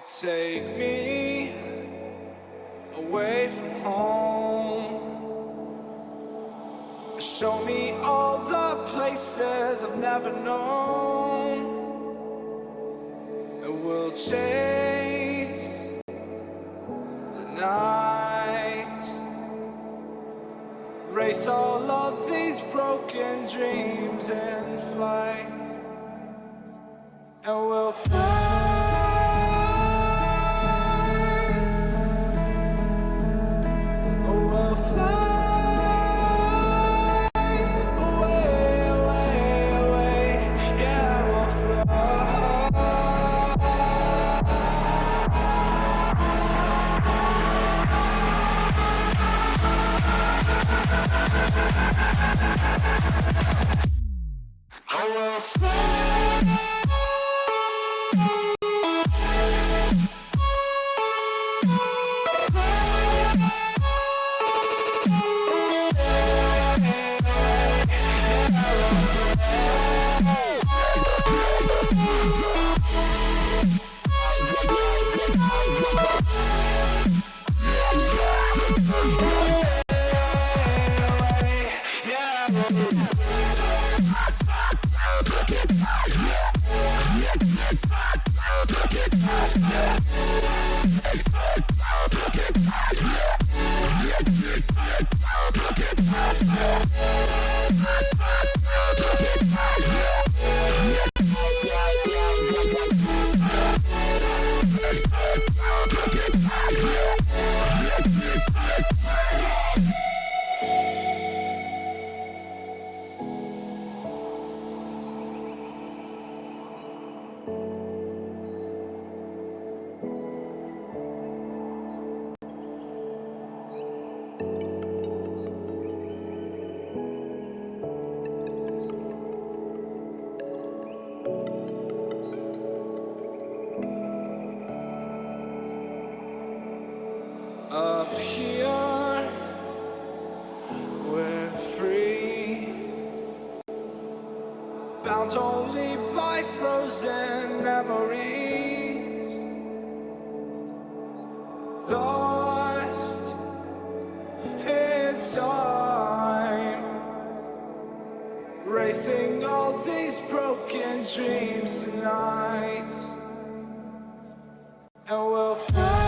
Take me away from home. Show me all the places I've never known. And we'll chase the night, race all of these broken dreams in flight. And we'll fly. Up here, we're free, bound only by frozen memories, lost in time, racing all these broken dreams tonight, and we'll fly.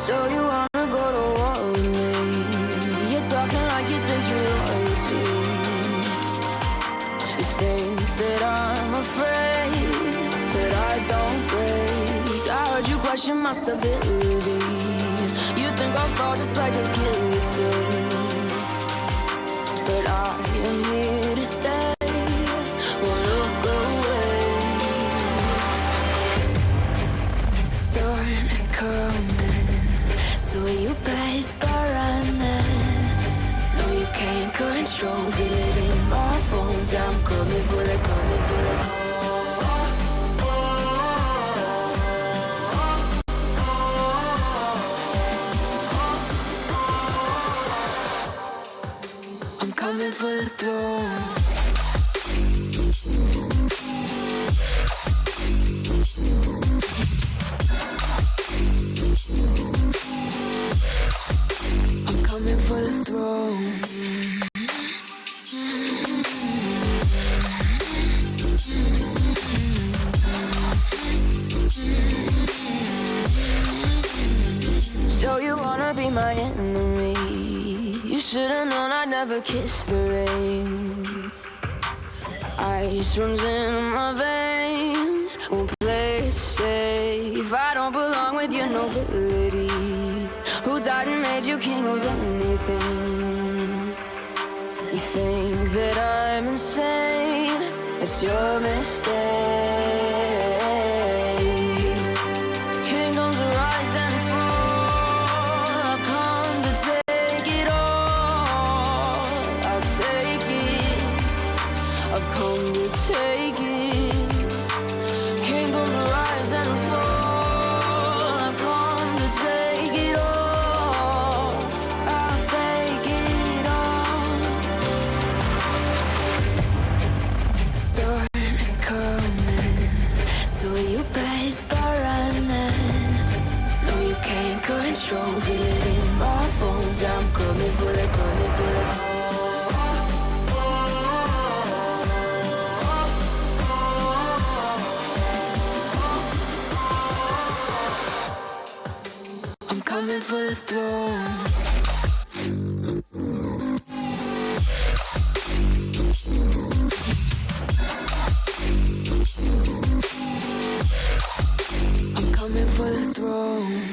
So you wanna go to war with me? You're talking like you think you're royalty. You think that I'm afraid, but I don't break. I heard you question my stability. You think I'll fall just like a guillotine, but I am here to stay. Won't look away. The storm is coming, so you better start running. No, you can't control it in my bones. I'm coming for the, coming for the. I'm coming for the throne. I'm coming for the throne. So you wanna be my enemy? You should've known I'd never kiss the rain. Ice runs in my veins, won't play it safe. I don't belong with your nobility. Who died and made you king of anything? You think that I'm insane? It's your mistake. Kingdoms rise and fall. I've come to take it all. I'll take it. I've come to take it. Kingdoms rise and fall. I've come to take it all. I'll take it all. The storm is coming, so you better start running. No, you can't control it in my bones. I'm coming for the, coming for the. I'm coming for the throne. I'm coming for the throne.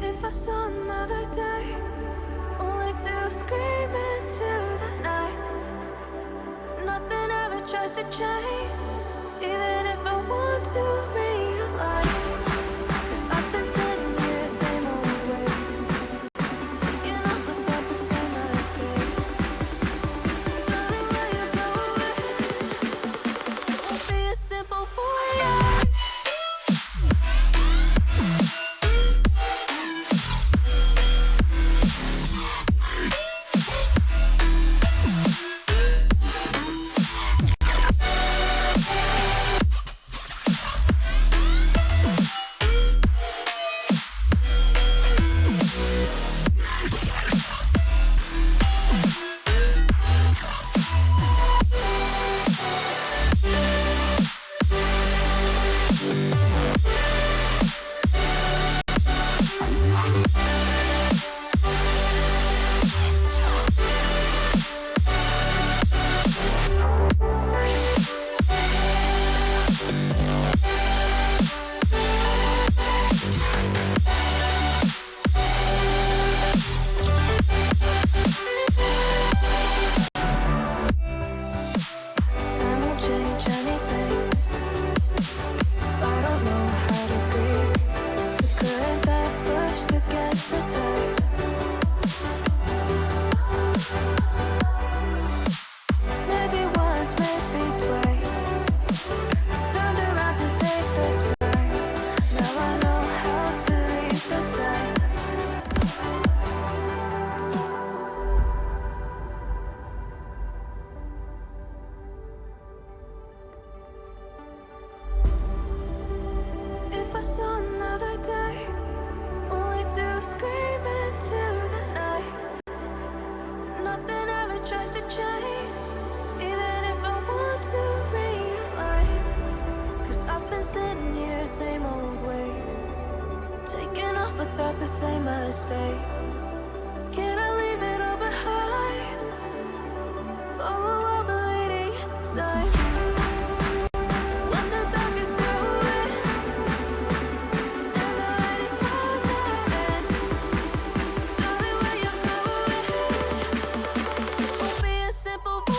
If I saw another day, only to scream into the night. Nothing ever tries to change, even if I want to realize. 'Cause I've been sitting here, same old ways, taking off without the same mistake. Darling, will you go away? It won't be as simple for you. the same mistake. Can I leave it all behind? Follow all the leading signs. When the dark is growing and the light is closing, tell me where you're going. It won't be a simple voyage.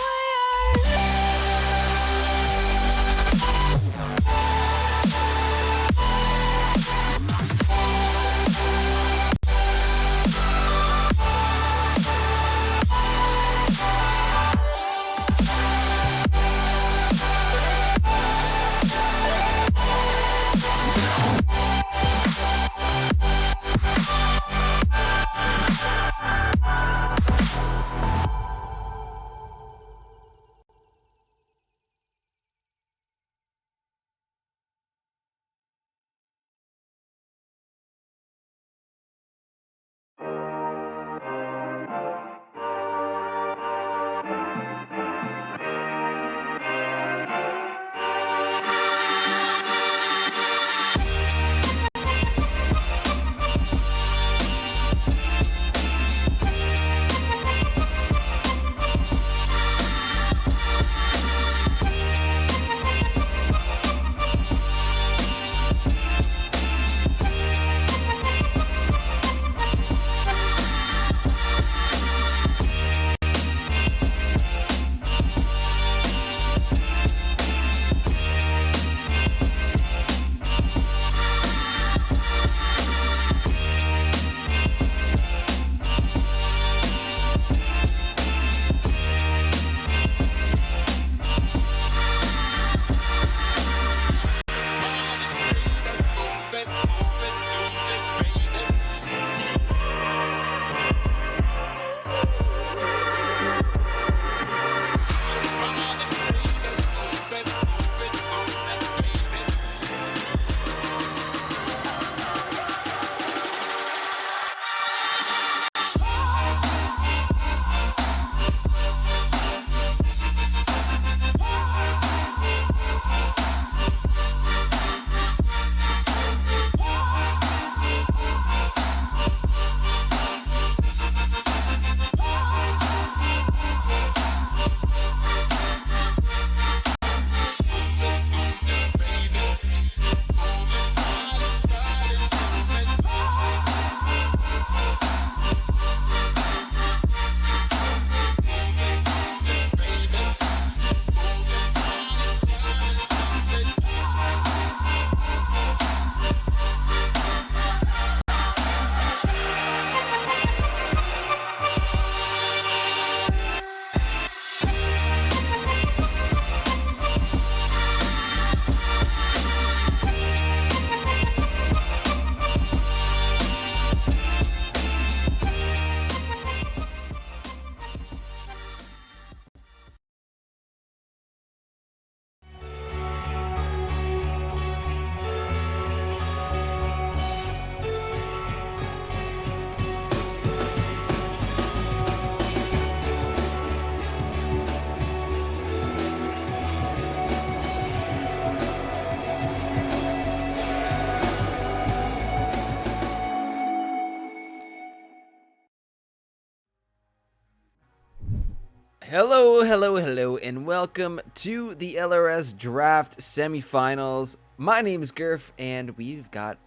Hello, and welcome to the LRS Draft Semifinals. My name is Gurf, and we've got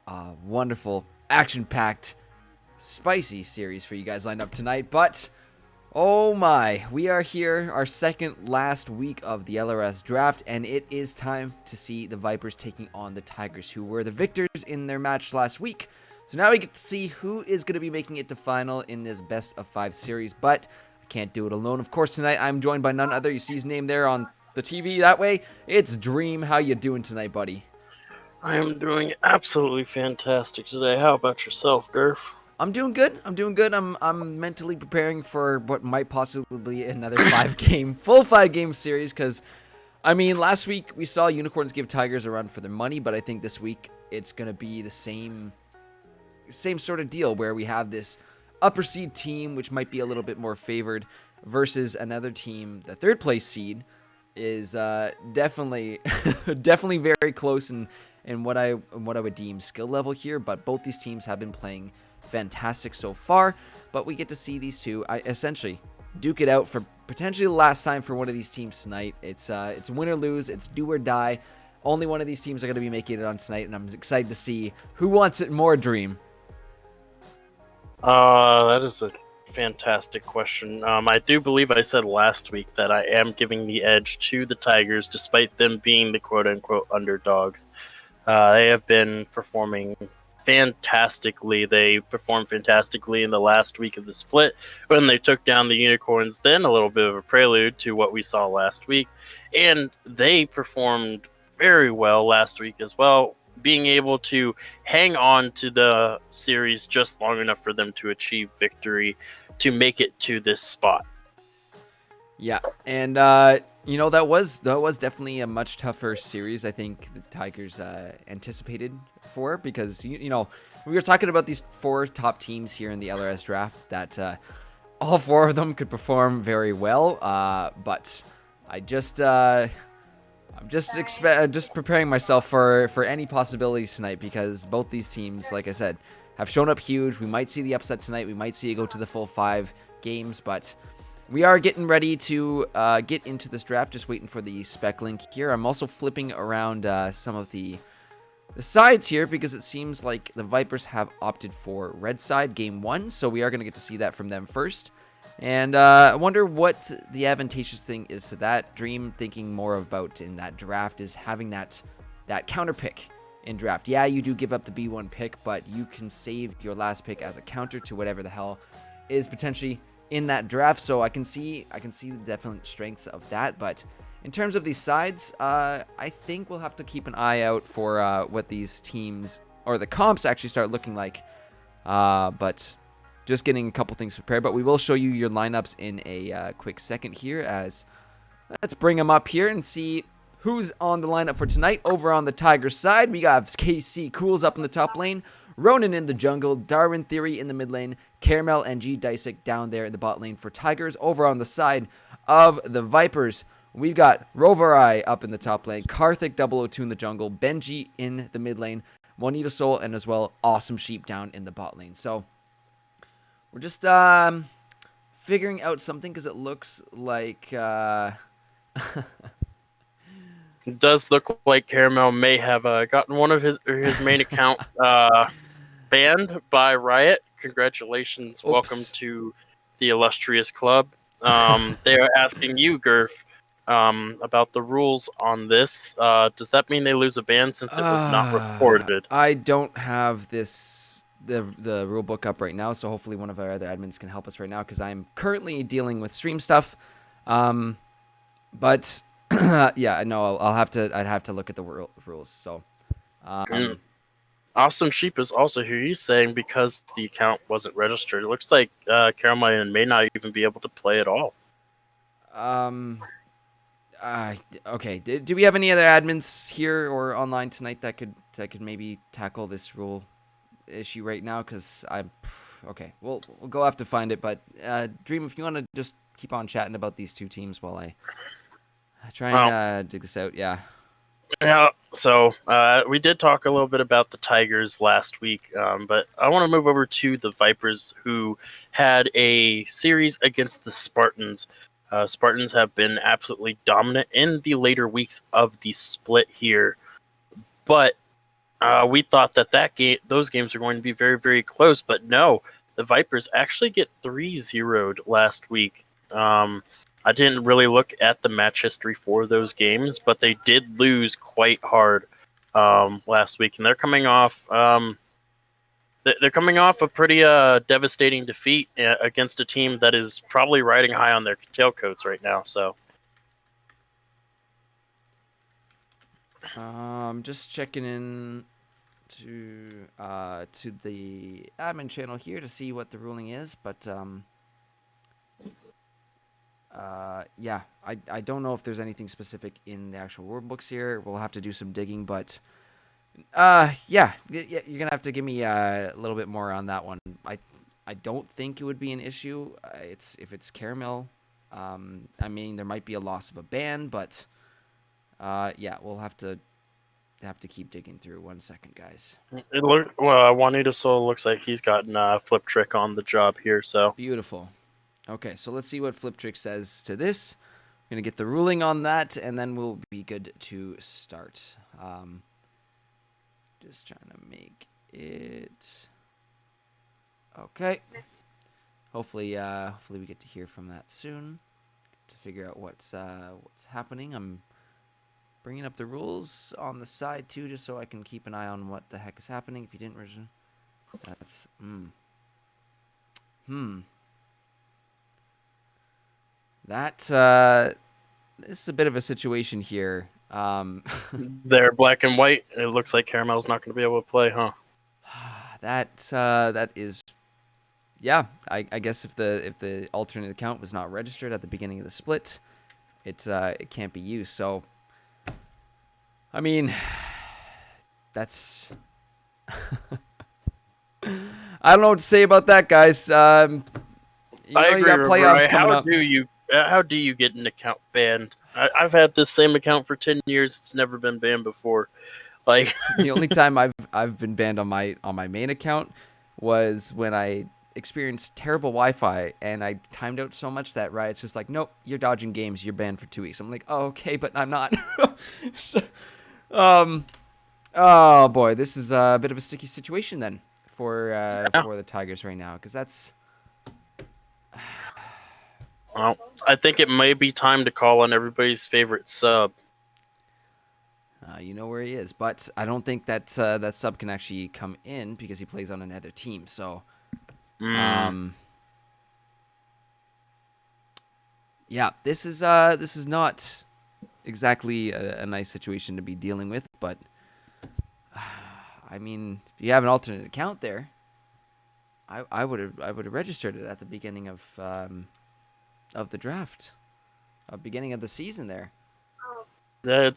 a wonderful, action-packed, spicy series for you guys lined up tonight. But, oh my, we are here, our second last week of the LRS Draft, and it is time to see the Vipers taking on the Tigers, who were the victors in their match last week. So now we get to see who is going to be making it to final in this best-of-5 series, but can't do it alone. Of course, tonight I'm joined by none other. You see his name there on the TV that way. It's Dream. How you doing tonight, buddy? I am doing absolutely fantastic today. How about yourself, Gurf? I'm doing good. I'm mentally preparing for what might possibly be another full 5-game series. Because, I mean, last week we saw Unicorns give Tigers a run for their money, but I think this week it's gonna be the same sort of deal where we have this upper seed team, which might be a little bit more favored, versus another team, the third place seed, is definitely very close in what I would deem skill level here, but both these teams have been playing fantastic so far. But we get to see these two essentially duke it out for potentially the last time for one of these teams tonight. It's win or lose, it's do or die. Only one of these teams are going to be making it on tonight, and I'm excited to see who wants it more, Dream. That is a fantastic question. I do believe I said last week that I am giving the edge to the Tigers, despite them being the quote-unquote underdogs. They have been performing fantastically. They performed fantastically in the last week of the split when they took down the Unicorns, then a little bit of a prelude to what we saw last week. And they performed very well last week as well, being able to hang on to the series just long enough for them to achieve victory to make it to this spot. Yeah, and that was definitely a much tougher series. I think the Tigers anticipated for, because we were talking about these 4 top teams here in the LRS draft that all 4 of them could perform very well. But I'm just preparing myself for any possibilities tonight, because both these teams, like I said, have shown up huge. We might see the upset tonight. We might see it go to the full 5 games, but we are getting ready to get into this draft. Just waiting for the spec link here. I'm also flipping around some of the sides here, because it seems like the Vipers have opted for red side game 1, so we are going to get to see that from them first. And I wonder what the advantageous thing is to that. Dream thinking more about in that draft is having that counter pick in draft. Yeah, you do give up the B1 pick, but you can save your last pick as a counter to whatever the hell is potentially in that draft. So I can see the definite strengths of that. But in terms of these sides, I think we'll have to keep an eye out for what these teams or the comps actually start looking like. But just getting a couple things prepared, but we will show you your lineups in a quick second here. As let's bring them up here and see who's on the lineup for tonight. Over on the Tigers side, we got KC Cools up in the top lane, Ronan in the jungle, Darwin Theory in the mid lane, Caramel and G Disick down there in the bot lane for Tigers. Over on the side of the Vipers, we've got Rover Eye up in the top lane, Karthik 002 in the jungle, Benji in the mid lane, Monita Soul, and as well Awesome Sheep down in the bot lane. So we're just figuring out something, because it looks like It does look like Caramel may have gotten one of his main account banned by Riot. Congratulations. Oops. Welcome to the illustrious club. They are asking you, Gurf, about the rules on this. Does that mean they lose a ban since it was not reported? I don't have the rule book up right now, so hopefully one of our other admins can help us right now, because I'm currently dealing with stream stuff. But yeah, no, I'd have to look at the rules. So Awesome Sheep is also here. He's saying because the account wasn't registered, it looks like Caroline may not even be able to play at all. Okay. Do we have any other admins here or online tonight that could maybe tackle this rule issue right now? Because okay. We'll go have to find it. But Dream, if you want to just keep on chatting about these 2 teams while I try and dig this out. Yeah. Yeah, so we did talk a little bit about the Tigers last week, but I want to move over to the Vipers, who had a series against the Spartans. Spartans have been absolutely dominant in the later weeks of the split here, but we thought that those games are going to be very, very close, but no, the Vipers actually get 3-0'd last week. I didn't really look at the match history for those games, but they did lose quite hard last week, and they're coming off a pretty devastating defeat against a team that is probably riding high on their tailcoats right now. So, just checking in to the admin channel here to see what the ruling is, but yeah, I don't know if there's anything specific in the actual rule books here. We'll have to do some digging, but yeah, you're gonna have to give me a little bit more on that one. I don't think it would be an issue. If it's Caramel, I mean there might be a loss of a ban, but yeah, we'll have to have to keep digging through. 1 second, guys. Juanito Sol looks like he's gotten Flip Trick on the job here. So Beautiful. Okay, so let's see what Flip Trick says to this. I'm going to get the ruling on that, and then we'll be good to start. Just trying to make it... Okay. Hopefully we get to hear from that soon to figure out what's happening. I'm bringing up the rules on the side, too, just so I can keep an eye on what the heck is happening. If you didn't... That's... That, this is a bit of a situation here. they're black and white. It looks like Caramel's not going to be able to play, huh? That is, yeah. I guess if the alternate account was not registered at the beginning of the split, it can't be used. So, I mean, that's. I don't know what to say about that, guys. I agree. You got playoffs coming up. How do you get an account banned? I've had this same account for 10 years. It's never been banned before. Like the only time I've been banned on my main account was when I experienced terrible Wi-Fi and I timed out so much that Riot's just like, nope, you're dodging games. You're banned for 2 weeks. I'm like, oh, okay, but I'm not. So, oh boy, this is a bit of a sticky situation then for the Tigers right now, because that's. Well, I think it may be time to call on everybody's favorite sub. You know where he is, but I don't think that that sub can actually come in because he plays on another team. So, yeah, this is not exactly a nice situation to be dealing with. But I mean, if you have an alternate account there, I would have registered it at the beginning of the draft, beginning of the season there. Yeah,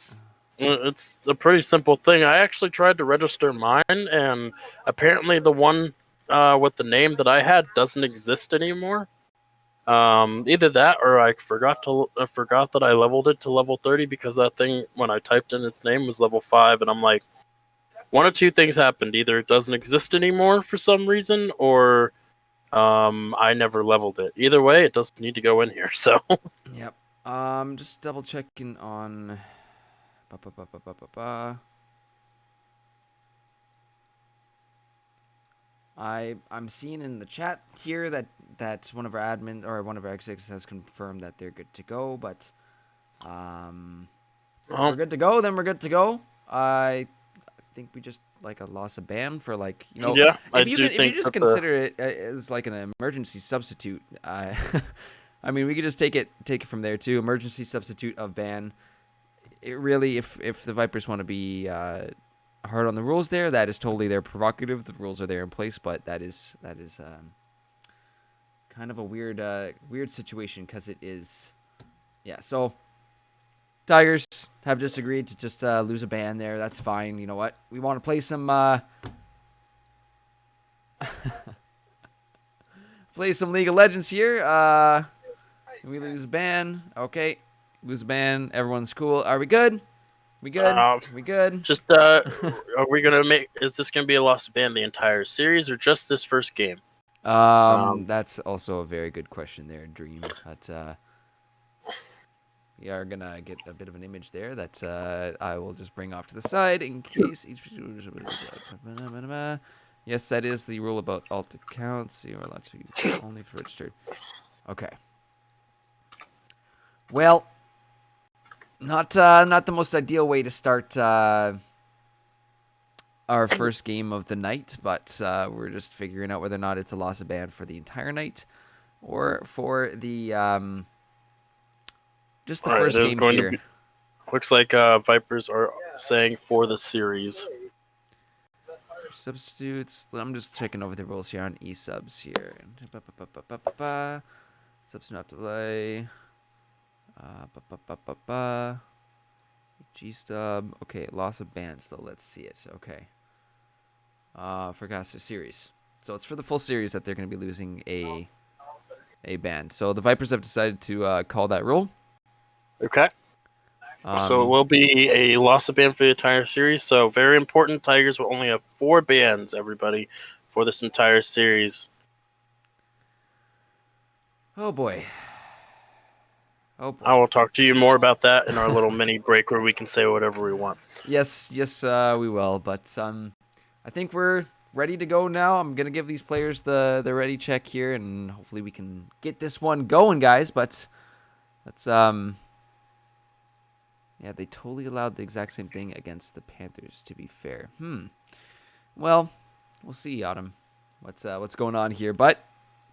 it's a pretty simple thing. I actually tried to register mine, and apparently the one with the name that I had doesn't exist anymore. Either that, or I forgot that I leveled it to level 30 because that thing, when I typed in its name, was level 5, and I'm like, one of two things happened: either it doesn't exist anymore for some reason, or I never leveled it. Either way, it doesn't need to go in here. So. Yep. Just double checking on. I'm seeing in the chat here that one of our admin or one of our execs has confirmed that they're good to go, but if we're good to go, then we're good to go. I think we just a loss of ban for Yeah, if you just consider it as like an emergency substitute. I mean, we could just take it from there too. Emergency substitute of ban. It really, if the Vipers want to be hard on the rules there, that is totally their prerogative. The rules are there in place, but that is kind of a weird situation because it is, yeah. So Tigers have just agreed to just lose a ban there. That's fine. You know what? We want to play some League of Legends here. We lose a ban. Okay. Lose a ban. Everyone's cool. Are we good? We good? We good? Just are we gonna make? Is this gonna be a loss of ban the entire series or just this first game? That's also a very good question there, Dream. But we are gonna get a bit of an image there that I will just bring off to the side in case each. Yes, that is the rule about alt accounts. You are allowed to use only if registered. Okay. Well, not the most ideal way to start our first game of the night, but we're just figuring out whether or not it's a loss of ban for the entire night or for the just the first game here. Looks like Vipers are saying for the series. Substitutes. I'm just checking over the rules here on eSubs here. Subs not delay. G-stub. Okay, loss of bans though. Let's see it. Okay. Forgot the series. So it's for the full series that they're going to be losing a ban. So the Vipers have decided to call that rule. Okay. So it will be a loss of ban for the entire series. So very important. Tigers will only have 4 bans, everybody, for this entire series. Oh boy. Oh boy. I will talk to you more about that in our little mini break where we can say whatever we want. Yes, we will. But I think we're ready to go now. I'm gonna give these players the ready check here, and hopefully we can get this one going, guys. But let's yeah, they totally allowed the exact same thing against the Panthers, to be fair. Well, we'll see, Autumn. What's going on here? But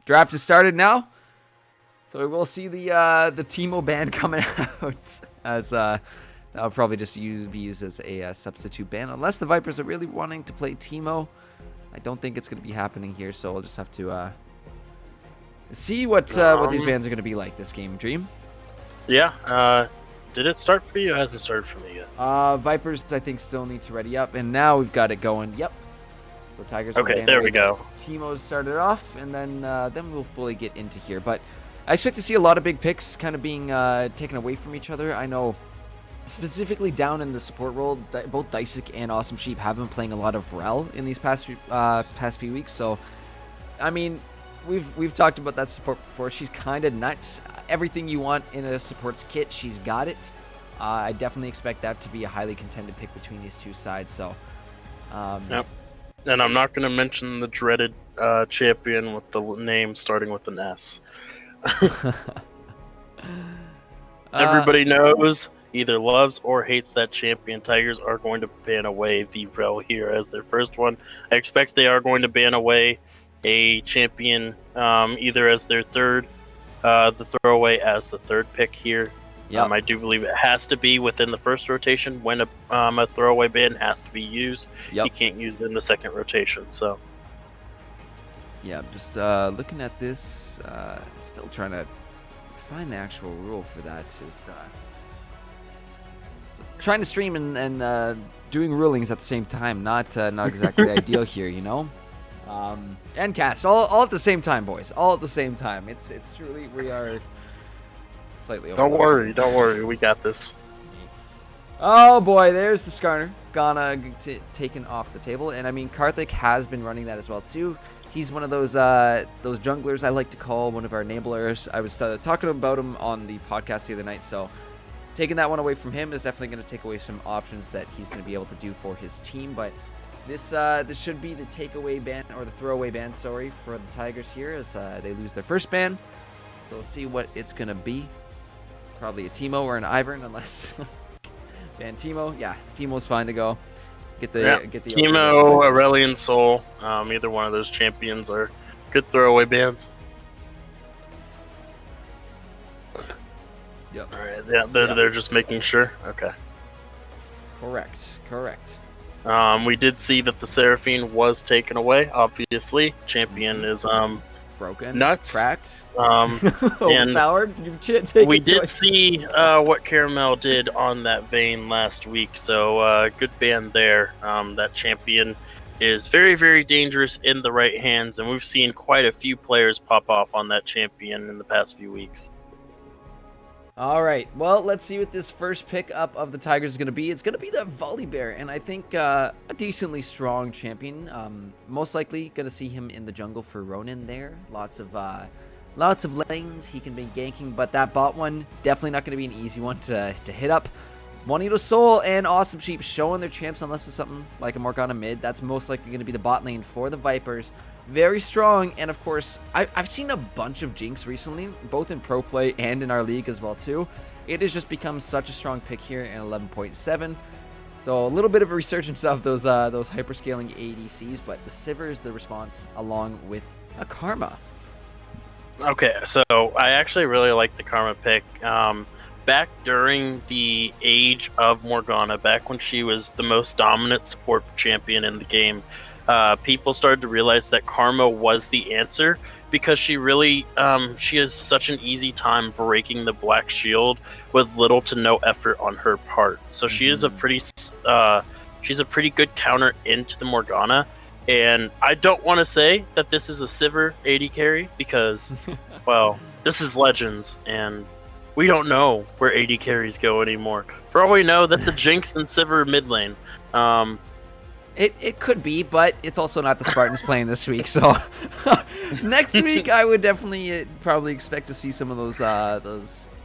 draft has started now, so we will see the Teemo ban coming out as that'll probably just be used as a substitute ban, unless the Vipers are really wanting to play Teemo. I don't think it's going to be happening here, so we'll just have to see what these bans are going to be like this game. Dream? Yeah. Did it start for you? It hasn't started for me yet. Vipers, I think, still need to ready up, and now we've got it going. Yep. So Tigers. Okay, there we go. Teemo started off, and then we'll fully get into here. But I expect to see a lot of big picks kind of being taken away from each other. I know, specifically down in the support role, both Dysik and Awesome Sheep have been playing a lot of Rel in these past few weeks. So, I mean, we've talked about that support before. She's kind of nuts. Everything you want in a support's kit, she's got it. I definitely expect that to be a highly contended pick between these two sides. So, yep. And I'm not going to mention the dreaded champion with the name starting with an S. Everybody knows, either loves or hates that champion. Tigers are going to ban away the Rel here as their first one. I expect they are going to ban away a champion either as their third, the throwaway as the third pick here. Yep. I do believe it has to be within the first rotation when a throwaway ban has to be used. Yep. You can't use it in the second rotation. So yeah, just looking at this, still trying to find the actual rule for that. Is trying to stream and doing rulings at the same time, not exactly ideal here, you know. And cast all at the same time, boys. All at the same time. It's truly, we are slightly over. Don't worry, we got this. Oh boy, there's the Skarner. Ghana taken off the table, and I mean Karthik has been running that as well too. He's one of those junglers I like to call one of our enablers. I was talking about him on the podcast the other night, so taking that one away from him is definitely going to take away some options that he's going to be able to do for his team. But this should be the takeaway ban, or the throwaway ban, sorry, for the Tigers here as they lose their first ban. So we'll see what it's going to be. Probably a Teemo or an Ivern, unless ban Teemo. Yeah, Teemo's fine to go. Get the Teemo, Aurelion Soul. Either one of those champions are good throwaway bans. Yep. All right. Yeah, they're just making sure. Okay. Correct. We did see that the Seraphine was taken away. Obviously, champion is broken, nuts, cracked, overpowered. We did choice. see what Caramel did on that vein last week, so good ban there. That champion is very, very dangerous in the right hands, and we've seen quite a few players pop off on that champion in the past few weeks. All right, well, let's see what this first pick up of the Tigers is going to be. It's going to be the Volibear, and I think a decently strong champion. Most likely going to see him in the jungle for Ronin there. Lots of lanes he can be ganking, but that bot one, definitely not going to be an easy one to hit up. Juanito Soul and Awesome Sheep showing their champs, unless it's something like a Morgana mid. That's most likely going to be the bot lane for the Vipers. Very strong, and of course, I've seen a bunch of Jinx recently, both in pro play and in our league as well too. It has just become such a strong pick here in 11.7. So a little bit of a resurgence of those hyperscaling ADCs, but the Sivir is the response along with a Karma. Okay, so I actually really like the Karma pick. Back during the age of Morgana, back when she was the most dominant support champion in the game, people started to realize that Karma was the answer because she really she has such an easy time breaking the black shield with little to no effort on her part. So she is a pretty she's a pretty good counter into the Morgana. And I don't want to say that this is a Sivir AD carry because, well, this is Legends, and we don't know where AD carries go anymore. For all we know, that's a Jinx and Sivir mid lane. It could be, but it's also not the Spartans playing this week. So next week, I would definitely probably expect to see some of those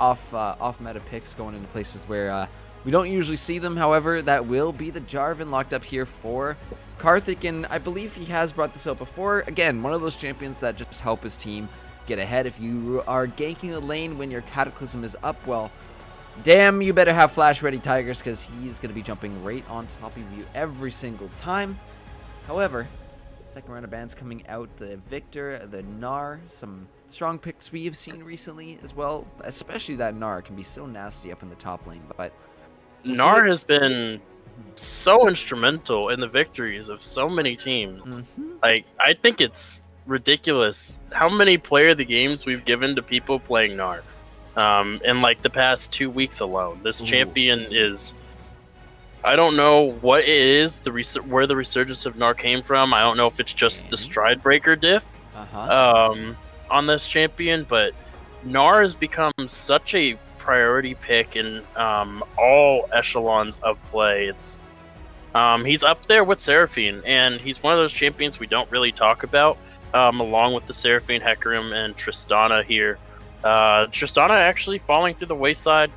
off meta picks going into places where we don't usually see them. However, that will be the Jarvan locked up here for Karthik, and I believe he has brought this up before. Again, one of those champions that just help his team get ahead. If you are ganking the lane when your Cataclysm is up, well, damn, you better have flash ready, Tigers, because he's going to be jumping right on top of you every single time. However, second round of bans coming out, the Victor, the Gnar, some strong picks we have seen recently as well, especially that Gnar can be so nasty up in the top lane, but Gnar has been so instrumental in the victories of so many teams. Like, I think it's ridiculous how many player of the games we've given to people playing Gnar. In like the past 2 weeks alone, this champion is, I don't know what it is, where the resurgence of Gnar came from. I don't know if it's just the Stride Breaker diff on this champion, but Gnar has become such a priority pick in all echelons of play. It's he's up there with Seraphine, and he's one of those champions we don't really talk about, along with the Seraphine, Hecarim, and Tristana here. Tristana actually falling through the wayside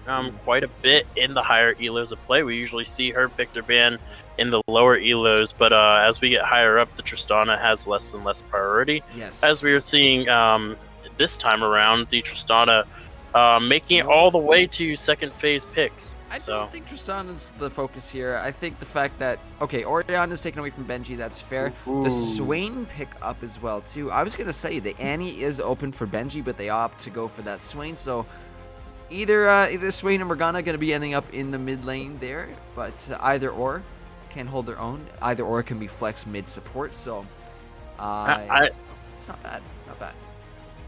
quite a bit in the higher elos of play. We usually see her Victor ban in the lower elos, but as we get higher up, the Tristana has less and less priority. Yes. As we were seeing this time around, the Tristana making it all the way to second phase picks. I don't think Tristan is the focus here. I think the fact that, okay, Orion is taken away from Benji, that's fair. The Swain pick up as well, too. I was going to say the Annie is open for Benji, but they opt to go for that Swain. So either Swain and Morgana going to be ending up in the mid lane there, but either or can hold their own. Either or can be flex mid support. So it's not bad. Not bad.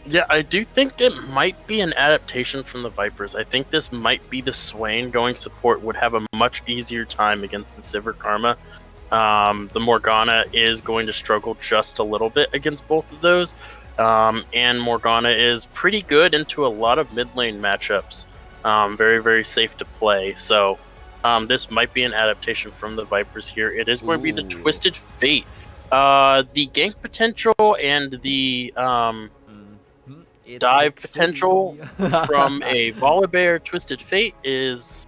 Yeah, I do think it might be an adaptation from the Vipers. I think this might be the Swain going support would have a much easier time against the Sivir Karma. The Morgana is going to struggle just a little bit against both of those. And Morgana is pretty good into a lot of mid lane matchups. Very, very safe to play. So this might be an adaptation from the Vipers here. It is going to be the Twisted Fate. The gank potential and the dive potential from a Volibear Twisted Fate is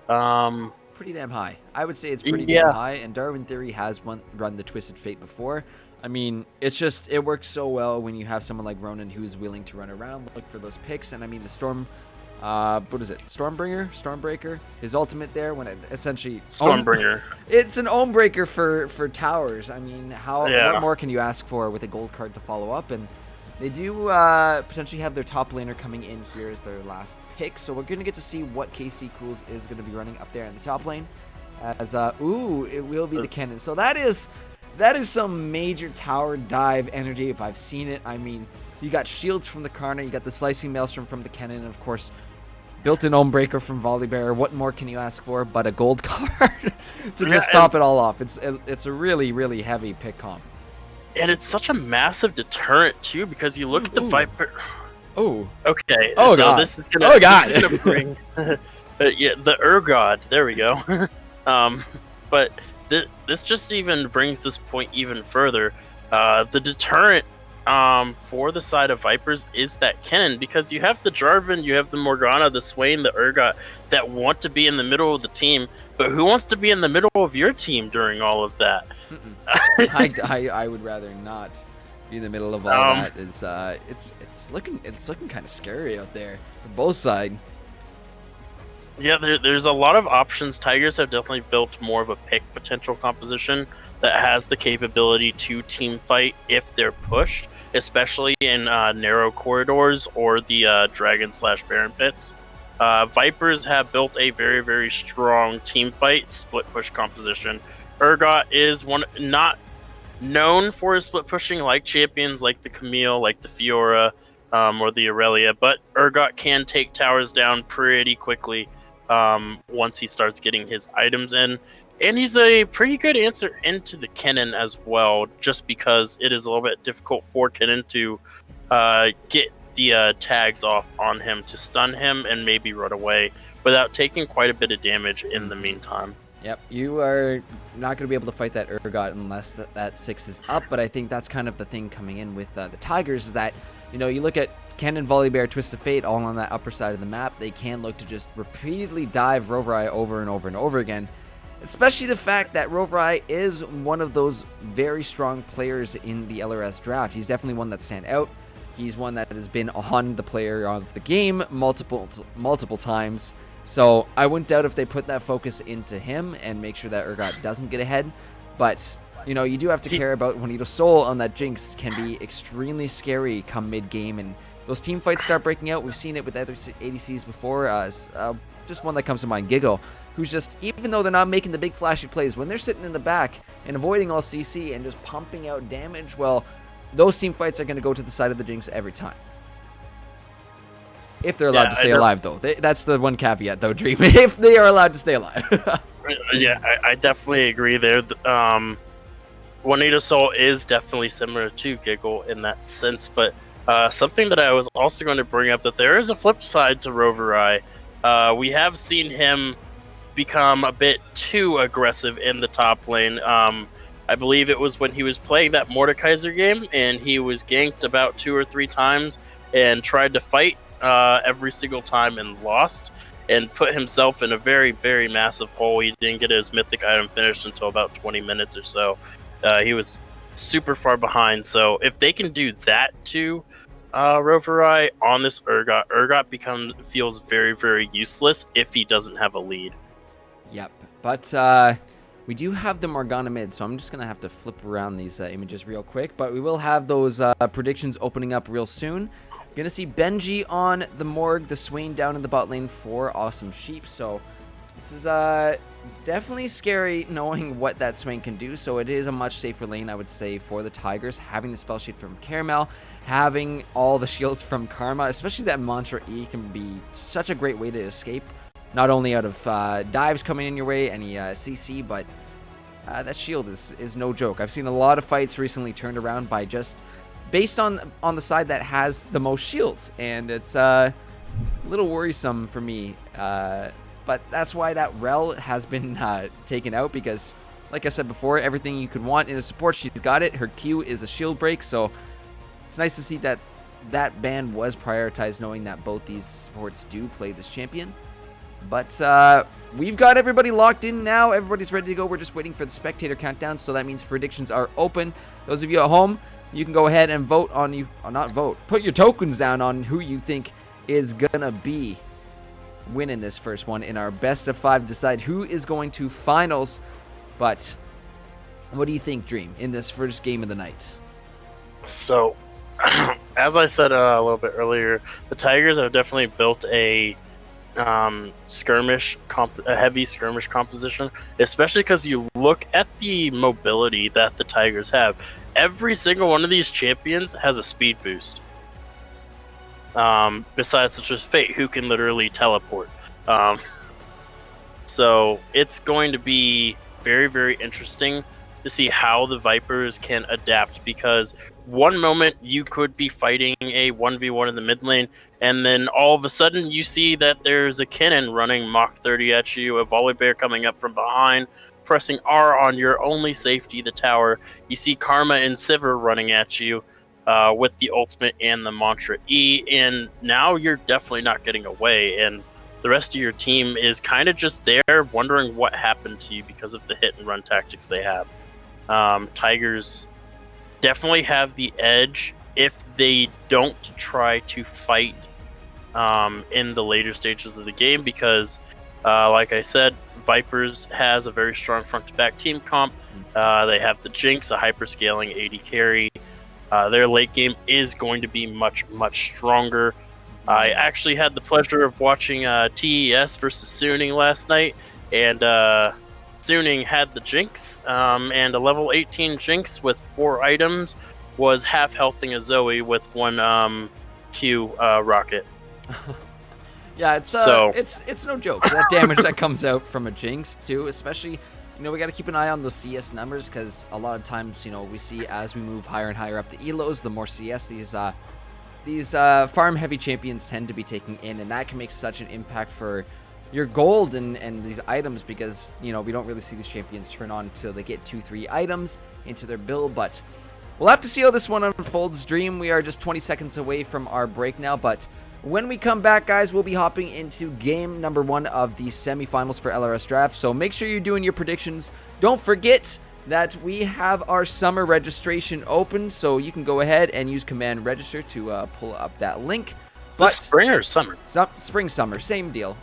pretty damn high. I would say it's pretty damn high, and Darwin Theory has run the Twisted Fate before. I mean, it works so well when you have someone like Ronan who's willing to run around, look for those picks, and I mean the Storm, what is it? Stormbreaker? His ultimate there when it essentially Stormbringer. It's an Ohmbreaker for towers. I mean, what more can you ask for with a gold card to follow up? And they do potentially have their top laner coming in here as their last pick, so we're going to get to see what KC Cools is going to be running up there in the top lane. As it will be the Kennen. So that is some major tower dive energy if I've seen it. I mean, you got shields from the Karna, you got the slicing maelstrom from the Kennen, and of course, built-in Ohmbreaker from Volibear. What more can you ask for but a gold card to just top it all off? It's a really, really heavy pick comp. And it's such a massive deterrent too, because you look at the Viper. Oh. Okay. Oh so god. This is gonna bring. The Urgod. There we go. But this just even brings this point even further. The deterrent for the side of Vipers is that Kennen, because you have the Jarvan, you have the Morgana, the Swain, the Urgot that want to be in the middle of the team, but who wants to be in the middle of your team during all of that? I would rather not be in the middle of all that. It's looking kind of scary out there for both sides. Yeah, there's a lot of options. Tigers have definitely built more of a pick potential composition that has the capability to team fight if they're pushed, especially in narrow corridors or the Dragon/Baron pits. Vipers have built a very, very strong team fight split push composition. Urgot is not known for his split pushing like champions like the Camille, like the Fiora, or the Aurelia, but Urgot can take towers down pretty quickly once he starts getting his items in. And he's a pretty good answer into the Kennen as well, just because it is a little bit difficult for Kennen to get the tags off on him to stun him and maybe run away without taking quite a bit of damage in the meantime. Yep, you are not going to be able to fight that Urgot unless that 6 is up, but I think that's kind of the thing coming in with the Tigers is that, you look at Ken and Volleybear, Twist of Fate, all on that upper side of the map. They can look to just repeatedly dive Roverai over and over and over again, especially the fact that Roverai is one of those very strong players in the LRS draft. He's definitely one that stands out. He's one that has been on the player of the game multiple times. So I wouldn't doubt if they put that focus into him and make sure that Urgot doesn't get ahead. But, you do have to care about Juanito Sol on that Jinx can be extremely scary come mid-game. And those team fights start breaking out. We've seen it with other ADCs before. Just one that comes to mind, Giggle, who's just, even though they're not making the big flashy plays, when they're sitting in the back and avoiding all CC and just pumping out damage, well, those team fights are going to go to the side of the Jinx every time. If they're allowed to stay alive, though. That's the one caveat, though, Dream. If they are allowed to stay alive. Yeah, I definitely agree there. Juanito Sol is definitely similar to Giggle in that sense, but something that I was also going to bring up, that there is a flip side to Roverai. We have seen him become a bit too aggressive in the top lane. I believe it was when he was playing that Mordekaiser game, and he was ganked about 2 or 3 times and tried to fight every single time and lost, and put himself in a very, very massive hole. He didn't get his mythic item finished until about 20 minutes or so. He was super far behind. So if they can do that to Roverai on this Urgot feels very, very useless if he doesn't have a lead. Yep, but we do have the Morgana mid, so I'm just going to have to flip around these images real quick, but we will have those predictions opening up real soon. Going to see Benji on the Morg, the Swain down in the bot lane for Awesome Sheep, so this is definitely scary knowing what that Swain can do, so it is a much safer lane, I would say, for the Tigers, having the spell sheet from Caramel, having all the shields from Karma, especially that Mantra E can be such a great way to escape, not only out of dives coming in your way, any CC, but that shield is no joke. I've seen a lot of fights recently turned around by just based on the side that has the most shields, and it's a little worrisome for me. But that's why that Rel has been taken out, because, like I said before, everything you could want in a support, she's got it. Her Q is a shield break, so it's nice to see that that ban was prioritized, knowing that both these supports do play this champion. But we've got everybody locked in now. Everybody's ready to go. We're just waiting for the spectator countdown, so that means predictions are open. Those of you at home, you can go ahead and vote on not vote, put your tokens down on who you think is gonna be winning this first one in our best of 5 to decide who is going to finals. But what do you think, Dream, in this first game of the night? So, as I said a little bit earlier, the Tigers have definitely built a heavy skirmish composition, especially because you look at the mobility that the Tigers have. Every single one of these champions has a speed boost. Besides such as Fate, who can literally teleport. So it's going to be very, very interesting to see how the Vipers can adapt, because one moment you could be fighting a 1v1 in the mid lane, and then all of a sudden you see that there's a Kinnan running Mach 30 at you, a Volleybear coming up from behind, pressing R on your only safety, the tower. You see Karma and Sivir running at you with the ultimate and the Mantra E, and now you're definitely not getting away, and the rest of your team is kind of just there wondering what happened to you because of the hit and run tactics they have. Tigers definitely have the edge if they don't try to fight in the later stages of the game, because like I said, Vipers has a very strong front-to-back team comp. They have the Jinx, a hyper-scaling AD carry. Their late game is going to be much, much stronger. I actually had the pleasure of watching TES versus Suning last night, and Suning had the Jinx, and a level 18 Jinx with 4 items was half-healthing a Zoe with 1 Q rocket. Yeah, it's no joke. That damage that comes out from a Jinx, too, especially, we got to keep an eye on those CS numbers, because a lot of times, we see as we move higher and higher up the elos, the more CS these these farm-heavy champions tend to be taking in, and that can make such an impact for your gold and these items, because, you know, we don't really see these champions turn on until they get 2-3 items into their build. But we'll have to see how this one unfolds. Dream, we are just 20 seconds away from our break now, but when we come back, guys, we'll be hopping into game number 1 of the semifinals for LRS Draft, so make sure you're doing your predictions. Don't forget that we have our summer registration open, so you can go ahead and use command register to pull up that link. But spring or summer? Spring, summer, same deal.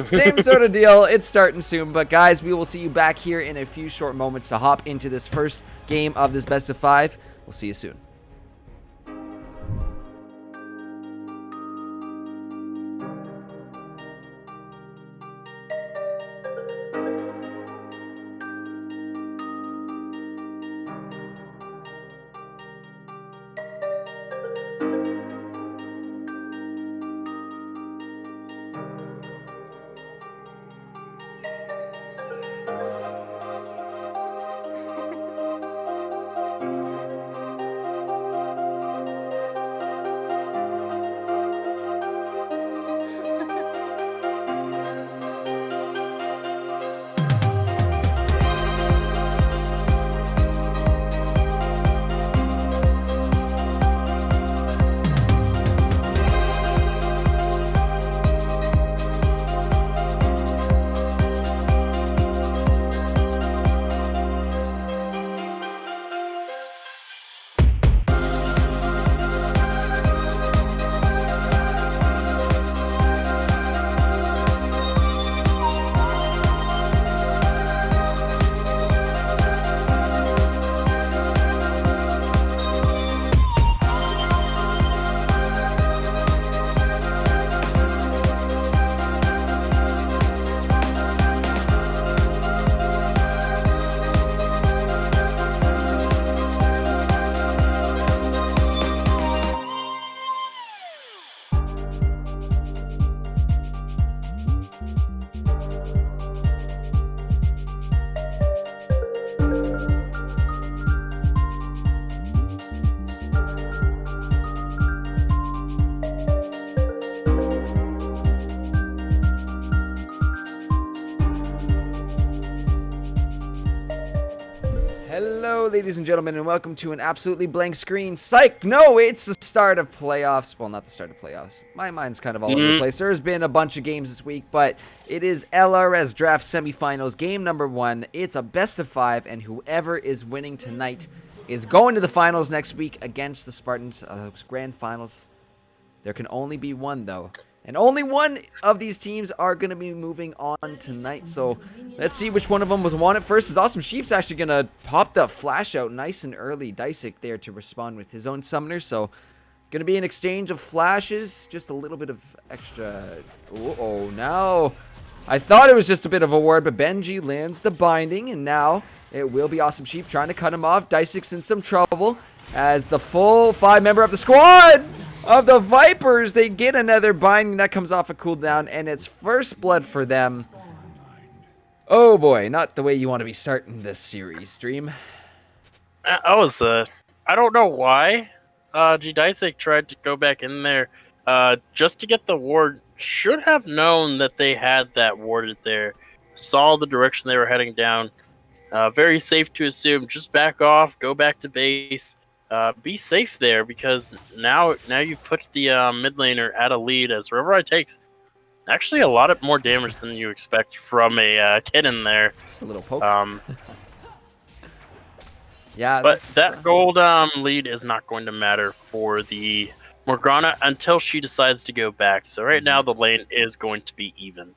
Same sort of deal. It's starting soon. But guys, we will see you back here in a few short moments to hop into this first game of this best of 5. We'll see you soon. Hello, ladies and gentlemen, and welcome to an absolutely blank screen. Psych! No, it's the start of playoffs. Well, not the start of playoffs. My mind's kind of all over the place. There's been a bunch of games this week, but it is LRS Draft Semifinals, game number 1. It's a best of 5, and whoever is winning tonight is going to the finals next week against the Spartans. Grand finals. There can only be one, though. And only one of these teams are going to be moving on tonight. So let's see which one of them was wanted first. Is Awesome Sheep's actually going to pop the flash out nice and early. Dysik there to respond with his own summoner. So going to be an exchange of flashes. Just a little bit of extra. Uh-oh, now I thought it was just a bit of a ward, but Benji lands the binding. And now it will be Awesome Sheep trying to cut him off. Dysik's in some trouble as the full 5-member of the squad of the Vipers, they get another binding that comes off a cooldown, and it's first blood for them. Oh boy, not the way you want to be starting this series, Dream. I don't know why Dysik tried to go back in there just to get the ward. Should have known that they had that warded there. Saw the direction they were heading down. Very safe to assume. Just back off, go back to base. Be safe there, because now you put the mid laner at a lead, as River takes actually a lot more damage than you expect from a kid in there. Just a little poke. Yeah, but that gold lead is not going to matter for the Morgana until she decides to go back. So right now the lane is going to be even.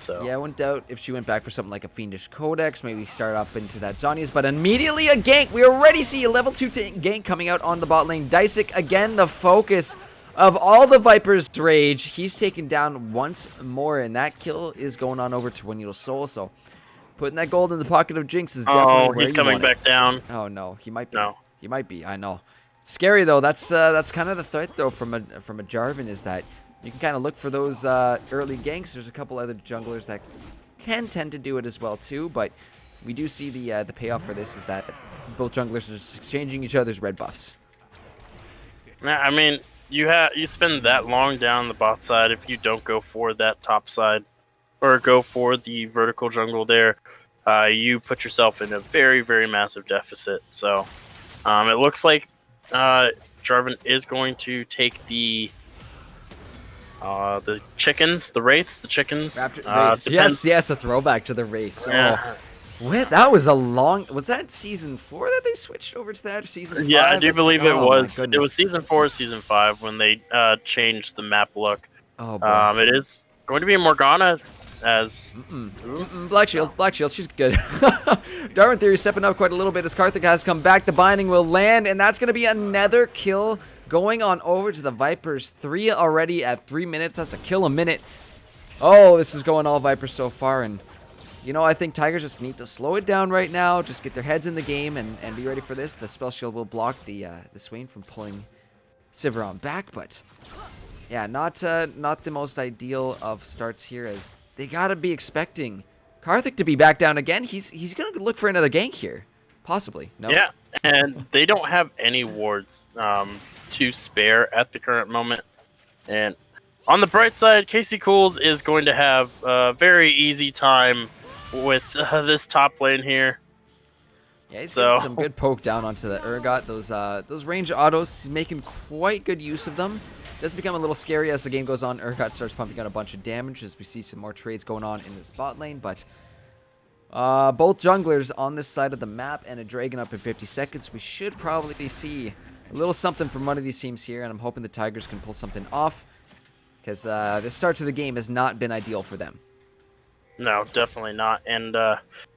So yeah, I wouldn't doubt if she went back for something like a Fiendish Codex, maybe start up into that Zhonya's, but immediately a gank. We already see a level 2 gank coming out on the bot lane. Dysik, again, the focus of all the Vipers' rage. He's taken down once more, and that kill is going on over to Wineedle Soul, so putting that gold in the pocket of Jinx is definitely where he's coming back down. Oh, no, he might be. No. He might be, I know. It's scary, though. That's kind of the threat, though, from a Jarvan, is that you can kind of look for those early ganks. There's a couple other junglers that can tend to do it as well too, but we do see the payoff for this is that both junglers are just exchanging each other's red buffs. I mean, you spend that long down the bot side if you don't go for that top side or go for the vertical jungle there. You put yourself in a very, very massive deficit. So it looks like Jarvan is going to take the chickens, the wraiths, the chickens. Race. Yes, a throwback to the race. Yeah. Oh, that was a long. Was that season 4 that they switched over to that? Or season 5? Yeah, I do believe it Oh, was. my It was goodness. season 4, season 5 when they changed the map look. Oh boy. It is going to be Morgana as Black Shield, she's good. Darwin Theory stepping up quite a little bit as Karthik has come back. The binding will land, and that's going to be another kill going on over to the Vipers. 3 already at 3 minutes. That's a kill a minute. Oh, this is going all Vipers so far, and you know, I think Tigers just need to slow it down right now, just get their heads in the game and be ready for this. The Spell Shield will block the Swain from pulling Sivron back, but yeah, not the most ideal of starts here, as they gotta be expecting Karthik to be back down again. He's gonna look for another gank here, possibly. No. Yeah, and they don't have any wards to spare at the current moment. And on the bright side, Casey Cools is going to have a very easy time with this top lane here. Yeah, he's getting some good poke down onto the Urgot. Those range autos, he's making quite good use of them. Does become a little scary as the game goes on. Urgot starts pumping out a bunch of damage as we see some more trades going on in this bot lane, but both junglers on this side of the map and a Dragon up in 50 seconds. We should probably see a little something from one of these teams here, and I'm hoping the Tigers can pull something off, because the start to the game has not been ideal for them. No, definitely not. And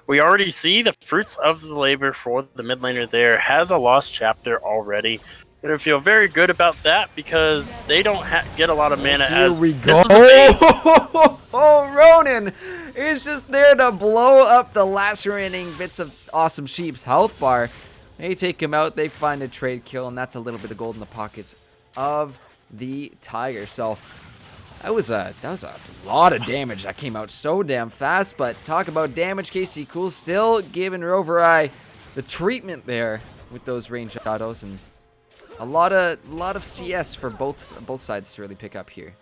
we already see the fruits of the labor for the mid laner there. Has a lost chapter already. Gonna feel very good about that because they don't get a lot of mana. Here as we go. Oh, Ronan is just there to blow up the last remaining bits of Awesome Sheep's health bar. They take him out. They find a trade kill, and that's a little bit of gold in the pockets of the Tiger. So that was a lot of damage that came out so damn fast. But talk about damage, KC Cool still giving Rover Eye the treatment there with those range autos, and a lot of CS for both sides to really pick up here.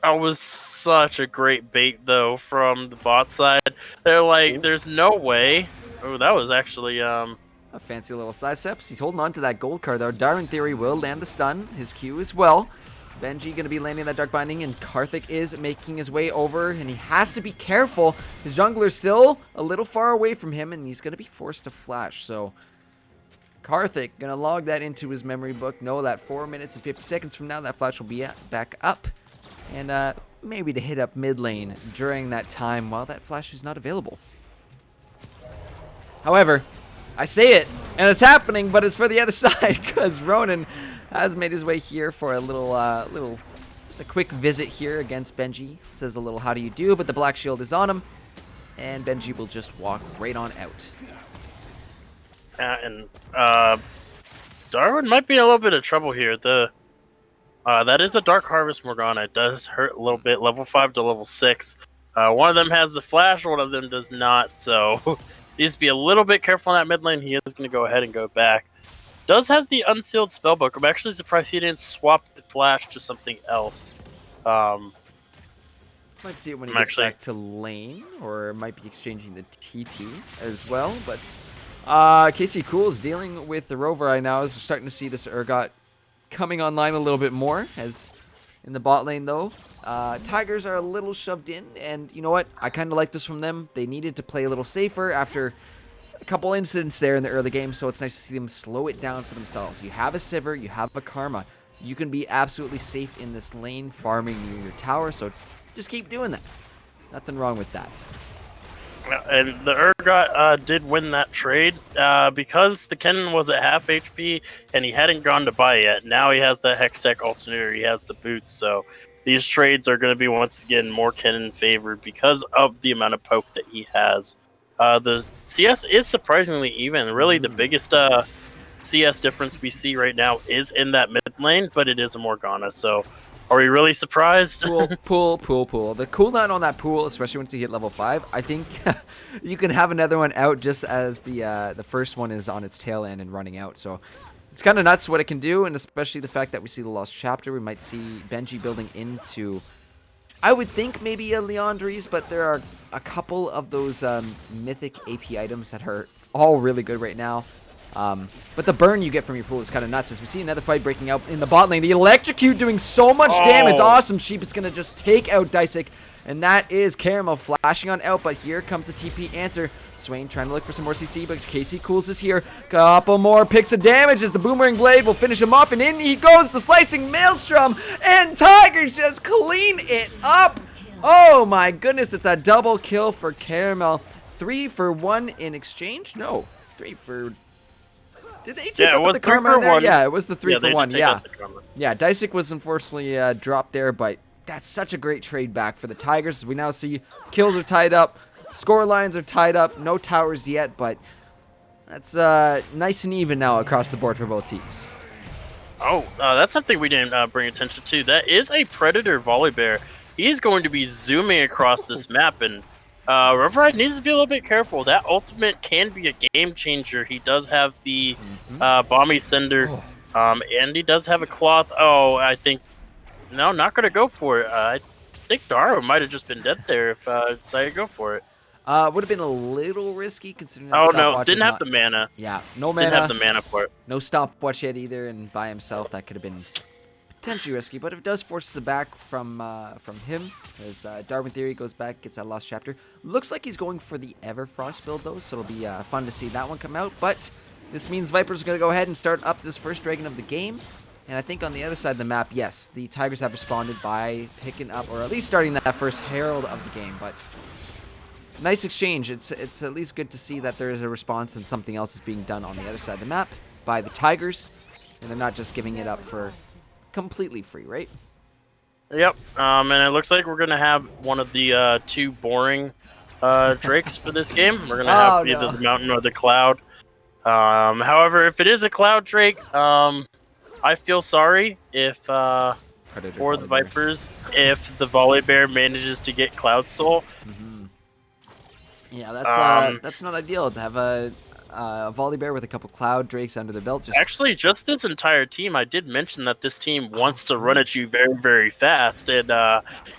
That was such a great bait though from the bot side. They're like, there's no way. Oh, that was actually a fancy little side steps. He's holding on to that gold card though. Darwin Theory will land the stun. His Q as well. Benji going to be landing that Dark Binding, and Karthik is making his way over, and he has to be careful. His jungler's still a little far away from him, and he's going to be forced to flash. So Karthik going to log that into his memory book. Know that 4 minutes and 50 seconds from now, that flash will be back up. And maybe to hit up mid lane during that time while that flash is not available. However, I say it, and it's happening, but it's for the other side, because Ronan has made his way here for a just a quick visit here against Benji. Says a little how do you do, but the black shield is on him, and Benji will just walk right on out. and Darwin might be in a little bit of trouble here. That is a Dark Harvest Morgana. It does hurt a little bit, level 5 to level 6. One of them has the flash, one of them does not, so needs to be a little bit careful in that mid lane. He is going to go ahead and go back. Does have the unsealed spellbook. I'm actually surprised he didn't swap the flash to something else. Might see it when he gets back to lane, or might be exchanging the TP as well. But KC Cool is dealing with the Rover Eye now, as we're starting to see this Urgot coming online a little bit more. As in the bot lane though, Tigers are a little shoved in, and you know what? I kind of like this from them. They needed to play a little safer after a couple incidents there in the early game, so it's nice to see them slow it down for themselves. You have a Sivir, you have a Karma. You can be absolutely safe in this lane farming near your tower, so just keep doing that. Nothing wrong with that. And the Urgot did win that trade because the Kennen was at half HP and he hadn't gone to buy yet. Now he has the Hextech alternator, he has the boots, so these trades are going to be once again more Kennen favored because of the amount of poke that he has. The CS is surprisingly even. Really, the biggest CS difference we see right now is in that mid lane, but it is a Morgana, so are we really surprised? Pool. The cooldown on that pool, especially once you hit level 5, I think you can have another one out just as the first one is on its tail end and running out. So It's kind of nuts what it can do, and especially the fact that we see the Lost Chapter. We might see Benji building into, I would think, maybe a Leandries, but there are a couple of those mythic AP items that are all really good right now. But the burn you get from your pool is kind of nuts. As we see another fight breaking out in the bot lane. The Electrocute doing so much damage. Awesome Sheep is going to just take out Dysik. And that is Caramel flashing on out. But here comes the TP answer. Swain trying to look for some more CC, but Casey Cools is here. Couple more picks of damage as the Boomerang Blade will finish him off. And in he goes, the Slicing Maelstrom. And Tigers just clean it up. Oh my goodness, it's a double kill for Caramel. 3 for 1 in exchange? No, 3 for... Did they take out the Karma there? Yeah, it was the 3 for 1. Yeah, Dysik was unfortunately dropped there, but that's such a great trade back for the Tigers. As we now see kills are tied up, score lines are tied up, no towers yet, but that's nice and even now across the board for both teams. Oh, that's something we didn't bring attention to. That is a Predator Volibear. He's going to be zooming across this map, and Riverride needs to be a little bit careful. That ultimate can be a game changer. He does have the Bomby Sender, and he does have a cloth. Oh, I think... No, not going to go for it. I think Daro might have just been dead there if decided to go for it. Would have been a little risky considering that no, didn't have the mana. Yeah, no mana. Didn't have the mana for it. No stopwatch yet either, and by himself that could have been potentially risky, but if it does force it back from him, as Darwin Theory goes back, gets that Lost Chapter. Looks like he's going for the Everfrost build though, so it'll be fun to see that one come out. But this means Viper's going to go ahead and start up this first Dragon of the game. And I think on the other side of the map, yes, the Tigers have responded by picking up, or at least starting that first Herald of the game. But nice exchange. It's at least good to see that there is a response and something else is being done on the other side of the map by the Tigers. And they're not just giving it up for completely free, right? Yep, and it looks like we're going to have one of the two boring Drakes for this game. We're going to have either the Mountain or the Cloud. However, if it is a Cloud Drake, I feel sorry if for the Vipers if the Volibear manages to get Cloud Soul. Yeah, that's not ideal to have a Volibear with a couple Cloud Drakes under the belt. Actually, just this entire team, I did mention that this team wants to run at you very, very fast, and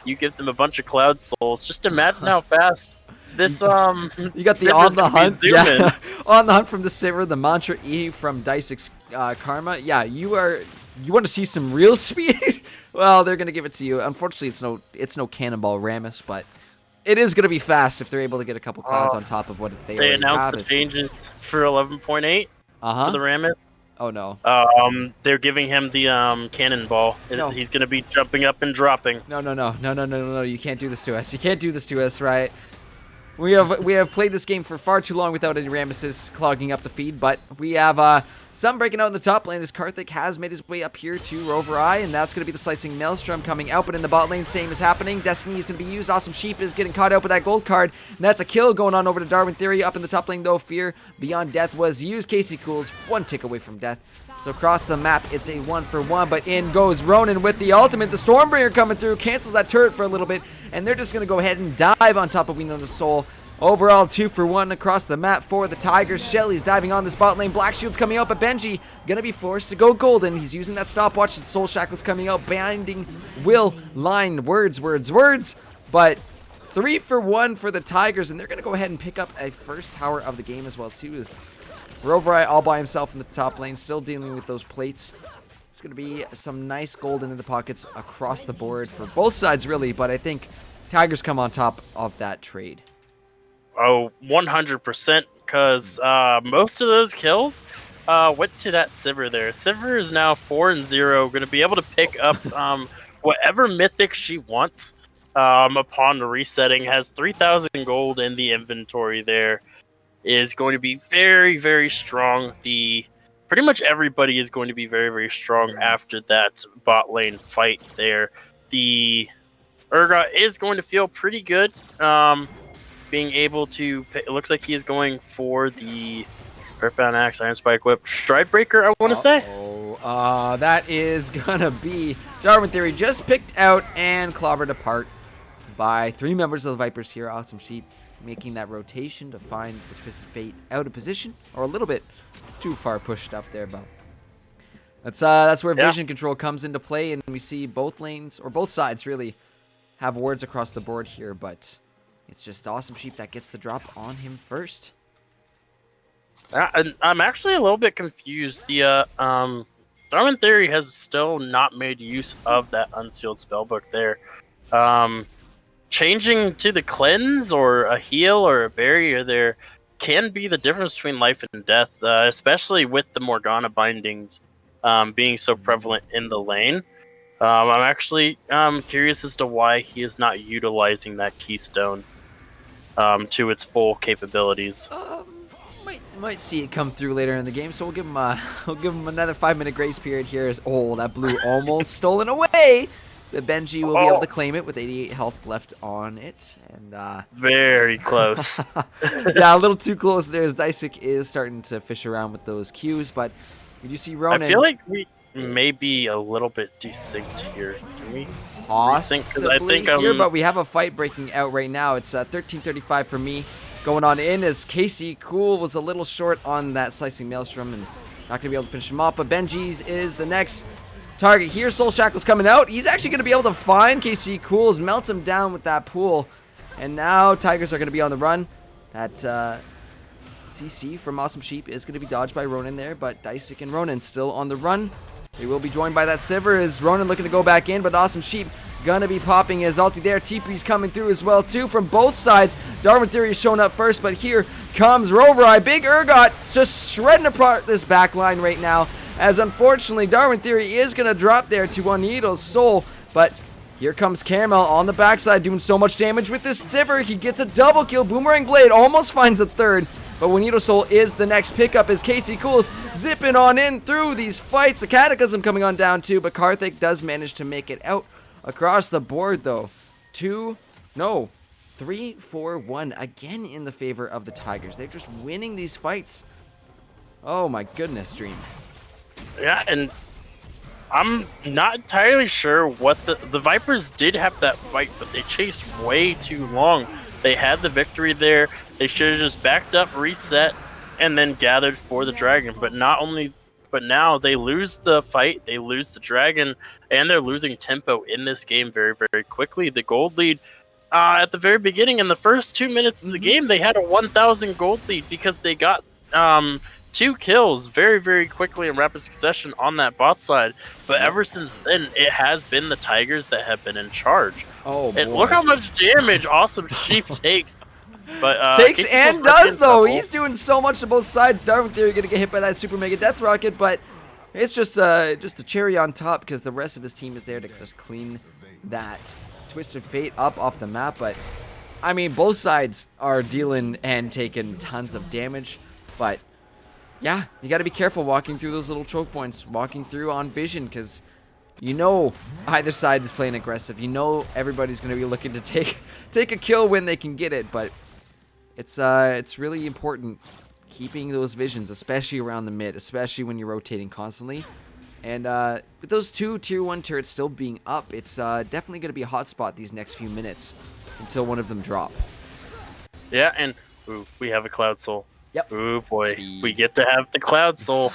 you give them a bunch of Cloud Souls. Just imagine how fast this you got the on the hunt, on the hunt from the Sivir, the Mantra E from Dysik's Karma. Yeah, you want to see some real speed? Well, they're gonna give it to you. Unfortunately, it's no Cannonball Rammus, but it is gonna be fast if they're able to get a couple clouds on top of what they announced the changes for 11.8 for the Rammus. Oh no. They're giving him the Cannonball. No. He's gonna be jumping up and dropping. No! You can't do this to us. You can't do this to us, right? We have played this game for far too long without any Ramesses clogging up the feed, but we have some breaking out in the top lane as Karthik has made his way up here to Rover Eye, and that's going to be the Slicing Maelstrom coming out, but in the bot lane, same is happening. Destiny is going to be used. Awesome Sheep is getting caught out with that gold card, and that's a kill going on over to Darwin Theory. Up in the top lane, though, Fear Beyond Death was used. Casey Cools, one tick away from death. So across the map, it's a 1-for-1, but in goes Ronan with the ultimate. The Stormbringer coming through, cancels that turret for a little bit, and they're just going to go ahead and dive on top of We Know the Soul. Overall, 2-for-1 across the map for the Tigers. Shelly's diving on this bot lane. Black Shield's coming out, but Benji gonna be forced to go golden. He's using that stopwatch. The Soul Shackle's coming out, binding Will line. Words. But 3-for-1 for the Tigers, and they're gonna go ahead and pick up a first tower of the game as well, too. As Rovereye all by himself in the top lane, still dealing with those plates. It's gonna be some nice gold into the pockets across the board for both sides, really. But I think Tigers come on top of that trade. Oh, 100%, because most of those kills went to that Sivir there. Sivir is now 4-0, going to be able to pick up whatever mythic she wants upon resetting. Has 3,000 gold in the inventory there. Is going to be very, very strong. Pretty much everybody is going to be very, very strong after that bot lane fight there. The Urgot is going to feel pretty good. Being able to, it looks like he is going for the Earthbound Axe, Iron Spike Whip, Stride Breaker, I want to say. That is gonna be Darwin Theory just picked out and clobbered apart by 3 members of the Vipers here. Awesome Sheep making that rotation to find the Twisted Fate out of position, or a little bit too far pushed up there, but That's where vision control comes into play, and we see both lanes, or both sides really, have wards across the board here, but it's just Awesome Sheep that gets the drop on him first. I'm actually a little bit confused. The Darwin Theory has still not made use of that unsealed spellbook there. Changing to the cleanse or a heal or a barrier there can be the difference between life and death, especially with the Morgana bindings being so prevalent in the lane. I'm actually curious as to why he is not utilizing that keystone to its full capabilities. Might see it come through later in the game, so we'll give him another 5-minute grace period here. As that blue almost stolen away. The Benji will be able to claim it with 88 health left on it, and very close. Yeah, a little too close there. As Dysik is starting to fish around with those Qs, but we do see Ronan. I feel like we may be a little bit desynced here. Can we possibly here? But we have a fight breaking out right now. It's 13:35 for me. Going on in as Casey Cool was a little short on that slicing maelstrom and not gonna be able to finish him off. But Benji's is the next target here. Soul Shackle's coming out. He's actually going to be able to find KC Cools, melts him down with that pool. And now Tigers are going to be on the run. That CC from Awesome Sheep is going to be dodged by Ronan there, but Dysik and Ronan still on the run. They will be joined by that Sivir as Ronan looking to go back in, but Awesome Sheep going to be popping his ulti there. TP's coming through as well too from both sides. Darwin Theory is showing up first, but here comes Rovereye. Big Urgot just shredding apart this back line right now. As unfortunately, Darwin Theory is going to drop there to Juanito's soul. But here comes Caramel on the backside doing so much damage with this Sivir. He gets a double kill. Boomerang Blade almost finds a third. But Juanito's soul is the next pickup as Casey Cools zipping on in through these fights. The Cataclysm coming on down too. But Karthik does manage to make it out across the board though. 3-4-1 again in the favor of the Tigers. They're just winning these fights. Oh my goodness, Dream. Yeah, and I'm not entirely sure what the Vipers did have that fight, but they chased way too long. They had the victory there. They should have just backed up, reset, and then gathered for the dragon. But now they lose the fight, they lose the dragon, and they're losing tempo in this game very, very quickly. The gold lead at the very beginning, in the first 2 minutes of the game, they had a 1,000 gold lead because they got 2 kills very, very quickly in rapid succession on that bot side. But ever since then, it has been the Tigers that have been in charge. Oh, boy. And look how much damage Awesome Sheep takes. But takes and does though. He's doing so much to both sides. Darwin Theory gonna get hit by that super mega death rocket, but it's just a cherry on top because the rest of his team is there to just clean that Twisted Fate up off the map. But I mean, both sides are dealing and taking tons of damage, but yeah, you got to be careful walking through those little choke points, walking through on vision, because you know either side is playing aggressive. You know everybody's going to be looking to take a kill when they can get it, but it's really important keeping those visions, especially around the mid, especially when you're rotating constantly. And with those 2 tier 1 turrets still being up, it's definitely going to be a hot spot these next few minutes until one of them drop. Yeah, and ooh, we have a Cloud Soul. Yep. Oh boy, Speed. we get to have the Cloud Soul.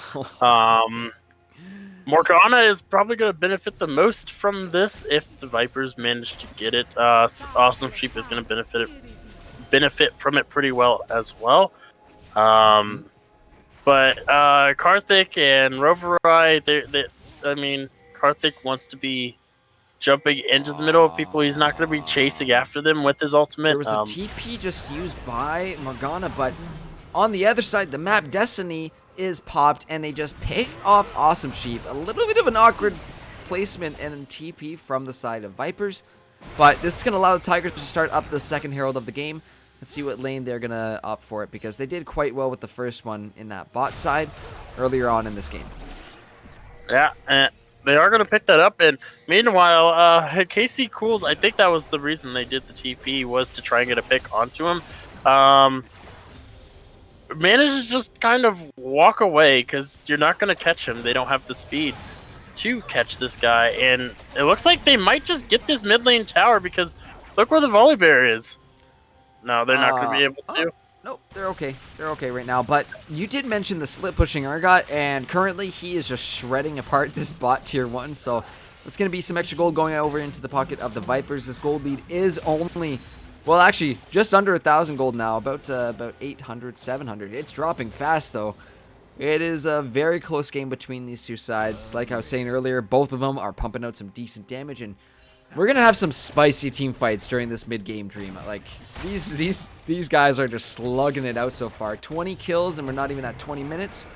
Morgana is probably going to benefit the most from this if the Vipers manage to get it. Awesome Sheep is going to benefit from it pretty well as well. But Karthik and Rovereye, I mean, Karthik wants to be jumping into the middle of people. He's not going to be chasing after them with his ultimate. There was a TP just used by Morgana, but on the other side, the map Destiny is popped, and they just pick off Awesome Sheep. A little bit of an awkward placement and TP from the side of Vipers, but this is going to allow the Tigers to start up the second Herald of the game. Let's see what lane they're going to opt for it, because they did quite well with the first one in that bot side earlier on in this game. Yeah, and they are going to pick that up, and meanwhile, KC Cools, I think that was the reason they did the TP, was to try and get a pick onto him. Managed to just kind of walk away because you're not going to catch him. They don't have the speed to catch this guy, and it looks like they might just get this mid lane tower because look where the Volibear is. No, they're not going to be able to. Nope, they're okay. They're okay right now. But you did mention the split pushing Argot, and currently he is just shredding apart this bot tier 1. So it's going to be some extra gold going over into the pocket of the Vipers. This gold lead is only, well, actually just under 1,000 gold now, about 800, 700. It's dropping fast though. It is a very close game between these two sides. Like I was saying earlier, both of them are pumping out some decent damage, and we're gonna have some spicy team fights during this mid-game dream. Like these guys are just slugging it out so far. 20 kills, and we're not even at 20 minutes.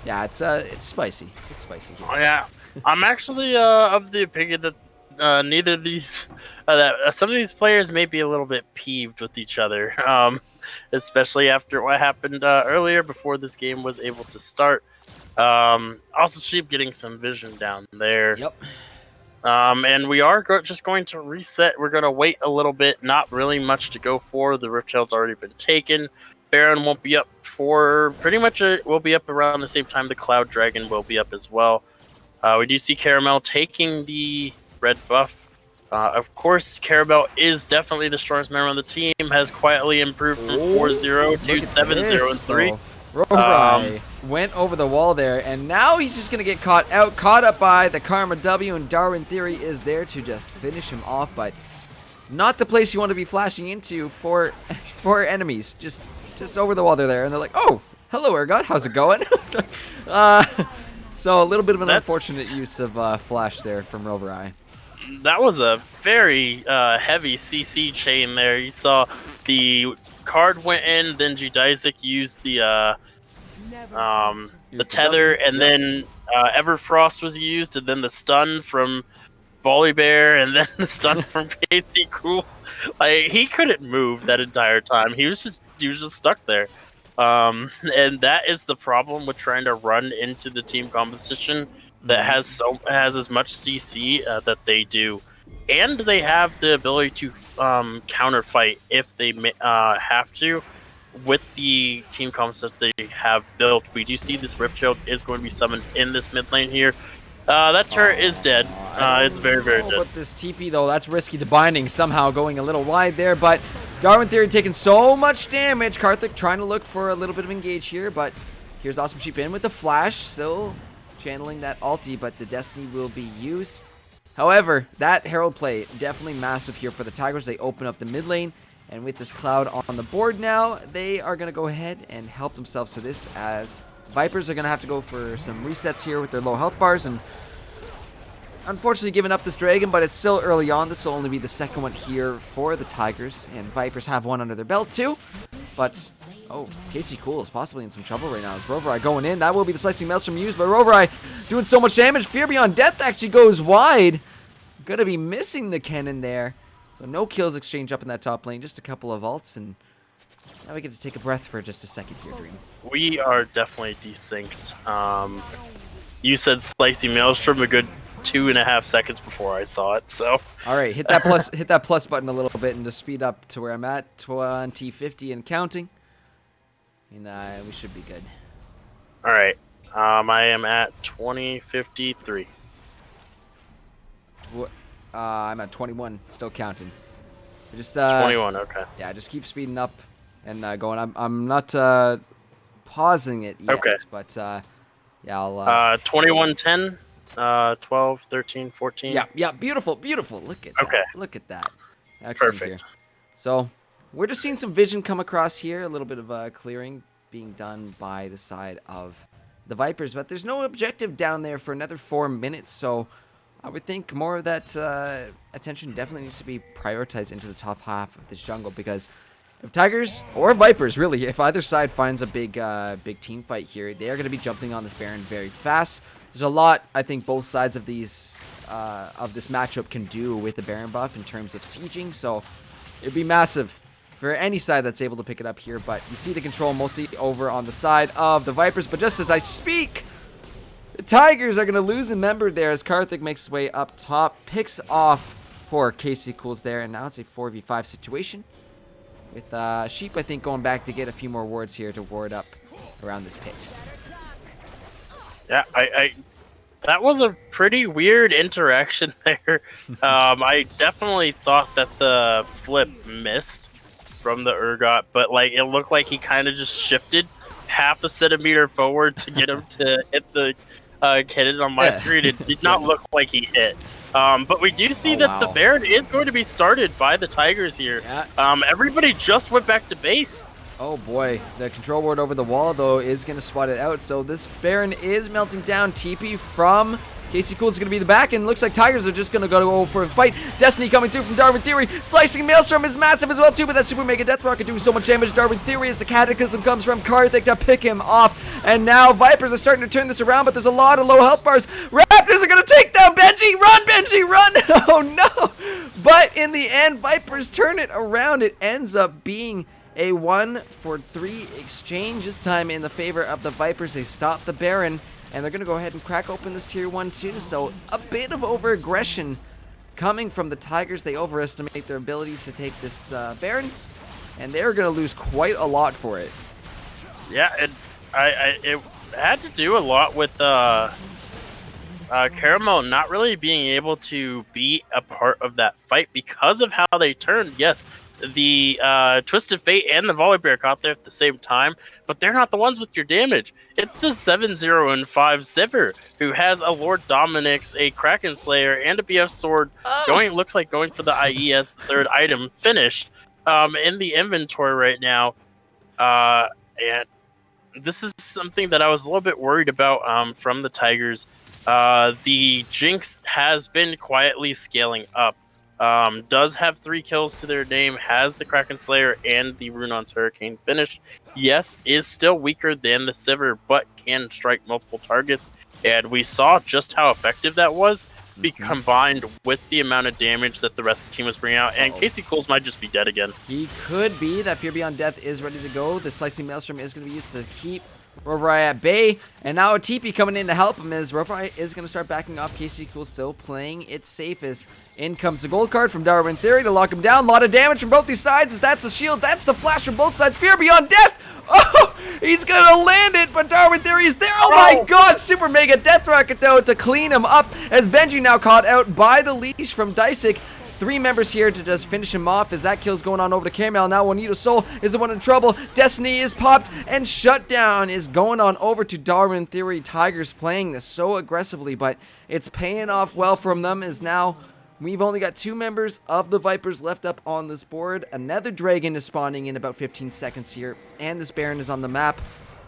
Yeah, it's spicy. It's spicy here. Oh, yeah, I'm actually of the opinion that neither of these, that some of these players may be a little bit peeved with each other. Especially after what happened earlier before this game was able to start. Also, Sheep getting some vision down there. Yep. And we are just going to reset. We're going to wait a little bit. Not really much to go for. The Rift Shield's already been taken. Baron won't be up for pretty much. Will be up around the same time. The Cloud Dragon will be up as well. We do see Caramel taking the red buff. Of course, Caramel is definitely the strongest member on the team. Has quietly improved from 4-0 to 7-0 and 3. Rorai went over the wall there, and now he's just going to get caught up by the Karma W, and Darwin Theory is there to just finish him off, but not the place you want to be flashing into for enemies. Just over the wall there, and they're like, oh, hello, Ergot, how's it going? So a little bit of an unfortunate use of flash there from Rorai. That was a very heavy CC chain there. You saw the card went in, then Judaizik used the tether, and then Everfrost was used, and then the stun from Volibear, and then the stun from KC Cool. Like, he couldn't move that entire time. He was just stuck there. And that is the problem with trying to run into the team composition that has as much CC that they do, and they have the ability to counter fight if they have to with the team comps that they have built. We do see this Rift Shield is going to be summoned in this mid lane here. That turret is dead. It's very, very dead. But this TP though, that's risky. The binding somehow going a little wide there, but Darwin Theory taking so much damage. Karthik trying to look for a little bit of engage here, but here's Awesome Sheep in with the flash, still channeling that ulti, but the Destiny will be used. However, that Herald play definitely massive here for the Tigers. They open up the mid lane, and with this Cloud on the board now, they are going to go ahead and help themselves to this, as Vipers are going to have to go for some resets here with their low health bars, and unfortunately giving up this Dragon, but it's still early on. This will only be the second one here for the Tigers, and Vipers have one under their belt too. But oh, KC Cool is possibly in some trouble right now. As Roverai going in, that will be the Slicing Maelstrom used, but Roverai doing so much damage. Fear Beyond Death actually goes wide. Gonna be missing the cannon there. So no kills exchange up in that top lane, just a couple of ults, and now we get to take a breath for just a second here, Dream. We are definitely desynced. You said Slicey Maelstrom a good 2.5 seconds before I saw it, so. All right, hit that plus button a little bit and just speed up to where I'm at, 2050 and counting. And we should be good. All right, I am at 2053. I'm at 21, still counting. Just 21, okay. Yeah, just keep speeding up and going. I'm not pausing it yet, okay. But yeah, I'll 2110, 12, 13, 14. Yeah, beautiful. Look at that. Okay. Look at that. Excellent. Perfect. Here. So we're just seeing some vision come across here, a little bit of clearing being done by the side of the Vipers, but there's no objective down there for another 4 minutes, so I would think more of that attention definitely needs to be prioritized into the top half of this jungle, because if Tigers or Vipers, really, if either side finds a big team fight here, they are going to be jumping on this Baron very fast. There's a lot I think both sides of these of this matchup can do with the Baron buff in terms of sieging, so it'd be massive for any side that's able to pick it up here. But you see the control mostly over on the side of the Vipers, but just as I speak, the Tigers are going to lose a member there as Karthik makes his way up top, picks off poor KC Cools there, and now it's a 4v5 situation with Sheep, I think, going back to get a few more wards here to ward up around this pit. Yeah, that was a pretty weird interaction there. I definitely thought that the flip missed from the Urgot, but like it looked like he kind of just shifted half a centimeter forward to get him to hit it on my screen. It did not look like he hit. But we do see that the Baron is going to be started by the Tigers here. Yeah. Everybody just went back to base. Oh boy, the control ward over the wall though is going to spot it out. So this Baron is melting down. TP from Casey Cool is going to be the back, and looks like Tigers are just going to go for a fight. Destiny coming through from Darwin Theory. Slicing Maelstrom is massive as well too, but that Super Mega Death Rocket doing so much damage. Darwin Theory as the Cataclysm comes from Karthik to pick him off. And now Vipers are starting to turn this around, but there's a lot of low health bars. Raptors are going to take down Benji. Run, Benji, run! Oh no! But in the end, Vipers turn it around. It ends up being a 1-for-3 exchange, this time in the favor of the Vipers. They stop the Baron, and they're going to go ahead and crack open this tier 1 too. So a bit of over-aggression coming from the Tigers. They overestimate their abilities to take this Baron, and they're going to lose quite a lot for it. Yeah, it had to do a lot with Caramel not really being able to be a part of that fight because of how they turned. Yes, the Twisted Fate and the Volibear caught there at the same time, but they're not the ones with your damage. It's the 7-0 and 5 Sivir who has a Lord Dominic's, a Kraken Slayer, and a BF Sword looks like going for the IES third item finished in the inventory right now. And this is something that I was a little bit worried about from the Tigers. The Jinx has been quietly scaling up. Does have 3 kills to their name, has the Kraken Slayer and the Runon's Hurricane finished. Yes, is still weaker than the Sivir, but can strike multiple targets. And we saw just how effective that was, combined with the amount of damage that the rest of the team was bringing out. And Casey Coles might just be dead again. He could be. That Fear Beyond Death is ready to go. The Slicing Maelstrom is going to be used to keep Roverai at bay, and now a TP coming in to help him as Roverai is going to start backing off. Casey Cool still playing it safe as in comes the gold card from Darwin Theory to lock him down. A lot of damage from both these sides as that's the shield, that's the flash from both sides. Fear Beyond Death! Oh, he's going to land it, but Darwin Theory is there. Oh my god, Super Mega Death Rocket though to clean him up as Benji now caught out by the leash from Dysik. 3 members here to just finish him off as that kill's going on over to Caramel. Now Juanito Soul is the one in trouble. Destiny is popped, and Shutdown is going on over to Darwin Theory. Tigers playing this so aggressively, but it's paying off well from them as now we've only got 2 members of the Vipers left up on this board. Another Dragon is spawning in about 15 seconds here, and this Baron is on the map,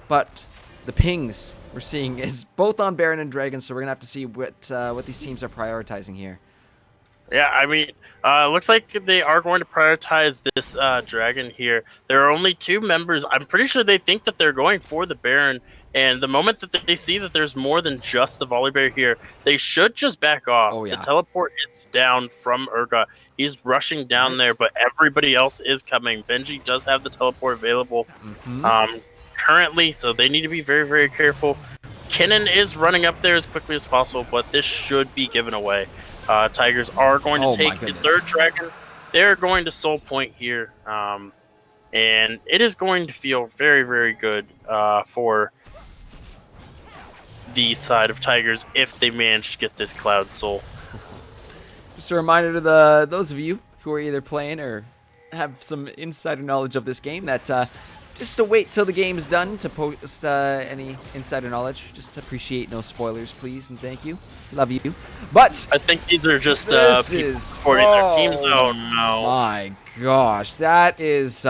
but the pings we're seeing is both on Baron and Dragon, so we're going to have to see what these teams are prioritizing here. Yeah, I mean, looks like they are going to prioritize this Dragon here. There are only 2 members. I'm pretty sure they think that they're going for the Baron, and the moment that they see that there's more than just the Volibear here, they should just back off. Oh, yeah. The teleport is down from Urgot. He's rushing down there, but everybody else is coming. Benji does have the teleport available currently, so they need to be very, very careful. Kinnan is running up there as quickly as possible, but this should be given away. Tigers are going to take the 3rd Dragon. They're going to Soul Point here. And it is going to feel very, very good for the side of Tigers if they manage to get this Cloud Soul. Just a reminder to those of you who are either playing or have some insider knowledge of this game that just to wait till the game's done to post any insider knowledge. Just appreciate no spoilers, please, and thank you. Love you. But I think these are just people supporting their teams. Oh no! My gosh, that is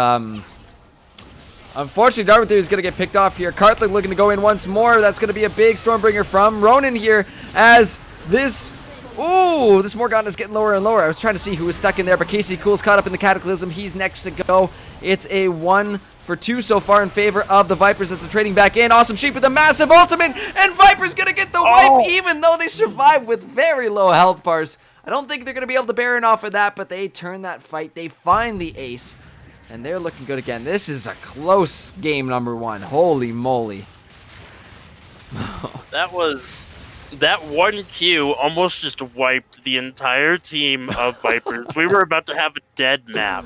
unfortunately Darwin Theory is going to get picked off here. Karthik looking to go in once more. That's going to be a big Stormbringer from Ronan here as this. Ooh, this Morgana is getting lower and lower. I was trying to see who was stuck in there, but Casey Cool's caught up in the Cataclysm. He's next to go. It's a 1-for-2 so far in favor of the Vipers as they're trading back in. Awesome Sheep with a massive ultimate, and Vipers gonna get the wipe even though they survive with very low health bars. I don't think they're gonna be able to Baron off of that, but they turn that fight. They find the ace, and they're looking good again. This is a close game number 1. Holy moly. That 1 Q almost just wiped the entire team of Vipers. We were about to have a dead map.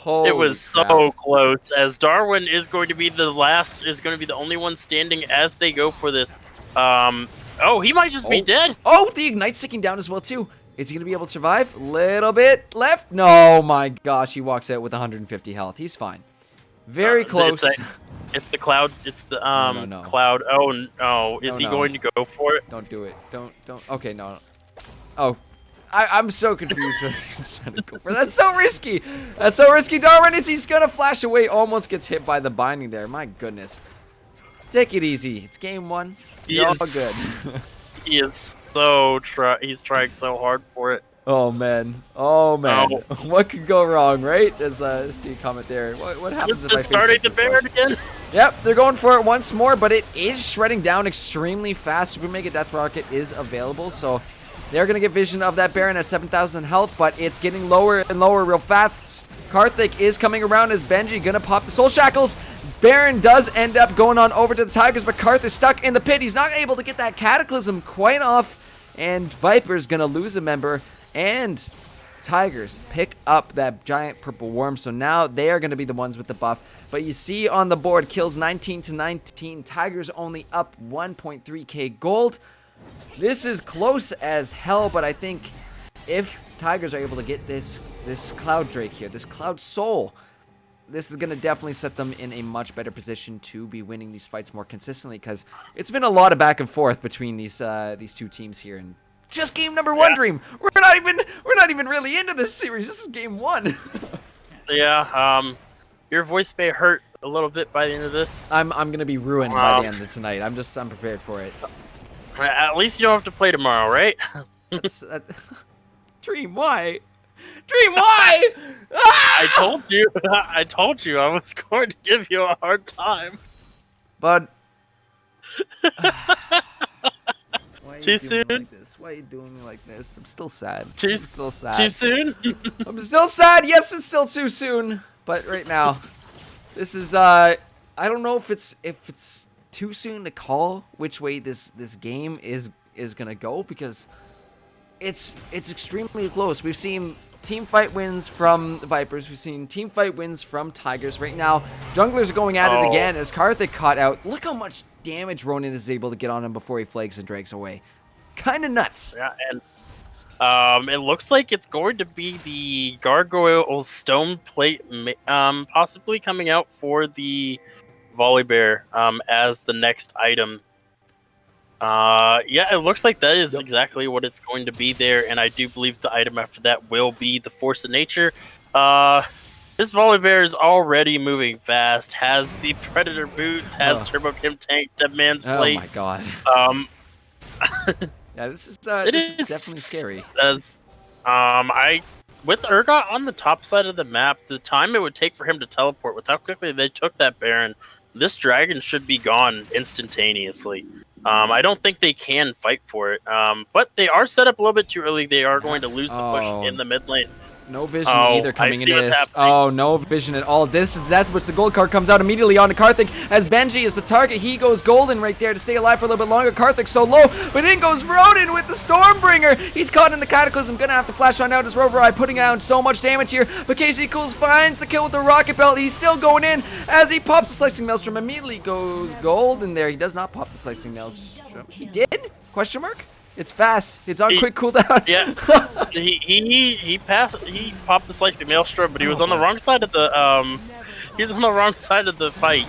It was so close, as Darwin is going to be the only one standing as they go for this. Oh, he might just be dead. Oh, the Ignite's sticking down as well too. Is he going to be able to survive? Little bit left. No, my gosh. He walks out with 150 health. He's fine. Very close. It's the cloud. It's the No. cloud. Oh no! Is he going to go for it? Don't do it. Don't. Okay, no. Oh, I'm so confused. He's trying to go for it. That's so risky. That's so risky. Darwin he's gonna flash away. Almost gets hit by the binding there. My goodness. Take it easy. It's game 1. You're all good. He is he's trying so hard for it. Oh man. Oh man. What could go wrong, right? As see a comment there. What happens if I starting the Baron again? Yep, they're going for it once more, but it is shredding down extremely fast. Super Mega Death Rocket is available, so they're going to get vision of that Baron at 7,000 health, but it's getting lower and lower real fast. Karthik is coming around as Benji going to pop the Soul Shackles. Baron does end up going on over to the Tigers, but Karth is stuck in the pit. He's not able to get that Cataclysm quite off, and Viper's going to lose a member, and Tigers pick up that giant purple worm, so now they are going to be the ones with the buff. But you see on the board, kills 19-19. Tigers only up 1.3k gold. This is close as hell, but I think if Tigers are able to get this Cloud Drake here, this Cloud Soul, this is going to definitely set them in a much better position to be winning these fights more consistently, because it's been a lot of back and forth between these two teams here. And just game number 1, Dream. We're not even really into this series. This is game 1. Yeah. Your voice may hurt a little bit by the end of this. I'm gonna be ruined by the end of tonight. I'm prepared for it. At least you don't have to play tomorrow, right? Dream, why? Dream, why? I told you. I told you I was going to give you a hard time. But too soon? Like this? Why are you doing me like this? I'm still sad. Still sad. Too soon? I'm still sad. Yes, it's still too soon. But right now, this is I don't know if it's too soon to call which way this game is gonna go, because it's extremely close. We've seen team fight wins from Vipers. We've seen team fight wins from Tigers. Right now, junglers are going at it again as Karthik caught out. Look how much damage Ronin is able to get on him before he flags and drags away. Kind of nuts. Yeah, and it looks like it's going to be the Gargoyle Stone Plate, possibly coming out for the Volibear as the next item. Yeah, it looks like that is exactly what it's going to be there, and I do believe the item after that will be the Force of Nature. This Volibear is already moving fast, has the Predator boots, has Turbo Chem Tank, Dead Man's Plate. Oh my god. Yeah, this is definitely scary. With Urgot on the top side of the map, the time it would take for him to teleport with how quickly they took that Baron, this dragon should be gone instantaneously. I don't think they can fight for it, but they are set up a little bit too early. They are going to lose the push in the mid lane. No vision either coming into this. Oh, no vision at all. That's what the gold card comes out immediately onto Karthik as Benji is the target. He goes golden right there to stay alive for a little bit longer. Karthik so low, but in goes Ronin with the Stormbringer. He's caught in the Cataclysm. Gonna have to flash on out his Rover Eye, putting out so much damage here. But Casey Cools finds the kill with the Rocket Belt. He's still going in as he pops the Slicing Maelstrom. Immediately goes golden there. He does not pop the Slicing Maelstrom. He did? Question mark? It's fast. It's on quick cooldown. Yeah, he popped the Slicing Maelstrom, but he was on the wrong side of the he was on the wrong side of the fight.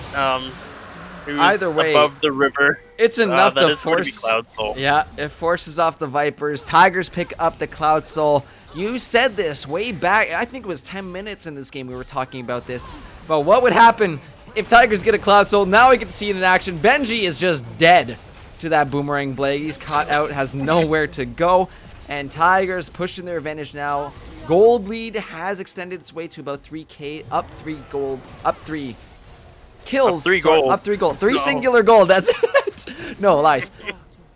He was either way, above the river. It's enough to force. Cloud Soul. Yeah, it forces off the Vipers. Tigers pick up the Cloud Soul. You said this way back. I think it was 10 minutes in this game we were talking about this. But what would happen if Tigers get a Cloud Soul? Now we get to see it in action. Benji is just dead to that Boomerang Blade. He's caught out, has nowhere to go, and Tigers pushing their advantage now. Gold lead has extended its way to about 3k, up 3 gold, up 3 kills, up 3 gold, 3 singular gold, that's it. No, lies.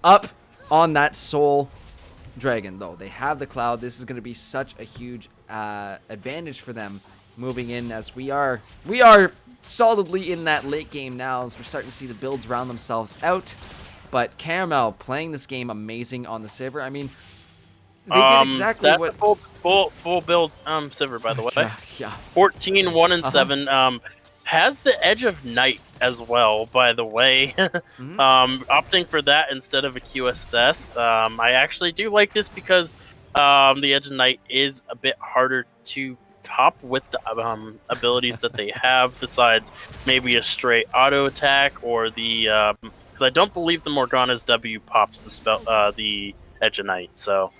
Up on that Soul Dragon, though. They have the Cloud. This is going to be such a huge advantage for them moving in, as we are solidly in that late game now, as we're starting to see the builds round themselves out. But Caramel playing this game amazing on the Sivir. I mean, they did exactly that's what full build Sivir, by the way. Yeah. 14, 1 and 7. Has the Edge of Night as well, by the way. Opting for that instead of a QSS. I actually do like this because the Edge of Night is a bit harder to pop with the abilities that they have, besides maybe a straight auto attack or the. Because I don't believe the Morgana's W pops the Edge of Night. So.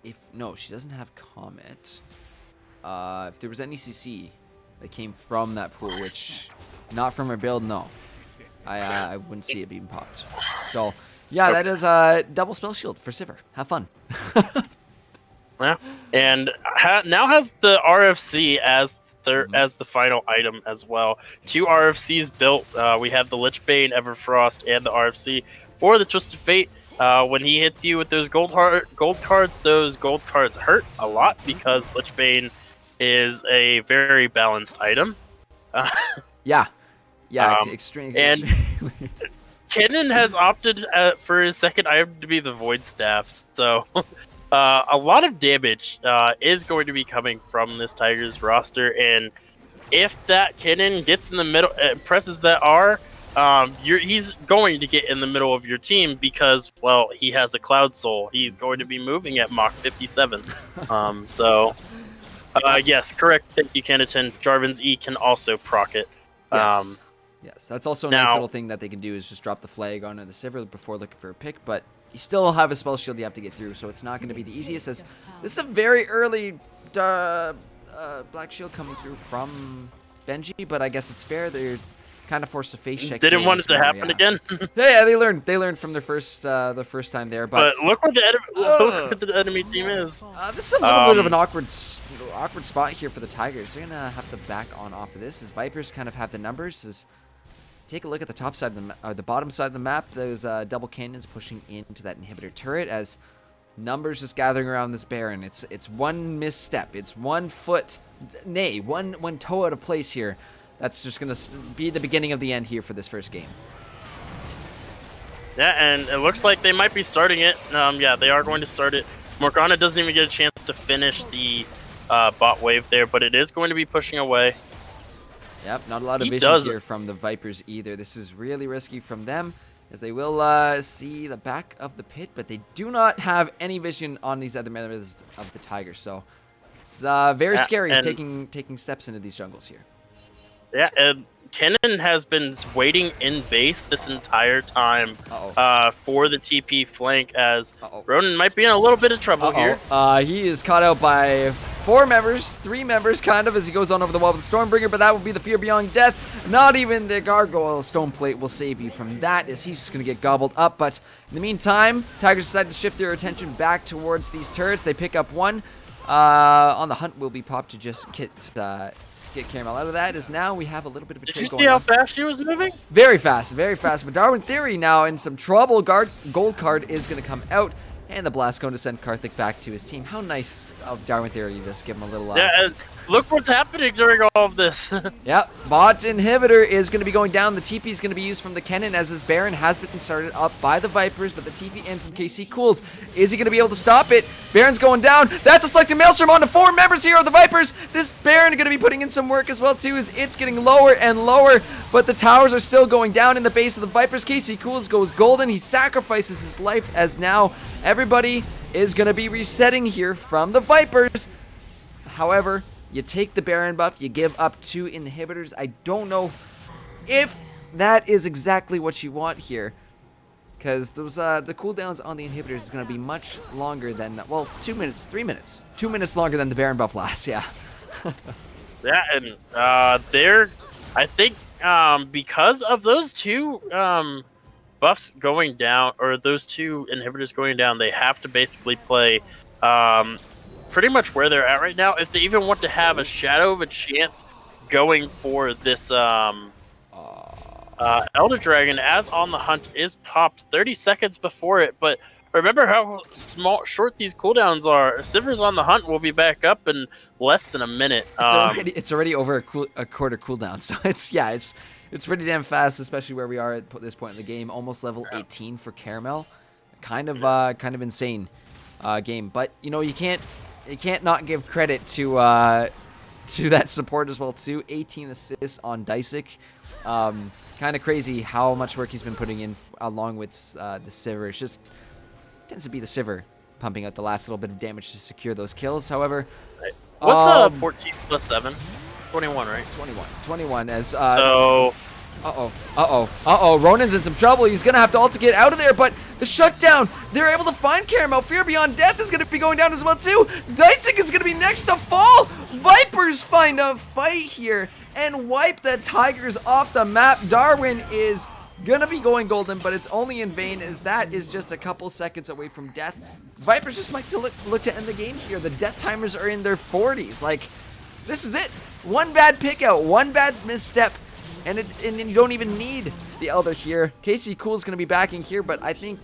If no, she doesn't have Comet. If there was any CC that came from that pool, which not from her build, no, I wouldn't see it being popped. So yeah, that is double spell shield for Sivir. Have fun. Yeah, and now has the RFC as the final item as well. 2 RFCs built. We have the Lichbane, Everfrost, and the RFC for the Twisted Fate. When he hits you with those gold cards, those gold cards hurt a lot because Lichbane is a very balanced item. Yeah, extreme. And Kennen has opted for his second item to be the Void Staff, so a lot of damage is going to be coming from this Tigers roster, and if that Kennen gets in the middle, presses that R, he's going to get in the middle of your team because, well, he has a Cloud Soul. He's going to be moving at Mach 57. Yes, correct. Thank you, Kenaton. Jarvan's E can also proc it. Yes, that's also a nice little thing that they can do is just drop the flag onto the Sivir before looking for a pick, but you still have a spell shield you have to get through, so it's not going to be the easiest. As this is a very early Black Shield coming through from Benji, but I guess it's fair. They're kind of forced to face check. Didn't want it to happen again. Yeah, they learned from their first time there. But look where the enemy team is. This is a little bit of an awkward spot here for the Tigers. They're gonna have to back on off of this as Vipers kind of have the numbers. Take a look at the top side of the bottom side of the map. Those double cannons pushing into that inhibitor turret as numbers just gathering around this Baron. It's one misstep. It's 1 foot, nay, one toe out of place here. That's just going to be the beginning of the end here for this first game. Yeah, and it looks like they might be starting it. Yeah, they are going to start it. Morgana doesn't even get a chance to finish the bot wave there, but it is going to be pushing away. Yep, not a lot of vision here from the Vipers either. This is really risky from them, as they will see the back of the pit, but they do not have any vision on these other members of the Tigers. So it's very scary taking steps into these jungles here. Yeah, and Kennen has been waiting in base this entire time for the TP flank, as Ronan might be in a little bit of trouble here. He is caught out by 3 members, kind of, as he goes on over the wall with the Stormbringer, but that will be the Fear Beyond Death. Not even the Gargoyle Stone Plate will save you from that, as he's just going to get gobbled up. But in the meantime, Tigers decide to shift their attention back towards these turrets. They pick up one. On the hunt will be popped to just get Caramel out of that, as now we have a little bit of a trade going on. Did you see how fast she was moving? Very fast. But Darwin Theory now in some trouble. Gold card is going to come out, and the Blast going to send Karthik back to his team. How nice of Darwin Theory to just give him a little... Yeah, and look what's happening during all of this. Yep, bot inhibitor is going to be going down. The TP is going to be used from the Kennen, as this Baron has been started up by the Vipers, but the TP in from KC cools. Is he going to be able to stop it? Baron's going down. That's a selected Maelstrom on to 4 members here of the Vipers. This Baron going to be putting in some work as well too, as it's getting lower and lower, but the towers are still going down in the base of the Vipers. KC cools goes golden. He sacrifices his life, as now everybody is going to be resetting here from the Vipers. However, you take the Baron buff, you give up 2 inhibitors. I don't know if that is exactly what you want here, because those the cooldowns on the inhibitors is going to be much longer than, well, 2 minutes, 3 minutes. 2 minutes longer than the Baron buff lasts, yeah. Yeah, and I think because of those 2 buffs going down, or those 2 inhibitors going down, they have to basically play pretty much where they're at right now if they even want to have a shadow of a chance going for this Elder Dragon, as On the Hunt is popped 30 seconds before it. But remember how short these cooldowns are. Sivir's On the Hunt will be back up in less than a minute. It's already over a quarter cooldown, so it's pretty damn fast, especially where we are at this point in the game. Almost level 18 for Caramel. Kind of insane game, but you know, you can't not give credit to that support as well too. 18 assists on Dysik. Kind of crazy how much work he's been putting in along with the Sivir. It just tends to be the Sivir pumping out the last little bit of damage to secure those kills. However, What's 14 plus 7? 21, right? 21 as So Ronin's in some trouble. He's gonna have to ult to get out of there, but the shutdown, they're able to find Caramel. Fear Beyond Death is gonna be going down as well too. Dicing is gonna be next to fall. Vipers find a fight here and wipe the Tigers off the map. Darwin is gonna be going golden, but it's only in vain as that is just a couple seconds away from death. Vipers just might look to end the game here. The death timers are in their 40s. Like, this is it. One bad pick out, one bad misstep, and you don't even need the Elder here. Casey Cool's gonna be backing here, but I think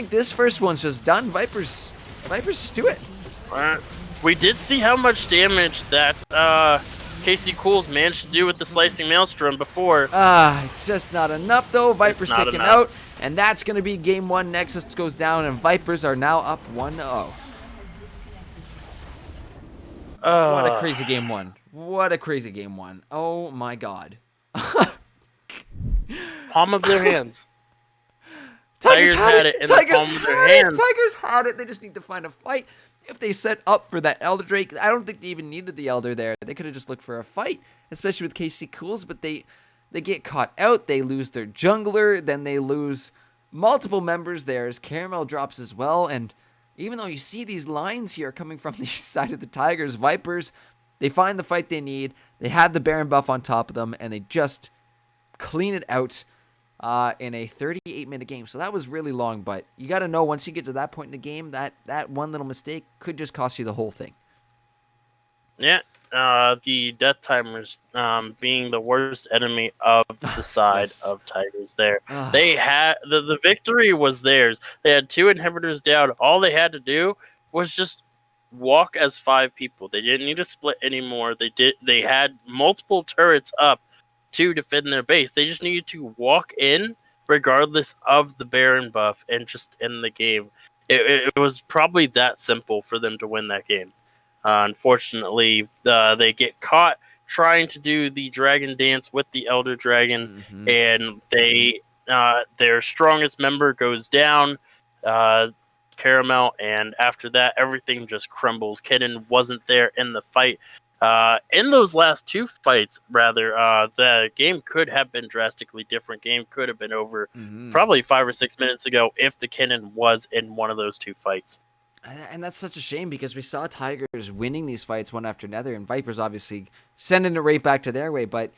this first one's just done. Vipers just do it. We did see how much damage that Casey Cools managed to do with the Slicing Maelstrom before. It's just not enough though. Vipers taken out, and that's gonna be game one. Nexus goes down, and Vipers are now up 1-0. What a crazy game one. What a crazy game one. Oh my god. Palm of their hands. Tigers had it in the palm of their hands. Tigers had it. They just need to find a fight. If they set up for that Elder Drake, I don't think they even needed the Elder there. They could have just looked for a fight, especially with KC Cools, but they get caught out. They lose their jungler. Then they lose multiple members there as Caramel drops as well. And even though you see these lines here coming from the side of the Tigers, Vipers, they find the fight they need. They have the Baron buff on top of them, and they just clean it out in a 38-minute game. So that was really long, but you got to know once you get to that point in the game, that one little mistake could just cost you the whole thing. Yeah, the death timers being the worst enemy of the side Yes. of Tigers there. They had the victory was theirs. They had 2 inhibitors down. All they had to do was just walk as 5 people. They didn't need to split anymore. They had multiple turrets up to defend their base. They just needed to walk in regardless of the Baron buff and just end the game. It was probably that simple for them to win that game. Unfortunately, they get caught trying to do the dragon dance with the Elder Dragon, and their strongest member goes down, Caramel, and after that, everything just crumbles. Kidden wasn't there in the fight. In those last 2 fights, rather, the game could have been drastically different. Game could have been over probably 5 or 6 minutes ago if the Kinnan was in one of those 2 fights. And that's such a shame because we saw Tigers winning these fights one after another, and Vipers obviously sending it right back to their way. But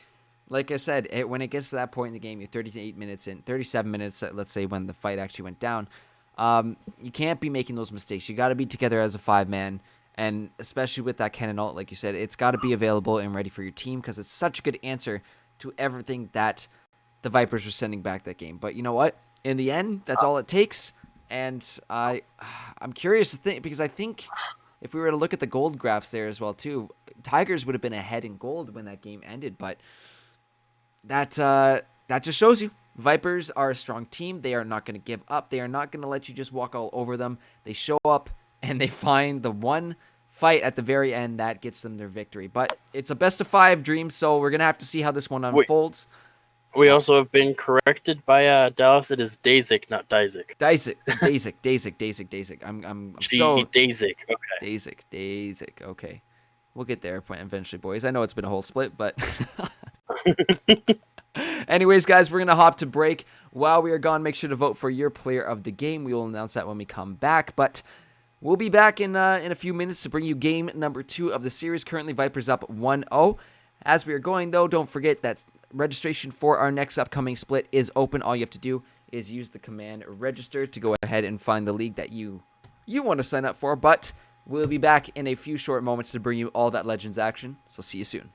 like I said, when it gets to that point in the game, you're 38 minutes in, 37 minutes, let's say, when the fight actually went down. You can't be making those mistakes. You got to be together as a 5-man. And especially with that cannon ult, like you said, it's got to be available and ready for your team because it's such a good answer to everything that the Vipers were sending back that game. But you know what? In the end, that's all it takes. And I'm curious to think, because I think if we were to look at the gold graphs there as well too, Tigers would have been ahead in gold when that game ended. But that just shows you Vipers are a strong team. They are not going to give up. They are not going to let you just walk all over them. They show up and they find the one fight at the very end that gets them their victory. But it's a best of 5 dream, so we're going to have to see how this one unfolds. We also have been corrected by Dallas. It is Dazik, not Dizik. Dazik. I'm so... Dazik, okay. Dazik, okay. We'll get there eventually, boys. I know it's been a whole split, but... Anyways, guys, we're going to hop to break. While we are gone, make sure to vote for your player of the game. We will announce that when we come back, but... We'll be back in a few minutes to bring you game number 2 of the series. Currently, Vipers up 1-0. As we are going, though, don't forget that registration for our next upcoming split is open. All you have to do is use the command register to go ahead and find the league that you want to sign up for. But we'll be back in a few short moments to bring you all that Legends action. So see you soon.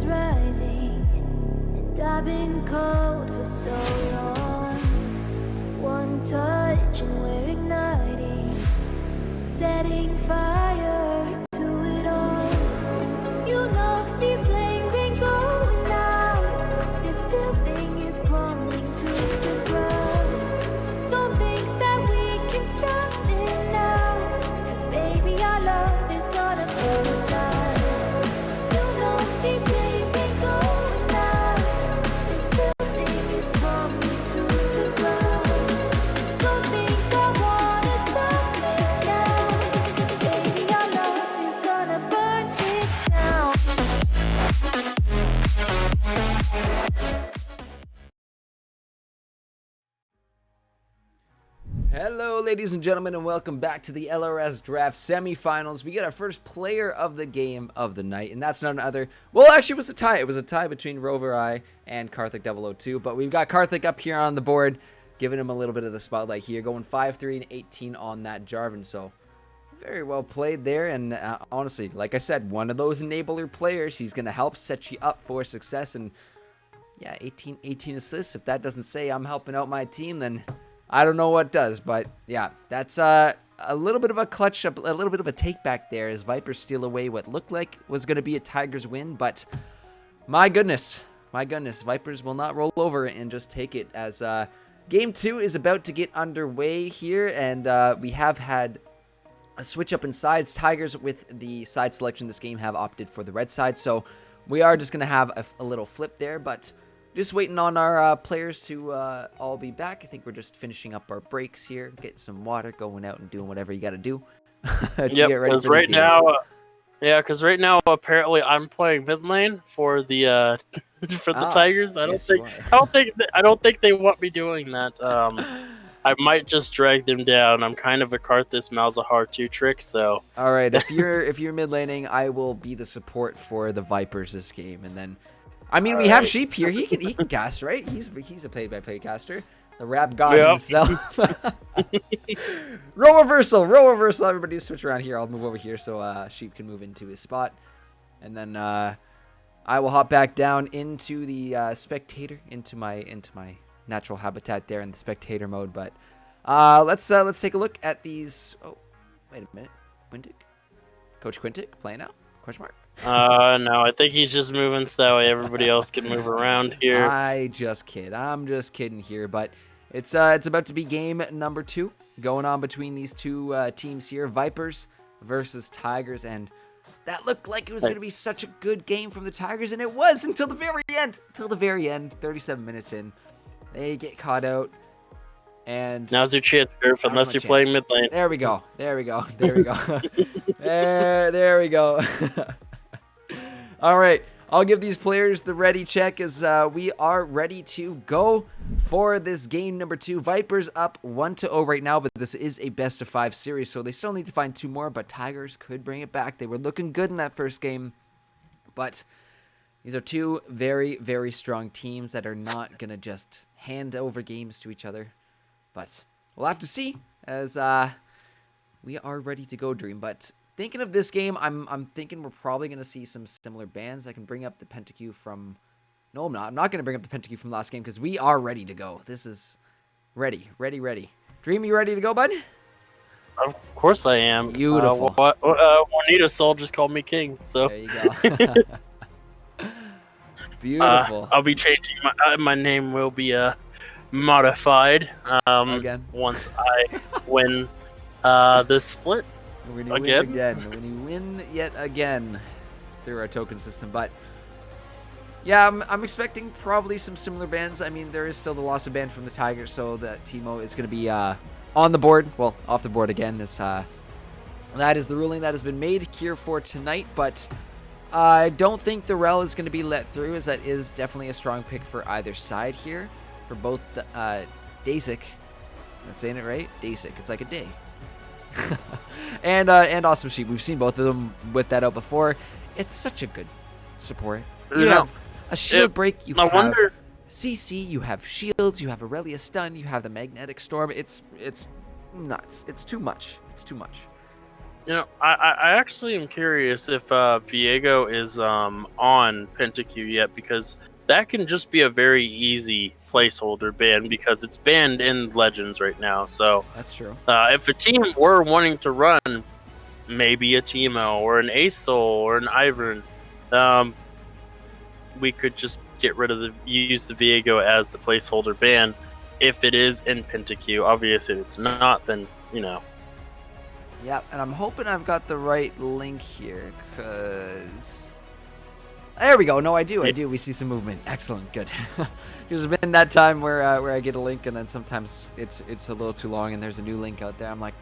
is rising, and I've been cold for so long. One touch and we're igniting, setting fire to it all. You know these flames ain't going out. This building is crumbling to the ground. Don't think that we can stop it now, 'cause baby our love is gonna burn it down. You know these flames ain't going out. This building is crumbling to the ground. Don't think I wanna stop it now, 'cause baby our love is gonna burn it down. Hello, ladies and gentlemen, and welcome back to the LRS Draft Semifinals. We get our first player of the game of the night, and that's none other. Well, actually, it was a tie. It was a tie between Rover I and Karthik 002, but we've got Karthik up here on the board, giving him a little bit of the spotlight here, going 5-3 and 18 on that Jarvan. So very well played there, and honestly, like I said, one of those enabler players. He's going to help set you up for success, and yeah, 18 assists. If that doesn't say I'm helping out my team, then I don't know what does. But yeah, that's a little bit of a clutch, a little bit of a take back there as Vipers steal away what looked like was going to be a Tigers win. But my goodness, Vipers will not roll over and just take it, as game 2 is about to get underway here, and we have had a switch up in sides. Tigers, with the side selection this game, have opted for the red side, so we are just going to have a little flip there, but just waiting on our players to all be back. I think we're just finishing up our breaks here, getting some water, going out and doing whatever you got to do to Yep, get ready because for this game. because right now apparently I'm playing mid lane for the for the Tigers. I don't think they want me doing that. I might just drag them down. I'm kind of a Karthus Malzahar 2 trick, so. All right, if you're mid laning, I will be the support for the Vipers this game, and then, I mean, we have Sheep here. He can cast, right? He's a play-by-play caster. The rap god himself. Row reversal. Everybody switch around here. I'll move over here so Sheep can move into his spot, and then I will hop back down into the spectator, into my natural habitat there in the spectator mode. But let's take a look at these. Oh, wait a minute, Coach Quintic playing now? Question mark. No, I think he's just moving so that way everybody else can move around here. I'm just kidding here, but it's about to be game number 2 going on between these two teams here, Vipers versus Tigers, and that looked like it was going to be such a good game from the Tigers, and it was until the very end. 37 minutes in, they get caught out, and now's your chance, Griff, unless you're playing mid lane. There we go. there we go. All right, I'll give these players the ready check as we are ready to go for this game number 2. Vipers up 1-0 right now, but this is a best of 5 series, so they still need to find 2 more, but Tigers could bring it back. They were looking good in that first game, but these are 2 very, very strong teams that are not going to just hand over games to each other. But we'll have to see, as we are ready to go, Dream. But thinking of this game, I'm thinking we're probably going to see some similar bans. I can bring up the PentaQ from... No, I'm not. I'm not going to bring up the PentaQ from last game, because we are ready to go. This is ready. Dream, you ready to go, bud? Of course I am. Beautiful. Juanita Soul just called me king, so. There you go. Beautiful. I'll be changing my name will be modified Again. once I win this split. We're going to win again. We're going to win yet again through our token system. But yeah, I'm expecting probably some similar bans. I mean, there is still the loss of ban from the Tigers, so that Teemo is going to be on the board. Well, off the board again. That is the ruling that has been made here for tonight. But I don't think the Rel is going to be let through, as that is definitely a strong pick for either side here. For both Dasic, I'm saying it right? Dasic. It's like a day. and Awesome Sheep. We've seen both of them with that out before. It's such a good support. You have a shield break. You have CC. You have shields. You have Aurelia stun. You have the magnetic storm. It's nuts. It's too much. I actually am curious if Viego is on PentaQ yet, because that can just be a very easy placeholder ban because it's banned in Legends right now. So That's true. if a team were wanting to run maybe a Teemo or an Asol or an Ivern, we could just get rid of use the Viego as the placeholder ban if it is in PentaQ. Obviously, if it's not, then Yep, and I'm hoping I've got the right link here, because... There we go. No, I do. We see some movement. Excellent. Good. There's been that time where I get a link, and then sometimes it's a little too long, and there's a new link out there. I'm like,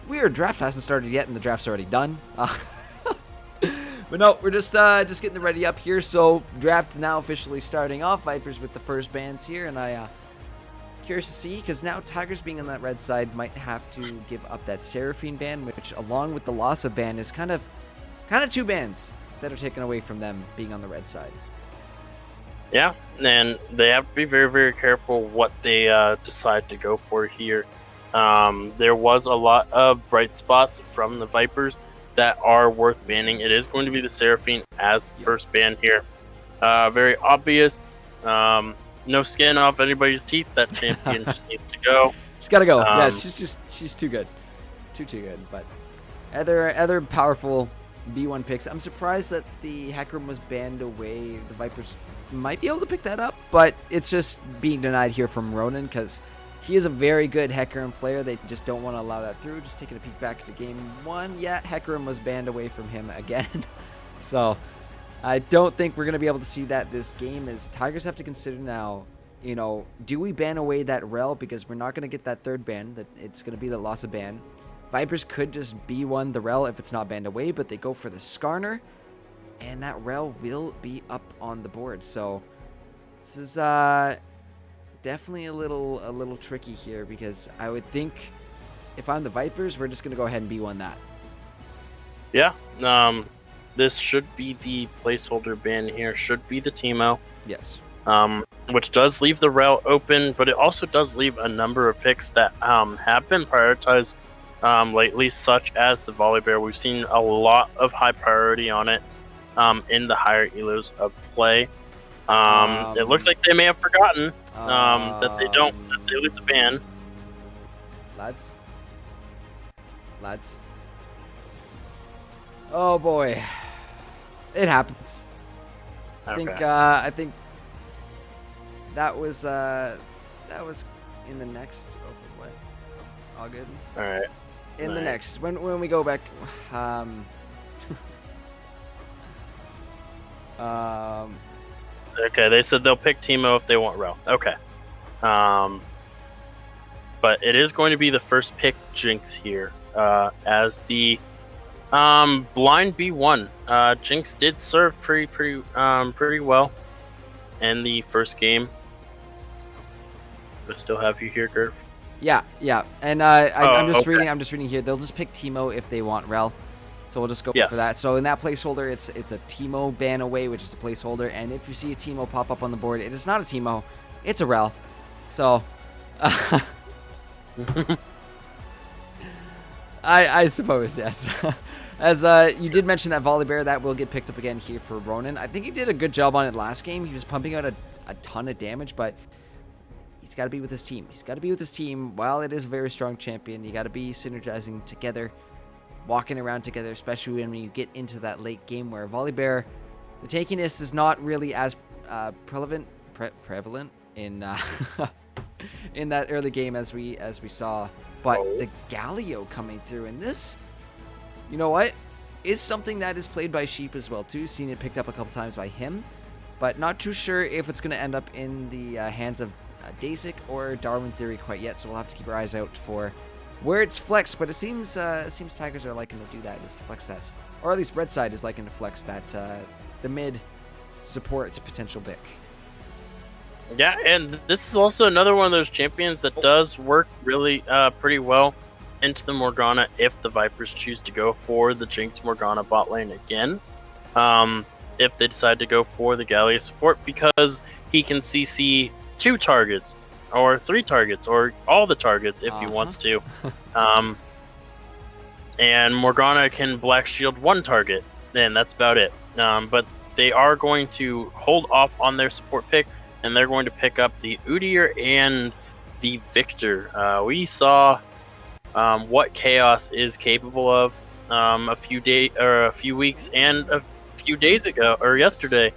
weird, draft hasn't started yet, and the draft's already done. But no, we're just getting the ready up here. So draft now officially starting off. Vipers with the first bans here, and curious to see, because now Tigers being on that red side might have to give up that Seraphine ban, which along with the loss of ban is kind of two bans that are taken away from them being on the red side. Yeah, and they have to be very, very careful what they decide to go for here. There was a lot of bright spots from the Vipers that are worth banning. It is going to be the Seraphine as the first ban here. Very obvious. No skin off anybody's teeth. That champion just needs to go. She's got to go. Yeah, she's too good. Too good. But other powerful B1 picks. I'm surprised that the Hecarim was banned away. The Vipers might be able to pick that up, but it's just being denied here from Ronan, because he is a very good Hecarim player. They just don't want to allow that through. Just taking a peek back to game 1. Yeah, Hecarim was banned away from him again. So I don't think we're going to be able to see that this game, as Tigers have to consider now, do we ban away that rel, because we're not going to get that third ban, that it's going to be the loss of ban. Vipers could just B1 the rel if it's not banned away, but they go for the Skarner, and that rel will be up on the board. So this is definitely a little tricky here, because I would think if I'm the Vipers, we're just going to go ahead and B1 that. Yeah, this should be the placeholder ban here, should be the Teemo. Yes. Which does leave the rel open, but it also does leave a number of picks that have been prioritized lately, such as the Volibear. We've seen a lot of high priority on it in the higher elos of play. It looks like they may have forgotten that they lose the ban. Lads. Oh boy. It happens. Okay. I think that was in the next. Oh, what? All good. All right. In the next, when we go back, okay, they said they'll pick Teemo if they want rel. Okay. But it is going to be the first pick Jinx here as the blind B1. Jinx did serve pretty well in the first game. I still have you here, Gerv. Yeah, and I'm just okay. reading. I'm just reading here. They'll just pick Teemo if they want rel, so we'll just go for that. So in that placeholder, it's a Teemo ban away, which is a placeholder. And if you see a Teemo pop up on the board, it is not a Teemo, it's a rel. So, I suppose yes. As you did mention that Volibear, that will get picked up again here for Ronan. I think he did a good job on it last game. He was pumping out a ton of damage, but he's got to be with his team. While it is a very strong champion, you got to be synergizing together, walking around together, especially when you get into that late game where Volibear, the tankiness is not really as prevalent in in that early game as we saw. But the Galio coming through, and this, you know what, is something that is played by Sheep as well too. Seen it picked up a couple times by him, but not too sure if it's going to end up in the hands of Dasic or Darwin Theory quite yet. So we'll have to keep our eyes out for where it's flexed. But it seems Tigers are liking to do that, is flex that, or at least Red Side is liking to flex that the mid support potential pick. Yeah, and this is also another one of those champions that does work really pretty well into the Morgana if the Vipers choose to go for the Jinx Morgana bot lane again. If they decide to go for the Gallia support, because he can CC 2 targets or 3 targets or all the targets if he wants to. and Morgana can Black Shield one target, and that's about it. But they are going to hold off on their support pick, and they're going to pick up the Udyr and the Victor. We saw what Chaos is capable of a few weeks and a few days ago or yesterday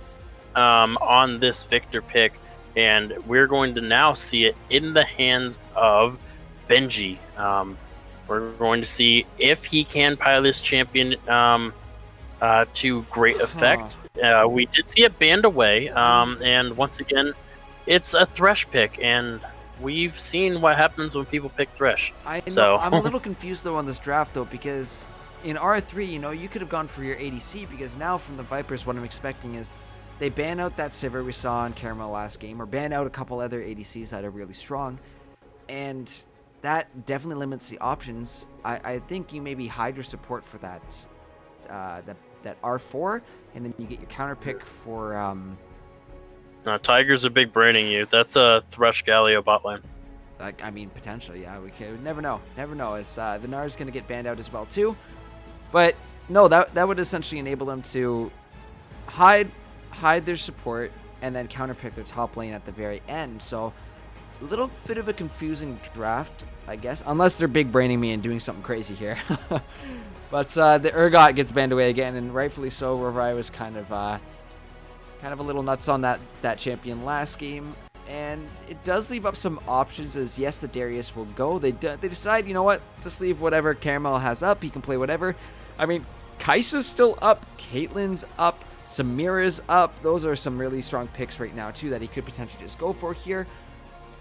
on this Victor pick, and we're going to now see it in the hands of Benji. We're going to see if he can pilot this champion to great effect. We did see it banned away, and once again, it's a Thresh pick, and we've seen what happens when people pick Thresh. I know, so I'm a little confused though on this draft though, because in R3, you could have gone for your ADC, because now from the Vipers, what I'm expecting is they ban out that Sivir we saw in Caramel last game, or ban out a couple other ADCs that are really strong, and that definitely limits the options. I think you maybe hide your support for that that R4, and then you get your counter pick for Tigers are big braining you. That's a Thresh Galio bot lane. I mean, potentially, yeah. We never know. Never know. As the Nar's going to get banned out as well too. But no, that would essentially enable them to hide their support and then counterpick their top lane at the very end. So a little bit of a confusing draft, I guess, unless they're big braining me and doing something crazy here. But the Urgot gets banned away again, and rightfully so. Rorai was kind of a little nuts on that champion last game. And it does leave up some options, as yes, the Darius will go. They decide, you know what, just leave whatever Caramel has up. He can play whatever. I mean, Kai'Sa's still up. Caitlyn's up. Samira's up. Those are some really strong picks right now, too, that he could potentially just go for here.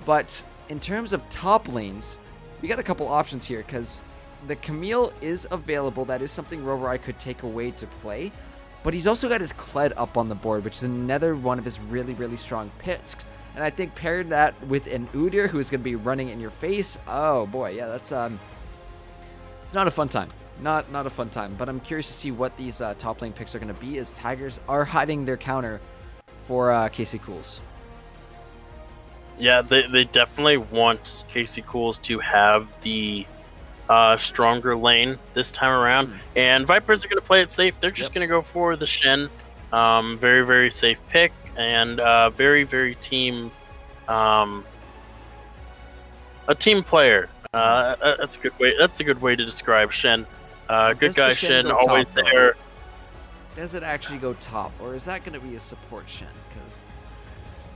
But in terms of top lanes, we got a couple options here, because the Camille is available. That is something Rorai could take away to play. But he's also got his Kled up on the board, which is another one of his really, really strong picks. And I think paired that with an Udyr who is going to be running in your face. Oh boy, yeah, that's it's not a fun time. Not a fun time. But I'm curious to see what these top lane picks are going to be, as Tigers are hiding their counter for Casey Cools. Yeah, they definitely want Casey Cools to have the stronger lane this time around. And Vipers are going to play it safe. They're just going to go for the Shen. Very, very safe pick, and very, very a team player. That's a good way. That's a good way to describe Shen. Good guy, Shen, always top, there. Does it actually go top, or is that going to be a support Shen? Because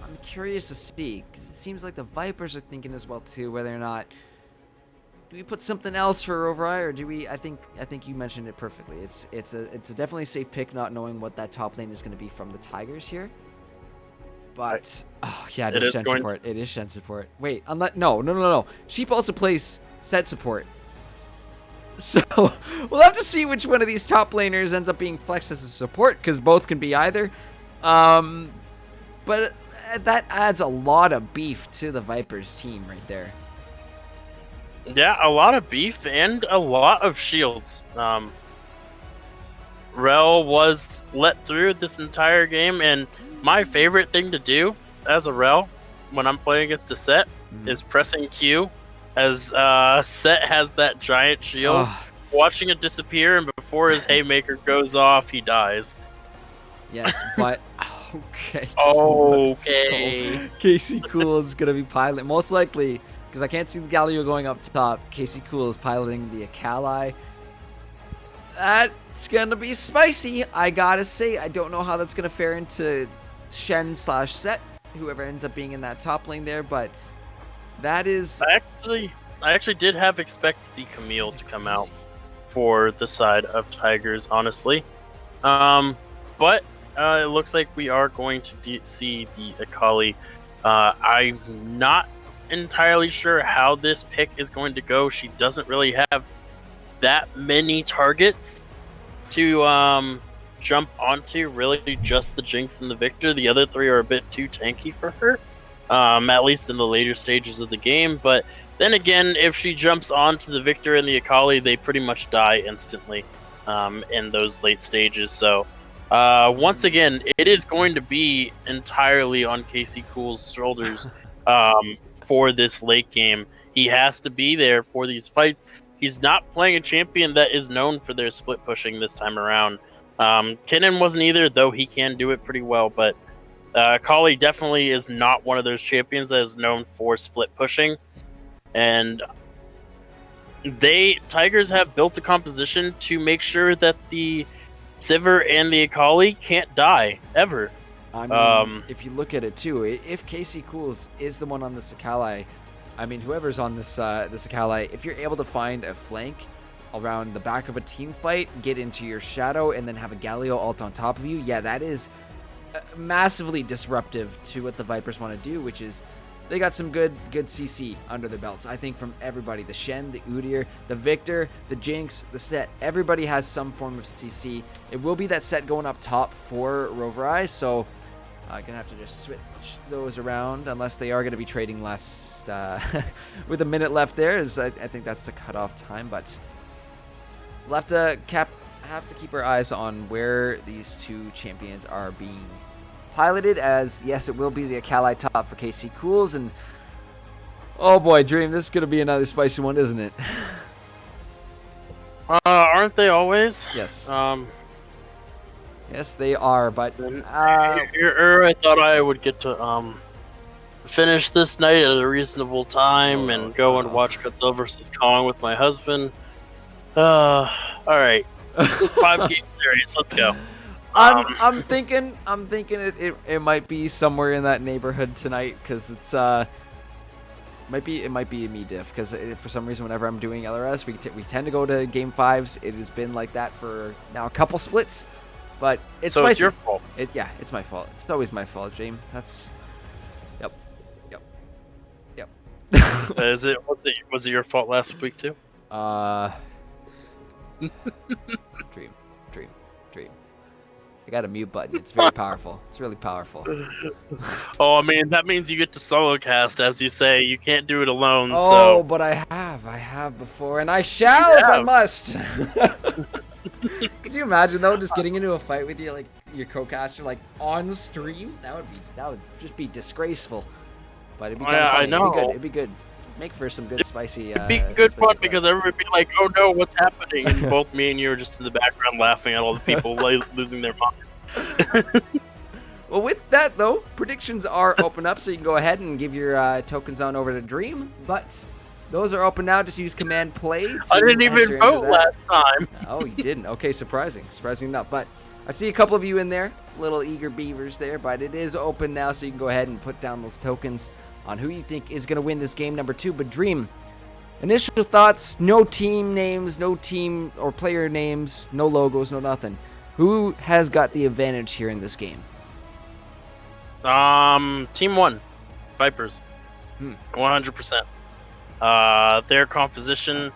I'm curious to see, because it seems like the Vipers are thinking as well too, whether or not do we put something else for Rorai, or do we? I think you mentioned it perfectly. It's a definitely safe pick, not knowing what that top lane is going to be from the Tigers here. But oh yeah, it is Shen support. It is Shen support. Wait, no. Sheep also plays set support. So we'll have to see which one of these top laners ends up being flexed as a support, because both can be either. But that adds a lot of beef to the Vipers team right there. Yeah, a lot of beef and a lot of shields. Rel was let through this entire game, and my favorite thing to do as a Rel when I'm playing against a Set is pressing Q, as Set has that giant shield, watching it disappear, and before his haymaker goes off, he dies. Yes, but okay. Okay. Casey Cool is gonna be piloting, most likely, because I can't see the Galio going up top. Casey Cool is piloting the Akali. That's gonna be spicy, I gotta say. I don't know how that's gonna fare into Shen/Set, whoever ends up being in that top lane there, but that is... I actually did have expect the Camille to come out for the side of Tigers, honestly. But it looks like we are going to see the Akali. I'm not entirely sure how this pick is going to go. She doesn't really have that many targets to jump onto, really just the Jinx and the Victor. The other three are a bit too tanky for her, at least in the later stages of the game. But then again, if she jumps onto the Victor and the Akali, they pretty much die instantly in those late stages. So once again, it is going to be entirely on Casey Cool's shoulders for this late game. He has to be there for these fights. he's not playing a champion that is known for their split pushing this time around. Kinnan wasn't either, though he can do it pretty well, but Kali definitely is not one of those champions that is known for split pushing. And Tigers have built a composition to make sure that the Sivir and the Akali can't die ever. I mean, if you look at it too, if KC Cools is the one on this Akali, I mean, whoever's on this Akali, if you're able to find a flank around the back of a team fight, get into your shadow, and then have a Galio ult on top of you, yeah, that is massively disruptive to what the Vipers want to do, which is they got some good CC under their belts. I think from everybody, the Shen, the Udyr, the Victor, the Jinx, the Set, everybody has some form of CC. It will be that Set going up top for Rover Eye, so gonna have to just switch those around unless they are gonna be trading less with a minute left there. I think that's the cutoff time, but we'll have to keep our eyes on where these two champions are being piloted, as yes, it will be the Akali top for KC Cools, and oh boy, Dream, this is gonna be another spicy one, isn't it? Aren't they always? Yes. Yes, they are, but I thought I would get to finish this night at a reasonable time and go and watch Godzilla versus Kong with my husband. All right, 5-game series. Let's go. I'm thinking it might be somewhere in that neighborhood tonight, because it's it might be a me diff, because for some reason whenever I'm doing LRS we tend to go to game 5s. It has been like that for now a couple splits, but it's so it's your fault. It's my fault. It's always my fault, James. That's yep. Was it your fault last week too? Dream. I got a mute button. It's very powerful. It's really powerful. Oh, I mean, that means you get to solo cast, as you say. You can't do it alone. Oh, so. But I have before, and I shall if I must. Could you imagine though, just getting into a fight with your co-caster on stream? That would just be disgraceful. But it'd be kind of funny. I know. It'd be good. Make for some good spicy. It'd be good fun because everybody would be like, "Oh no, what's happening?" And both me and you are just in the background laughing at all the people losing their minds. Well, with that though, predictions are open up, so you can go ahead and give your tokens on over to Dream. But those are open now. Just use command play. I didn't even vote last time. Oh, you didn't? Okay, surprising enough. But I see a couple of you in there, little eager beavers there. But it is open now, so you can go ahead and put down those tokens on who you think is going to win this game number 2. But Dream, initial thoughts, no team names, no team or player names, no logos, no nothing. Who has got the advantage here in this game? Team 1, Vipers. 100%. Their composition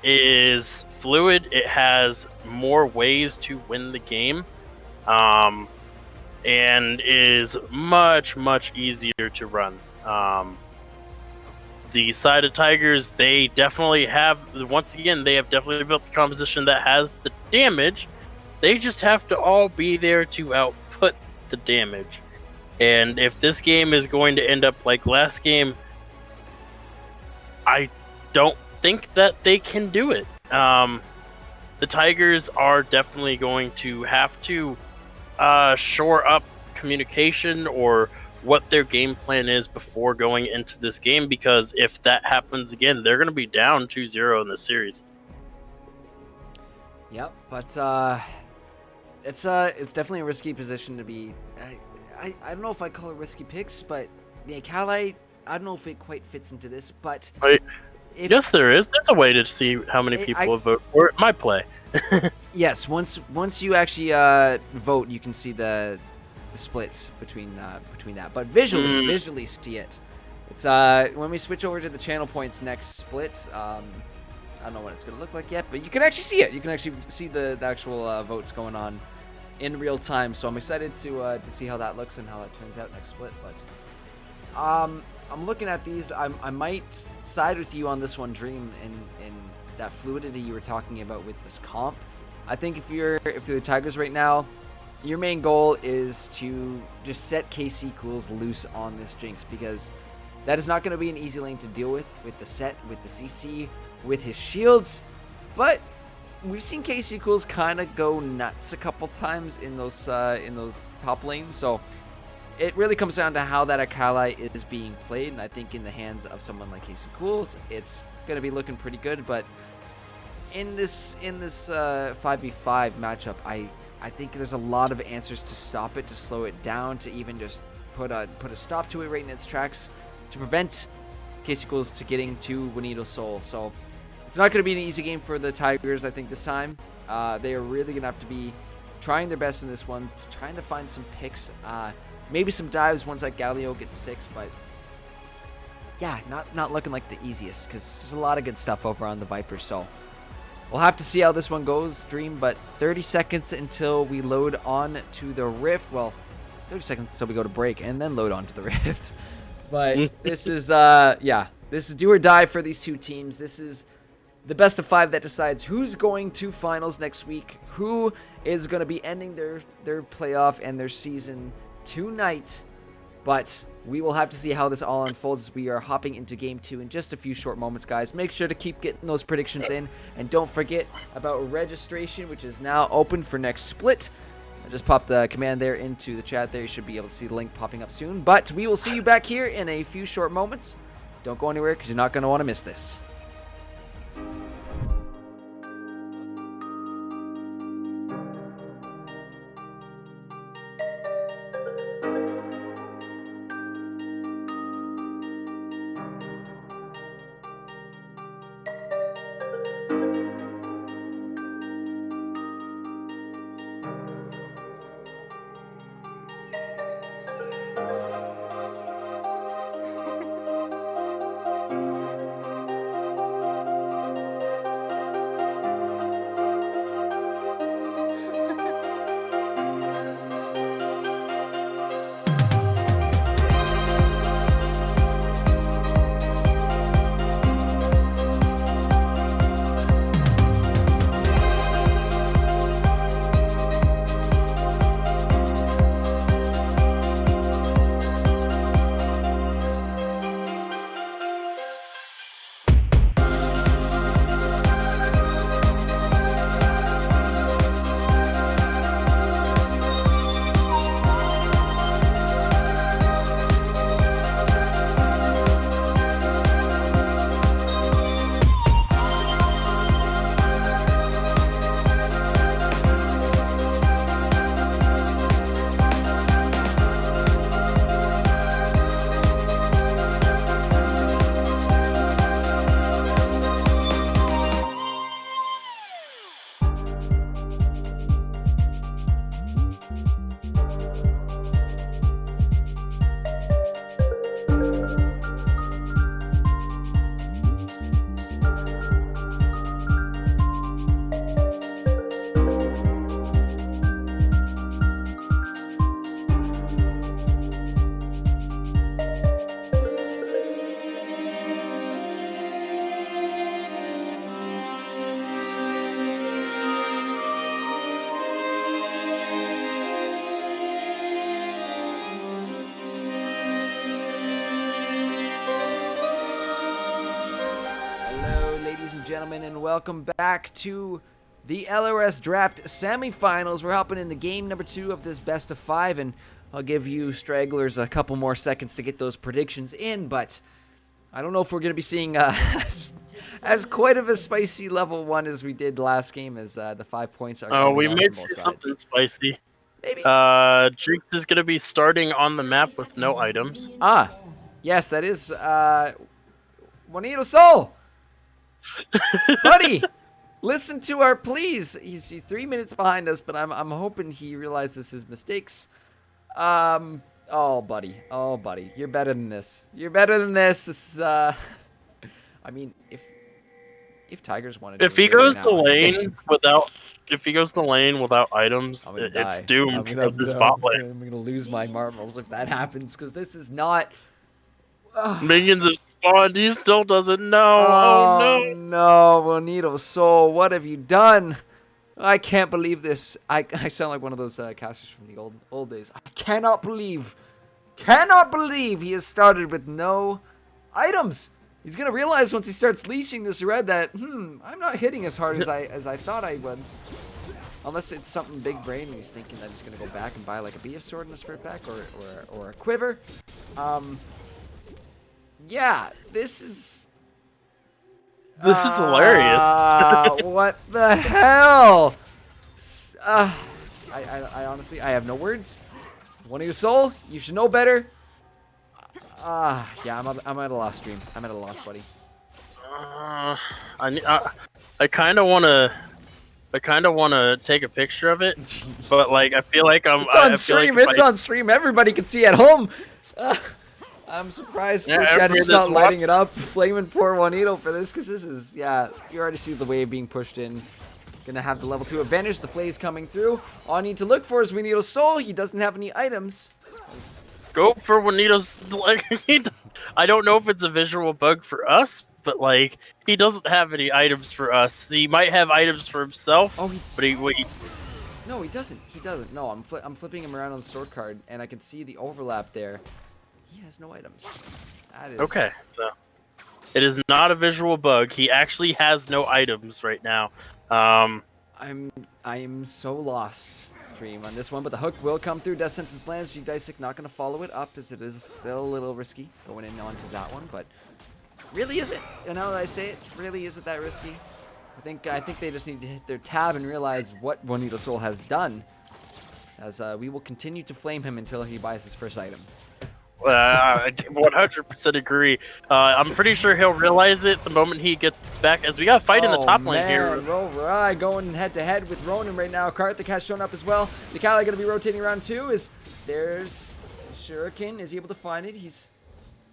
is fluid. It has more ways to win the game. And is much, much easier to run. The side of Tigers, they definitely have, once again, they have definitely built the composition that has the damage. They just have to all be there to output the damage. And if this game is going to end up like last game, I don't think that they can do it. The Tigers are definitely going to have to shore up communication or what their game plan is before going into this game, because if that happens again, they're going to be down 2-0 in this series. Yep, but it's definitely a risky position to be. I don't know if I call it risky picks, but the Akali, I don't know if it quite fits into this, but yes, there is. There's a way to see how many people have voted for it. My play. Yes, once you actually vote, you can see the splits between that, but visually see it. It's when we switch over to the channel points next split. I don't know what it's gonna look like yet, but you can actually see it. You can actually see the actual votes going on in real time. So I'm excited to see how that looks and how that turns out next split. But I'm looking at these. I might side with you on this one, Dream, in that fluidity you were talking about with this comp. I think if you're the Tigers right now, your main goal is to just set KC Cools loose on this Jinx, because that is not going to be an easy lane to deal with the set, with the CC, with his shields, but we've seen KC Cools kind of go nuts a couple times in those top lanes, so it really comes down to how that Akali is being played, and I think in the hands of someone like KC Cools, it's going to be looking pretty good. But in this 5v5 matchup, I think there's a lot of answers to stop it, to slow it down, to even just put a stop to it right in its tracks, to prevent KC Cools to getting to Juanito Sol. So it's not going to be an easy game for the Tigers, I think, this time. They are really going to have to be trying their best in this one, trying to find some picks, maybe some dives once that Galio gets 6, but yeah, not looking like the easiest, because there's a lot of good stuff over on the Vipers. So we'll have to see how this one goes, Dream. But 30 seconds until we load on to the Rift. Well, 30 seconds until we go to break and then load on to the Rift. But this is this is do or die for these two teams. This is the best of 5 that decides who's going to finals next week, who is going to be ending their playoff and their season tonight. But we will have to see how this all unfolds as we are hopping into game 2 in just a few short moments, guys. Make sure to keep getting those predictions in, and don't forget about registration, which is now open for next split. I just popped the command there into the chat there. You should be able to see the link popping up soon. But we will see you back here in a few short moments. Don't go anywhere, because you're not going to want to miss this. Gentlemen, and welcome back to the LRS Draft semifinals. We're hopping into game number 2 of this best of 5, and I'll give you stragglers a couple more seconds to get those predictions in, but I don't know if we're going to be seeing as quite of a spicy level 1 as we did last game, as the 5 points are coming we on might from both see sides. something spicy. Maybe. Jinx is going to be starting on the map with no items. Yes, that is Juanito Sol! Buddy, listen to our pleas. He's 3 minutes behind us, but I'm hoping he realizes his mistakes. Oh buddy, you're better than this. This is I mean, if Tigers wanted to, if he goes to lane without items, it's doomed for the spot lane. I'm gonna lose my marbles if that happens, because this is not. Minions have spawned. He still doesn't know. Oh no, Juanito Sol, what have you done? I can't believe this. I sound like one of those casters from the old days. I cannot believe he has started with no items. He's gonna realize once he starts leashing this red that, I'm not hitting as hard as I thought I would. Unless it's something big brain and he's thinking that he's gonna go back and buy like a BF sword in a spirit pack or a quiver. Yeah, this is hilarious. What the hell? I honestly, I have no words. One of your soul, you should know better. Yeah, I'm at a loss, Stream. I'm at a loss, buddy. I kind of want to take a picture of it, but like I feel like It's on stream. It's on stream. Everybody can see at home. I'm surprised Twitch is not lighting it up. Flaming poor Juanito for this because this is, yeah, you already see the wave being pushed in. Gonna have the level 2 advantage. The flays coming through. All I need to look for is Juanito's soul. He doesn't have any items. Go for Juanito's, like, I don't know if it's a visual bug for us, but like, he doesn't have any items for us. He might have items for himself, but he No, he doesn't. He doesn't. No, I'm flipping him around on the sword card, and I can see the overlap there. He has no items. That is... Okay, so it is not a visual bug. He actually has no items right now. I am so lost. Dream on this one, but the hook will come through. Death Sentence lands. G-Disic not going to follow it up as it is still a little risky going in onto that one, but really isn't. You know, I say it really isn't that risky. I think they just need to hit their tab and realize what Juanito Soul has done, as we will continue to flame him until he buys his first item. I 100% agree. I'm pretty sure he'll realize it the moment he gets back, as we got a fight in the top lane here. Rover going head to head with Ronan right now. Karthik has shown up as well. The Kali going to be rotating around too. There's Shuriken is able to find it. He's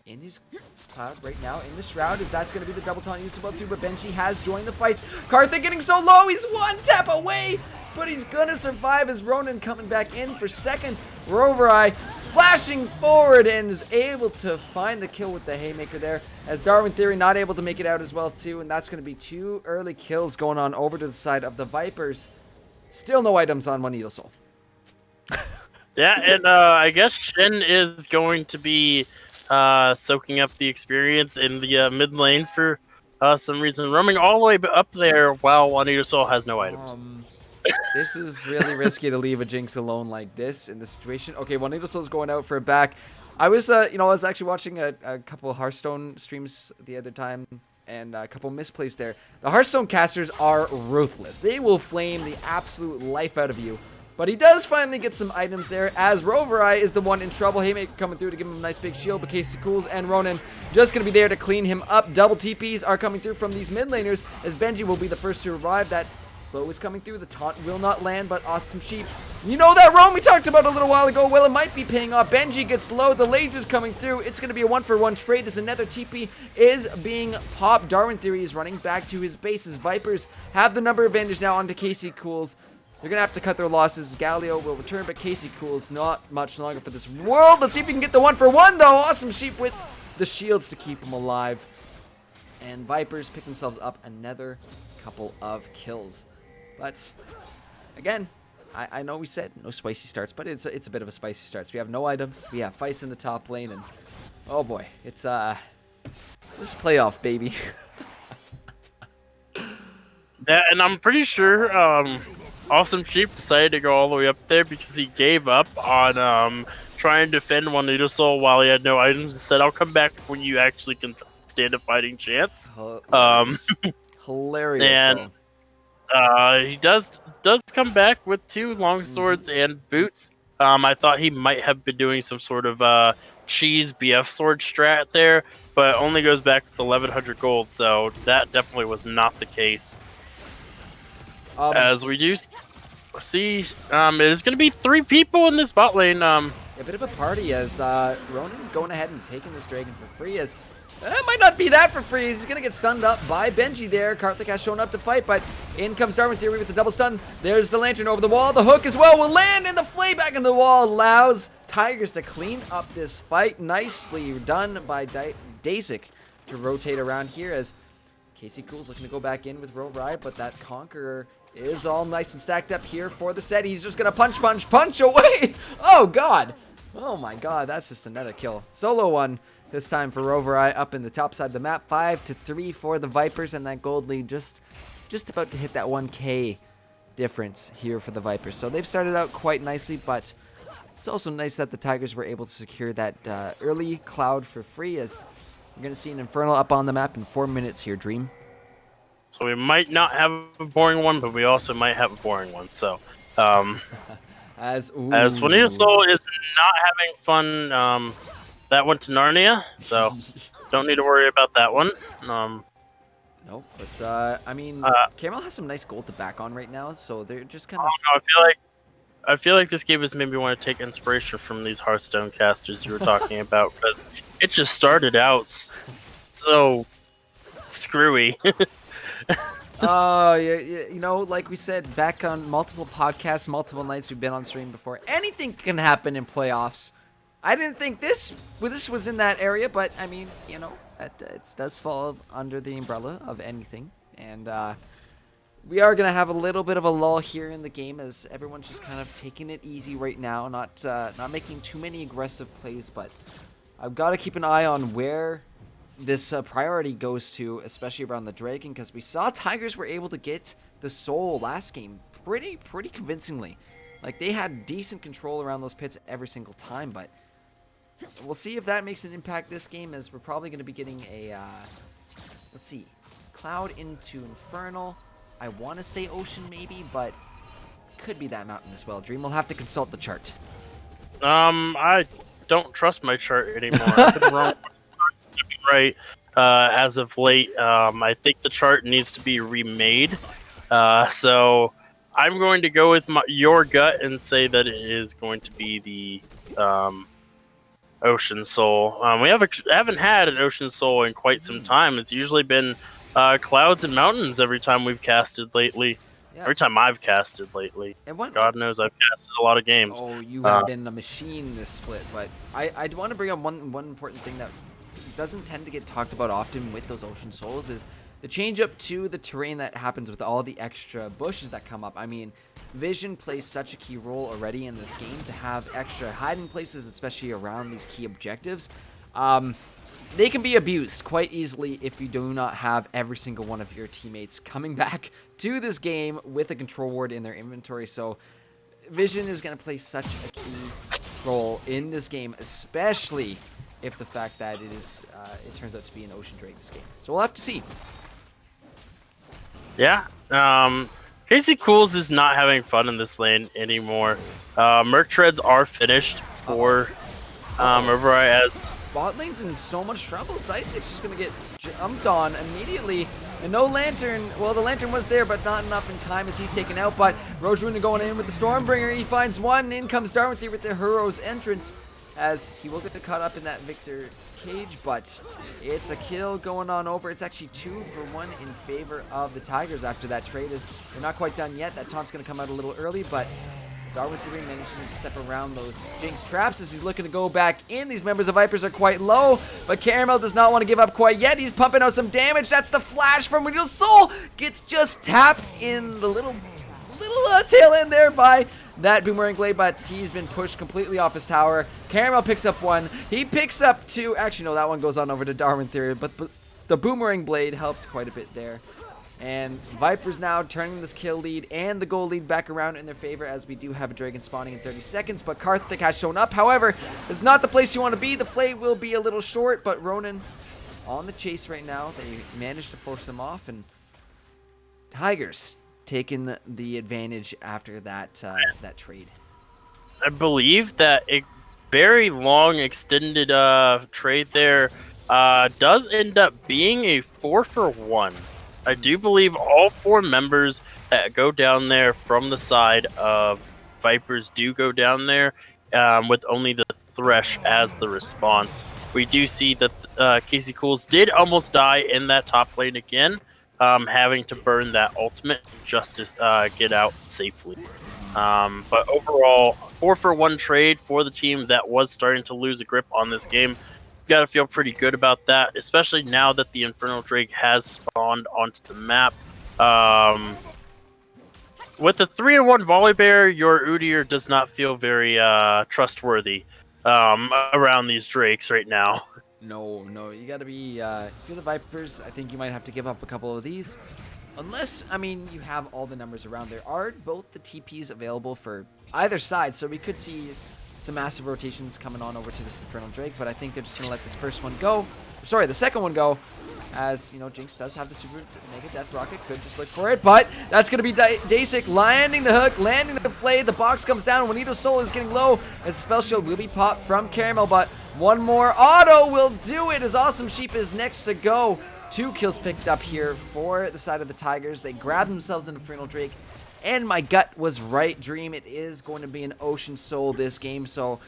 in his cloud right now in the shroud, as that's going to be the double taunt usable too. But Benji has joined the fight. Karthik getting so low. He's one tap away, but he's gonna survive as Ronan coming back in for seconds. Rover flashing forward and is able to find the kill with the haymaker there, as Darwin Theory not able to make it out as well too, and that's going to be 2 early kills going on over to the side of the Vipers. Still no items on Juanito Soul. Yeah, and I guess Shen is going to be soaking up the experience in the mid lane for some reason, roaming all the way up there while Juanito Soul has no items. This is really risky to leave a Jinx alone like this in this situation. Okay, Juanito Soul's going out for a back. I was, I was actually watching a couple of Hearthstone streams the other time, and a couple misplays there. The Hearthstone casters are ruthless. They will flame the absolute life out of you. But he does finally get some items there, as Rover is the one in trouble. Haymaker coming through to give him a nice big shield, but Casey Cools and Ronan just going to be there to clean him up. Double TPs are coming through from these mid laners, as Benji will be the first to arrive. That slow is coming through. The taunt will not land, but Awesome Sheep. You know that roam we talked about a little while ago? Well, it might be paying off. Benji gets low. The laser's coming through. It's going to be a 1-for-1 trade as another TP is being popped. Darwin Theory is running back to his base as Vipers have the number advantage now onto Casey Cools. They're going to have to cut their losses. Galio will return, but Casey Cools not much longer for this world. Let's see if we can get the 1-for-1, though. Awesome Sheep with the shields to keep him alive. And Vipers pick themselves up another couple of kills. But, again, I know we said no spicy starts, but it's a bit of a spicy starts. We have no items. We have fights in the top lane, and oh boy, it's this is playoff, baby. Yeah, and I'm pretty sure Awesome Sheep decided to go all the way up there because he gave up on trying to defend Juanito Soul while he had no items and said, I'll come back when you actually can stand a fighting chance. Hilarious. And he does come back with 2 longswords and boots. I thought he might have been doing some sort of cheese BF sword strat there, but only goes back with 1100 gold, so that definitely was not the case. As we do see, it is going to be 3 people in this bot lane. A bit of a party as Ronan going ahead and taking this dragon for free, as it might not be that for free. He's going to get stunned up by Benji there. Karthik has shown up to fight, but in comes Darwin Theory with the double stun. There's the lantern over the wall. The hook as well will land, and the flay back in the wall allows Tigers to clean up this fight. Nicely done by Dasic to rotate around here, as Casey Cool's looking to go back in with Rorai, but that Conqueror is all nice and stacked up here for the set. He's just going to punch away. Oh, God. Oh, my God. That's just another kill. Solo one. this time for Rover Eye up in the top side of the map. 5-3 for the Vipers, and that gold lead just about to hit that 1K difference here for the Vipers. So they've started out quite nicely, but it's also nice that the Tigers were able to secure that early Cloud for free, as we're going to see an Infernal up on the map in 4 minutes here, Dream. So we might not have a boring one, but we also might have a boring one. So, as Juanito Soul is not having fun, that went to Narnia, so don't need to worry about that one. Nope, but I mean, Caramel has some nice gold to back on right now, so they're just kind of. I feel like this game has made me want to take inspiration from these Hearthstone casters you were talking about, because it just started out so screwy. Oh, you know, like we said back on multiple podcasts, multiple nights we've been on stream before, anything can happen in playoffs. I didn't think this was in that area, but I mean, you know, it does fall under the umbrella of anything. And we are going to have a little bit of a lull here in the game, as everyone's just kind of taking it easy right now, not making too many aggressive plays, but I've got to keep an eye on where this priority goes to, especially around the Dragon, because we saw Tigers were able to get the Soul last game pretty convincingly. Like, they had decent control around those pits every single time, but we'll see if that makes an impact this game, as we're probably going to be getting a, let's see, Cloud into Infernal. I want to say Ocean maybe, but could be that mountain as well. Dream, we'll have to consult the chart. I don't trust my chart anymore. I've been wrong. Right, as of late. I think the chart needs to be remade. So I'm going to go with your gut and say that it is going to be the Ocean Soul. We haven't had an Ocean Soul in quite some time. It's usually been clouds and mountains every time we've casted lately. Yeah. Every time I've casted lately. God knows I've casted a lot of games. Oh, you have been a machine this split. But I want to bring up one important thing that doesn't tend to get talked about often with those Ocean Souls, is the change up to the terrain that happens with all the extra bushes that come up. I mean, vision plays such a key role already in this game, to have extra hiding places, especially around these key objectives. They can be abused quite easily if you do not have every single one of your teammates coming back to this game with a control ward in their inventory. So vision is going to play such a key role in this game, especially if the fact that it turns out to be an Ocean Dragon's game. So we'll have to see. Yeah. Casey Cools is not having fun in this lane anymore. Merc Treads are finished for Rover as bot lane's in so much trouble. Dicek's just going to get jumped on immediately. And no Lantern. Well, the Lantern was there, but not enough in time as he's taken out. But Rogeruna going in with the Stormbringer. He finds one. In comes Darwin with the Hero's entrance, as he will get caught up in that Victor cage, but it's a kill going on over. It's actually 2-for-1 in favor of the Tigers after that trade. They're not quite done yet. That taunt's going to come out a little early, but Darwin 3 managing to step around those Jinx traps as he's looking to go back in. These members of Vipers are quite low, but Caramel does not want to give up quite yet. He's pumping out some damage. That's the flash from Real Soul. Gets just tapped in the little tail end there by that Boomerang Blade, but he's been pushed completely off his tower. Caramel picks up one. He picks up two. Actually, no, that one goes on over to Darwin Theory, but the Boomerang Blade helped quite a bit there. And Vipers now turning this kill lead and the goal lead back around in their favor, as we do have a Dragon spawning in 30 seconds. But Karthik has shown up. However, it's not the place you want to be. The flay will be a little short, but Ronan on the chase right now. They managed to force him off, and Tigers taking the advantage after that that trade. I believe that a very long extended trade there does end up being a 4-for-1. I do believe all 4 members that go down there from the side of Vipers do go down there with only the Thresh as the response. We do see that Casey Cools did almost die in that top lane again, having to burn that ultimate just to get out safely. But overall, 4-for-1 trade for the team that was starting to lose a grip on this game. Got to feel pretty good about that, especially now that the Infernal Drake has spawned onto the map. With the 3-1 Volibear, your Udyr does not feel very trustworthy around these Drakes right now. No, you gotta be, if you're the Vipers, I think you might have to give up a couple of these. Unless, I mean, you have all the numbers around. There are both the TPs available for either side, so we could see some massive rotations coming on over to this Infernal Drake, but I think they're just gonna let this first one go. Sorry, the second one go, as, you know, Jinx does have the Super Mega Death Rocket, could just look for it, but that's gonna be Dasik landing the hook, landing the play, the box comes down, Juanito's soul is getting low, as the Spell Shield will be popped from Caramel, but one more auto will do it, as Awesome Sheep is next to go. 2 kills picked up here for the side of the Tigers. They grab themselves an Infernal Drake, and my gut was right, Dream. It is going to be an Ocean Soul this game, so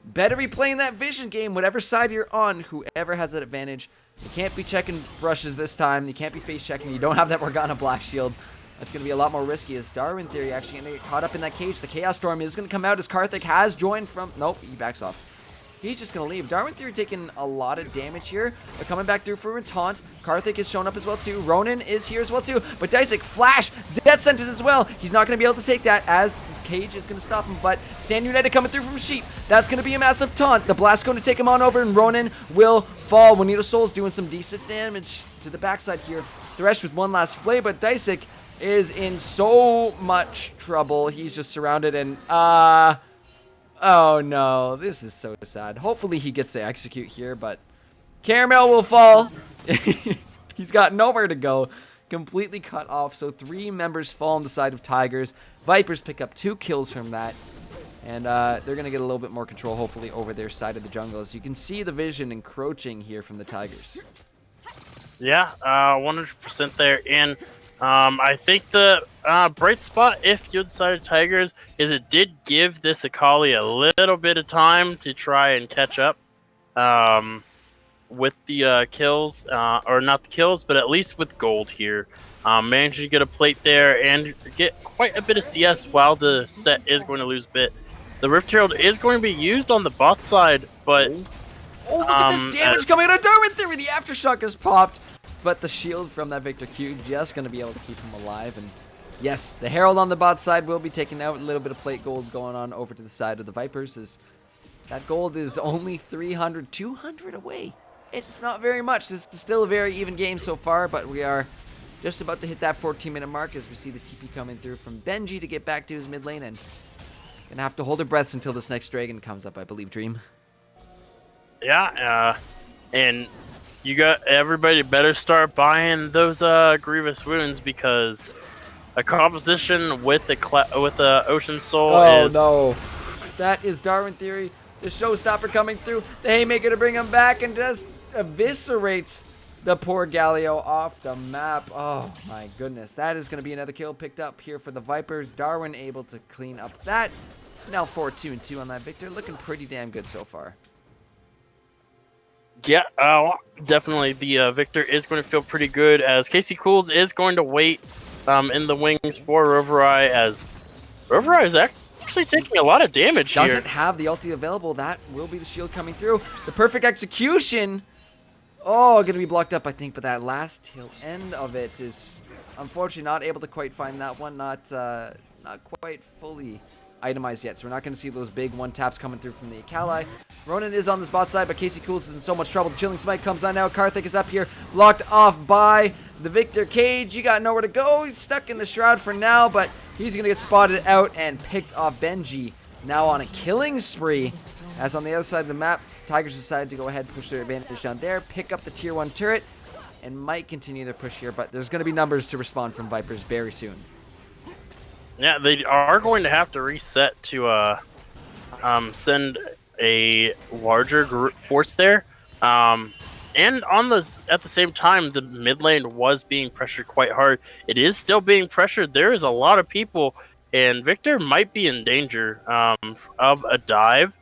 better be playing that vision game, whatever side you're on, whoever has that advantage. You can't be checking brushes this time. You can't be face checking. You don't have that Morgana Black Shield. That's going to be a lot more risky, as Darwin Theory actually going to get caught up in that cage. The Chaos Storm is going to come out as Karthik has joined from... Nope, he backs off. He's just going to leave. Darwin Theory taking a lot of damage here. They're coming back through for a taunt. Karthik is shown up as well too. Ronan is here as well too. But Dasik, flash, Death Sentence as well. He's not going to be able to take that, as this cage is going to stop him. But Stand United coming through from Sheep. That's going to be a massive taunt. The blast going to take him on over, and Ronan will fall. Juanito Soul's doing some decent damage to the backside here. Thresh with one last flay, but Dasik is in so much trouble. He's just surrounded, and oh no, this is so sad. Hopefully he gets to execute here, but Caramel will fall. He's got nowhere to go. Completely cut off. So 3 members fall on the side of Tigers. Vipers pick up 2 kills from that. And they're going to get a little bit more control, hopefully, over their side of the jungle. As you can see the vision encroaching here from the Tigers. Yeah, 100% there. And I think the bright spot, if you're the side of Tigers, is it did give this Akali a little bit of time to try and catch up with the kills, or not the kills, but at least with gold here. Managed to get a plate there and get quite a bit of CS while the set is going to lose a bit. The Rift Herald is going to be used on the bot side, but... Oh, look at this damage coming out of Darwin Theory! The Aftershock is popped, but the shield from that Victor Q just going to be able to keep him alive. And yes, the Herald on the bot side will be taking out. A little bit of plate gold going on over to the side of the Vipers. As that gold is only 300, 200 away. It's not very much. This is still a very even game so far, but we are just about to hit that 14-minute mark as we see the TP coming through from Benji to get back to his mid lane, and gonna have to hold our breaths until this next dragon comes up, I believe, Dream. Yeah, and you got everybody better start buying those Grievous Wounds, because a composition with the Ocean Soul is... Oh no, that is Darwin Theory. The showstopper coming through. The Haymaker to bring him back, and just eviscerates the poor Galio off the map. Oh my goodness. That is going to be another kill picked up here for the Vipers. Darwin able to clean up that. Now 4-2-2 on that Victor. Looking pretty damn good so far. Yeah, definitely the Victor is going to feel pretty good, as Casey Cools is going to wait in the wings for Rovereye, as Rovereye is actually taking a lot of damage here. Doesn't have the ulti available. That will be the shield coming through. The perfect execution. Oh, going to be blocked up, I think, but that last tail end of it is unfortunately not able to quite find that one. Not quite fully itemized yet, so we're not going to see those big one taps coming through from the Akali. Ronan is on the spot side, but Casey Cools is in so much trouble. The Chilling Smite comes on now. Karthik is up here, blocked off by the Victor Cage. You got nowhere to go. He's stuck in the Shroud for now, but he's going to get spotted out and picked off. Benji now on a killing spree, as on the other side of the map, Tigers decided to go ahead and push their advantage down there, pick up the tier 1 turret, and might continue their push here, but there's going to be numbers to respond from Vipers very soon. Yeah, they are going to have to reset to send a larger force there. And at the same time, the mid lane was being pressured quite hard. It is still being pressured. There is a lot of people, and Victor might be in danger of a dive.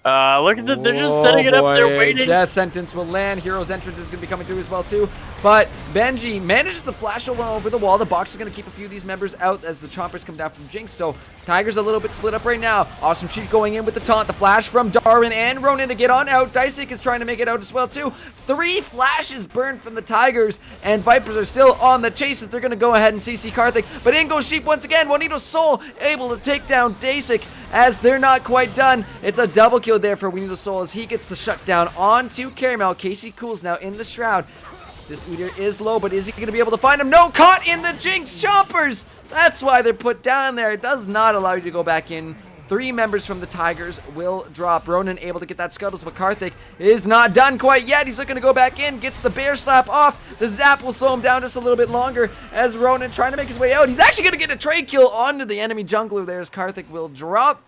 Look at that, they're just setting it up, they're waiting. Death Sentence will land. Hero's Entrance is going to be coming through as well too. but Benji manages to flash over the wall. The box is going to keep a few of these members out as the chompers come down from Jinx, so Tiger's a little bit split up right now. Awesome Sheep going in with the taunt, the flash from Darwin and Ronan to get on out. Dicek is trying to make it out as well too. 3 flashes burned from the Tigers, and Vipers are still on the chase as they're going to go ahead and CC Karthik, but in goes Sheep once again. Juanito Soul able to take down Dacek as they're not quite done. It's a double kill there for Juanito Soul as he gets the shutdown onto Caramel. Casey Cool's now in the Shroud. This Udyr is low, but is he going to be able to find him? No, caught in the Jinx Chompers. That's why they're put down there. It does not allow you to go back in. 3 members from the Tigers will drop. Ronan able to get that Scuttles, but Karthik is not done quite yet. He's looking to go back in, gets the bear slap off. The zap will slow him down just a little bit longer as Ronan trying to make his way out. He's actually going to get a trade kill onto the enemy jungler there as Karthik will drop.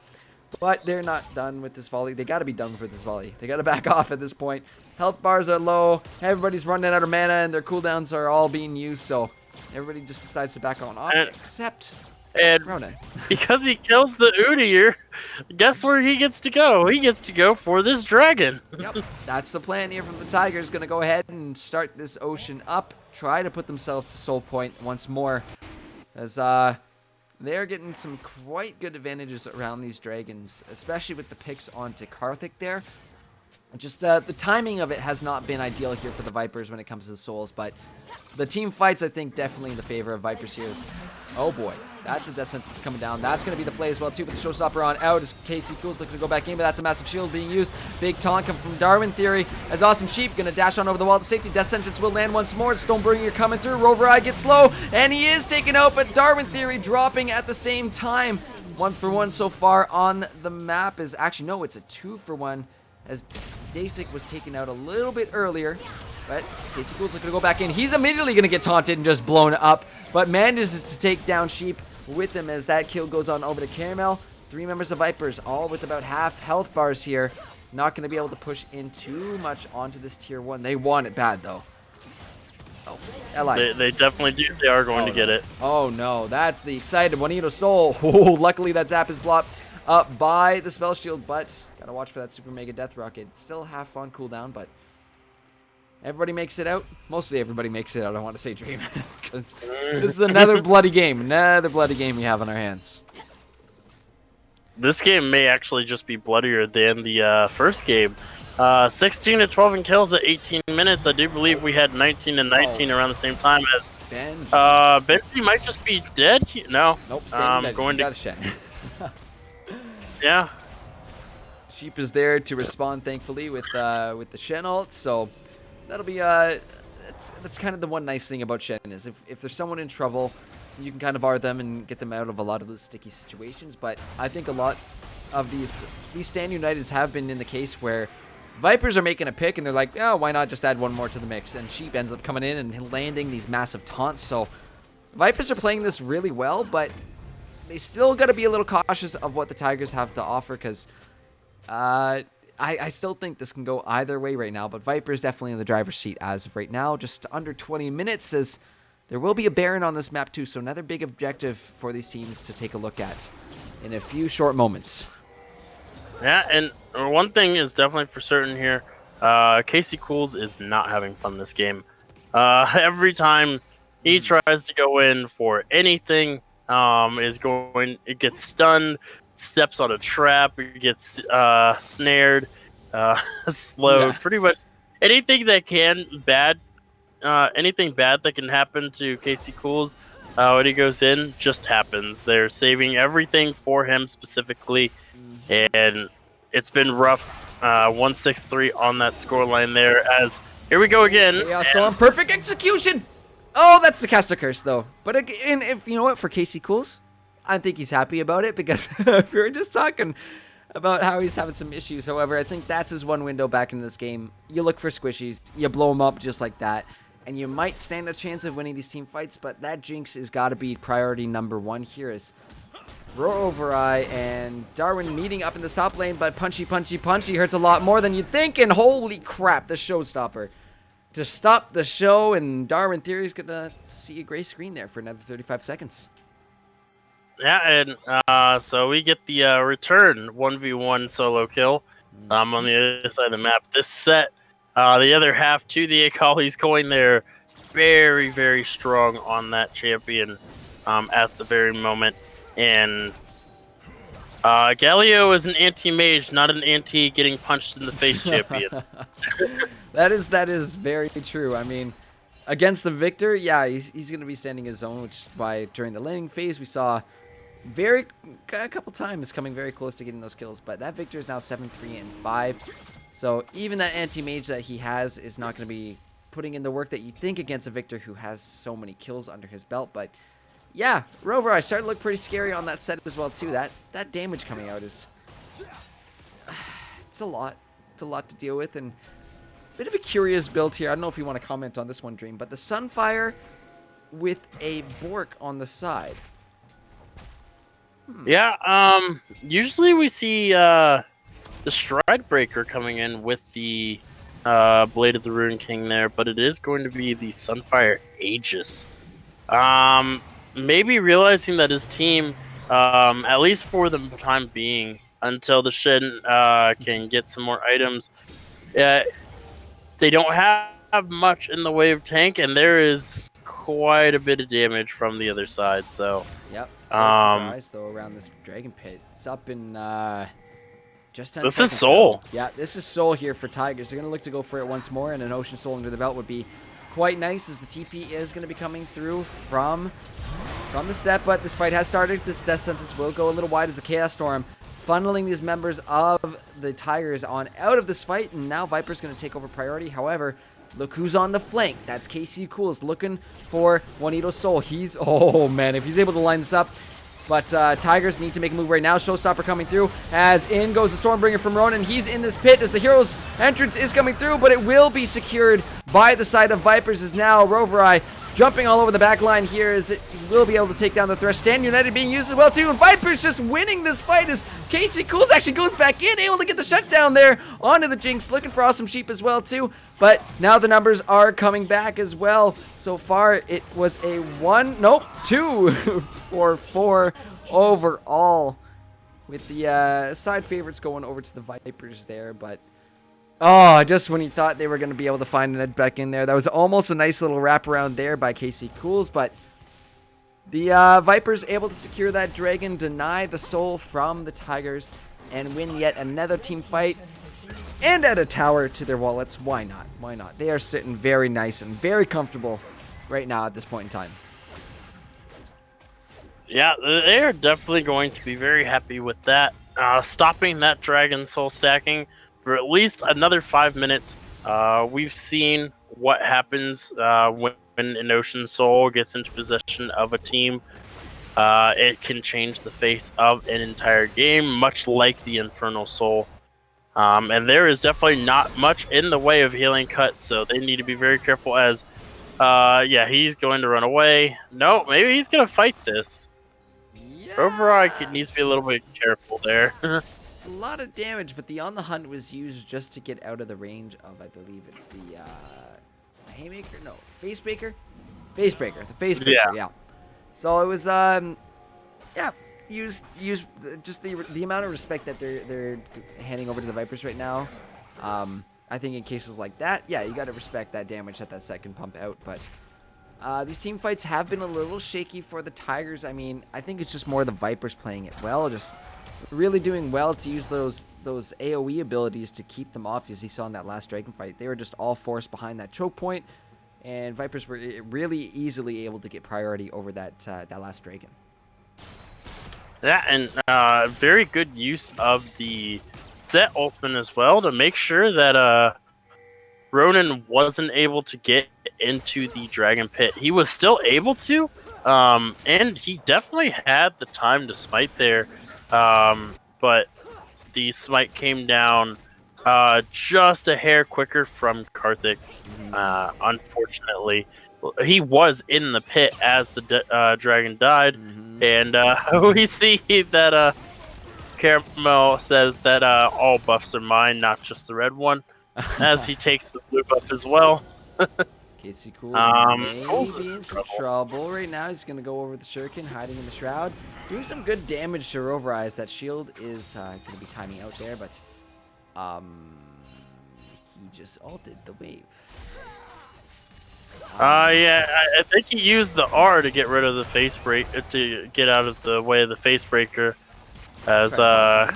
But they're not done with this volley. They got to be done with this volley. They got to back off at this point. Health bars are low. Everybody's running out of mana, and their cooldowns are all being used. So everybody just decides to back on off, except Ronan. Because he kills the Udyr, guess where he gets to go? He gets to go for this dragon. Yep, that's the plan here from the Tigers. Going to go ahead and start this ocean up. Try to put themselves to soul point once more. As they're getting some quite good advantages around these dragons, especially with the picks onto Karthik there. Just the timing of it has not been ideal here for the Vipers when it comes to the souls, but the team fights, I think, definitely in the favor of Vipers here. Oh boy, that's a death sentence coming down. That's going to be the play as well too, but the showstopper on out as Casey Cool's looking to go back in, but that's a massive shield being used. Big taunt coming from Darwin Theory as Awesome Sheep going to dash on over the wall to safety. Death sentence will land once more. Stonebringer coming through. Rover Eye gets low, and he is taken out, but Darwin Theory dropping at the same time. 1-for-1 so far on the map is actually, no, it's a 2-for-1 as Dacek was taken out a little bit earlier, but Casey Cool's looking to go back in. He's immediately going to get taunted and just blown up, but manages to take down Sheep with him as that kill goes on over to Caramel. 3 members of Vipers, all with about half health bars here. Not going to be able to push in too much onto this tier 1. They want it bad, though. Oh, LI. They definitely do. They are going to get it. Oh, no. That's the excited Juanito Soul. Oh, luckily that zap is blocked up by the spell shield, but gotta watch for that super mega death rocket. It's still half on cooldown, but everybody makes it out. Mostly everybody makes it out. I want to say Dream, because this is another bloody game. Another bloody game we have on our hands. This game may actually just be bloodier than the first game. 16 to 12 in kills at 18 minutes. I do believe we had 19 and 19 around the same time as Benji might just be dead. No, nope. Going to Shen. Yeah. Sheep is there to respond, thankfully, with the Shen ult, so that'll be that's kind of the one nice thing about Shen is if there's someone in trouble, you can kind of R them and get them out of a lot of those sticky situations. But I think a lot of these Stand Uniteds have been in the case where Vipers are making a pick and they're like, oh, why not just add one more to the mix? And Sheep ends up coming in and landing these massive taunts. So Vipers are playing this really well, but they still got to be a little cautious of what the Tigers have to offer, because I still think this can go either way right now, but Viper's definitely in the driver's seat as of right now. Just under 20 minutes, as there will be a Baron on this map too, so another big objective for these teams to take a look at in a few short moments. Yeah, and one thing is definitely for certain here, Casey Cools is not having fun this game. Every time he tries to go in for anything, it gets stunned, steps on a trap, it gets snared, slowed. Yeah. Pretty much anything that anything bad that can happen to Casey Cools when he goes in just happens. They're saving everything for him specifically, and it's been rough. 1-6-3 on that scoreline there. As here we go again. Yeah, still on perfect execution. Oh, that's the caster curse, though. But again, if you know what, for Casey Cools, I think he's happy about it, because we were just talking about how he's having some issues. However, I think that's his one window back in this game. You look for squishies, you blow them up just like that, and you might stand a chance of winning these team fights, but that Jinx has got to be priority number 1 here. Is Rover Eye and Darwin meeting up in the top lane, but punchy hurts a lot more than you'd think, and holy crap, the showstopper to stop the show, and Darwin Theory is going to see a gray screen there for another 35 seconds. Yeah, and so we get the return 1v1 solo kill on the other side of the map. This set, the other half to the Akali's coin there. very, very strong on that champion at the very moment. And Galio is an anti-mage, not an anti-getting punched in the face champion. That is very true. I mean, against the Victor, yeah, he's going to be standing his own, which is why during the laning phase we saw a couple times coming very close to getting those kills. But that Victor is now 7-3-5. So even that anti-mage that he has is not going to be putting in the work that you think against a Victor who has so many kills under his belt. But yeah, Rover, I started to look pretty scary on that set as well too. That damage coming out is it's a lot. It's a lot to deal with, and a bit of a curious build here. I don't know if you want to comment on this one, Dream, but the Sunfire with a Bork on the side. Yeah, usually we see the Stride Breaker coming in with the Blade of the Rune King there, but it is going to be the Sunfire Aegis. Maybe realizing that his team, at least for the time being, until the Shin can get some more items, they don't have much in the way of tank, and there is quite a bit of damage from the other side. So, yep. Keep your eyes though around this Dragon Pit. It's up in just 10 this seconds is Soul. now. Yeah, this is Soul here for Tigers. They're gonna look to go for it once more, and an Ocean Soul under the belt would be quite nice, as the TP is going to be coming through from the set. But this fight has started. This death sentence will go a little wide as a Chaos Storm funneling these members of the Tigers on out of this fight, and now Viper's going to take over priority. However, look who's on the flank. That's KC Cools looking for Juanito's Soul. He's, oh man, if he's able to line this up. But Tigers need to make a move right now. Showstopper coming through, as in goes the Stormbringer from Ronan. He's in this pit as the hero's entrance is coming through, but it will be secured by the side of Vipers, as now Rovereye jumping all over the back line here, as it will be able to take down the Thresh. Stand United being used as well too, and Vipers just winning this fight as Casey Cools actually goes back in, able to get the shutdown there onto the Jinx, looking for Awesome Sheep as well too. But now the numbers are coming back as well. So far it was a 2 for 4 overall, with the side favorites going over to the Vipers there. But oh, just when you thought they were going to be able to find an edge back in there, that was almost a nice little wraparound there by KC Cools. But the Vipers able to secure that dragon, deny the soul from the Tigers, and win yet another team fight, and add a tower to their wallets. Why not? Why not? They are sitting very nice and very comfortable right now at this point in time. Yeah, they are definitely going to be very happy with that. Stopping that Dragon Soul stacking for at least another 5 minutes. We've seen what happens when an Ocean Soul gets into possession of a team. It can change the face of an entire game, much like the Infernal Soul. And there is definitely not much in the way of healing cuts, so they need to be very careful as, yeah, he's going to run away. No, maybe he's going to fight this. Overall, needs to be a little bit careful there. A lot of damage, but the On the Hunt was used just to get out of the range of, I believe it's the Haymaker? No, Facebreaker? Facebreaker. The Facebreaker, yeah. So it was, yeah, use just the amount of respect that they're handing over to the Vipers right now. I think in cases like that, yeah, you got to respect that damage that set can pump out, but these team fights have been a little shaky for the Tigers. I mean, I think it's just more the Vipers playing it well, just really doing well to use those AoE abilities to keep them off, as you saw in that last Dragon fight. They were just all forced behind that choke point, and Vipers were really easily able to get priority over that last Dragon. Yeah, and very good use of the set ultimate as well to make sure that Ronan wasn't able to get into the Dragon Pit. He was still able to, and he definitely had the time to smite there, but the smite came down just a hair quicker from Karthik. Unfortunately, he was in the pit as the dragon died, and we see that Caramel says that all buffs are mine, not just the red one, as he takes the blue buff as well. Casey Cool may be in some trouble right now. He's going to go over the Shuriken, hiding in the Shroud, doing some good damage to Rover Eyes. That shield is going to be timing out there, but he just ulted the wave. Yeah, I think he used the R to get rid of the face break, to get out of the way of the face breaker. As But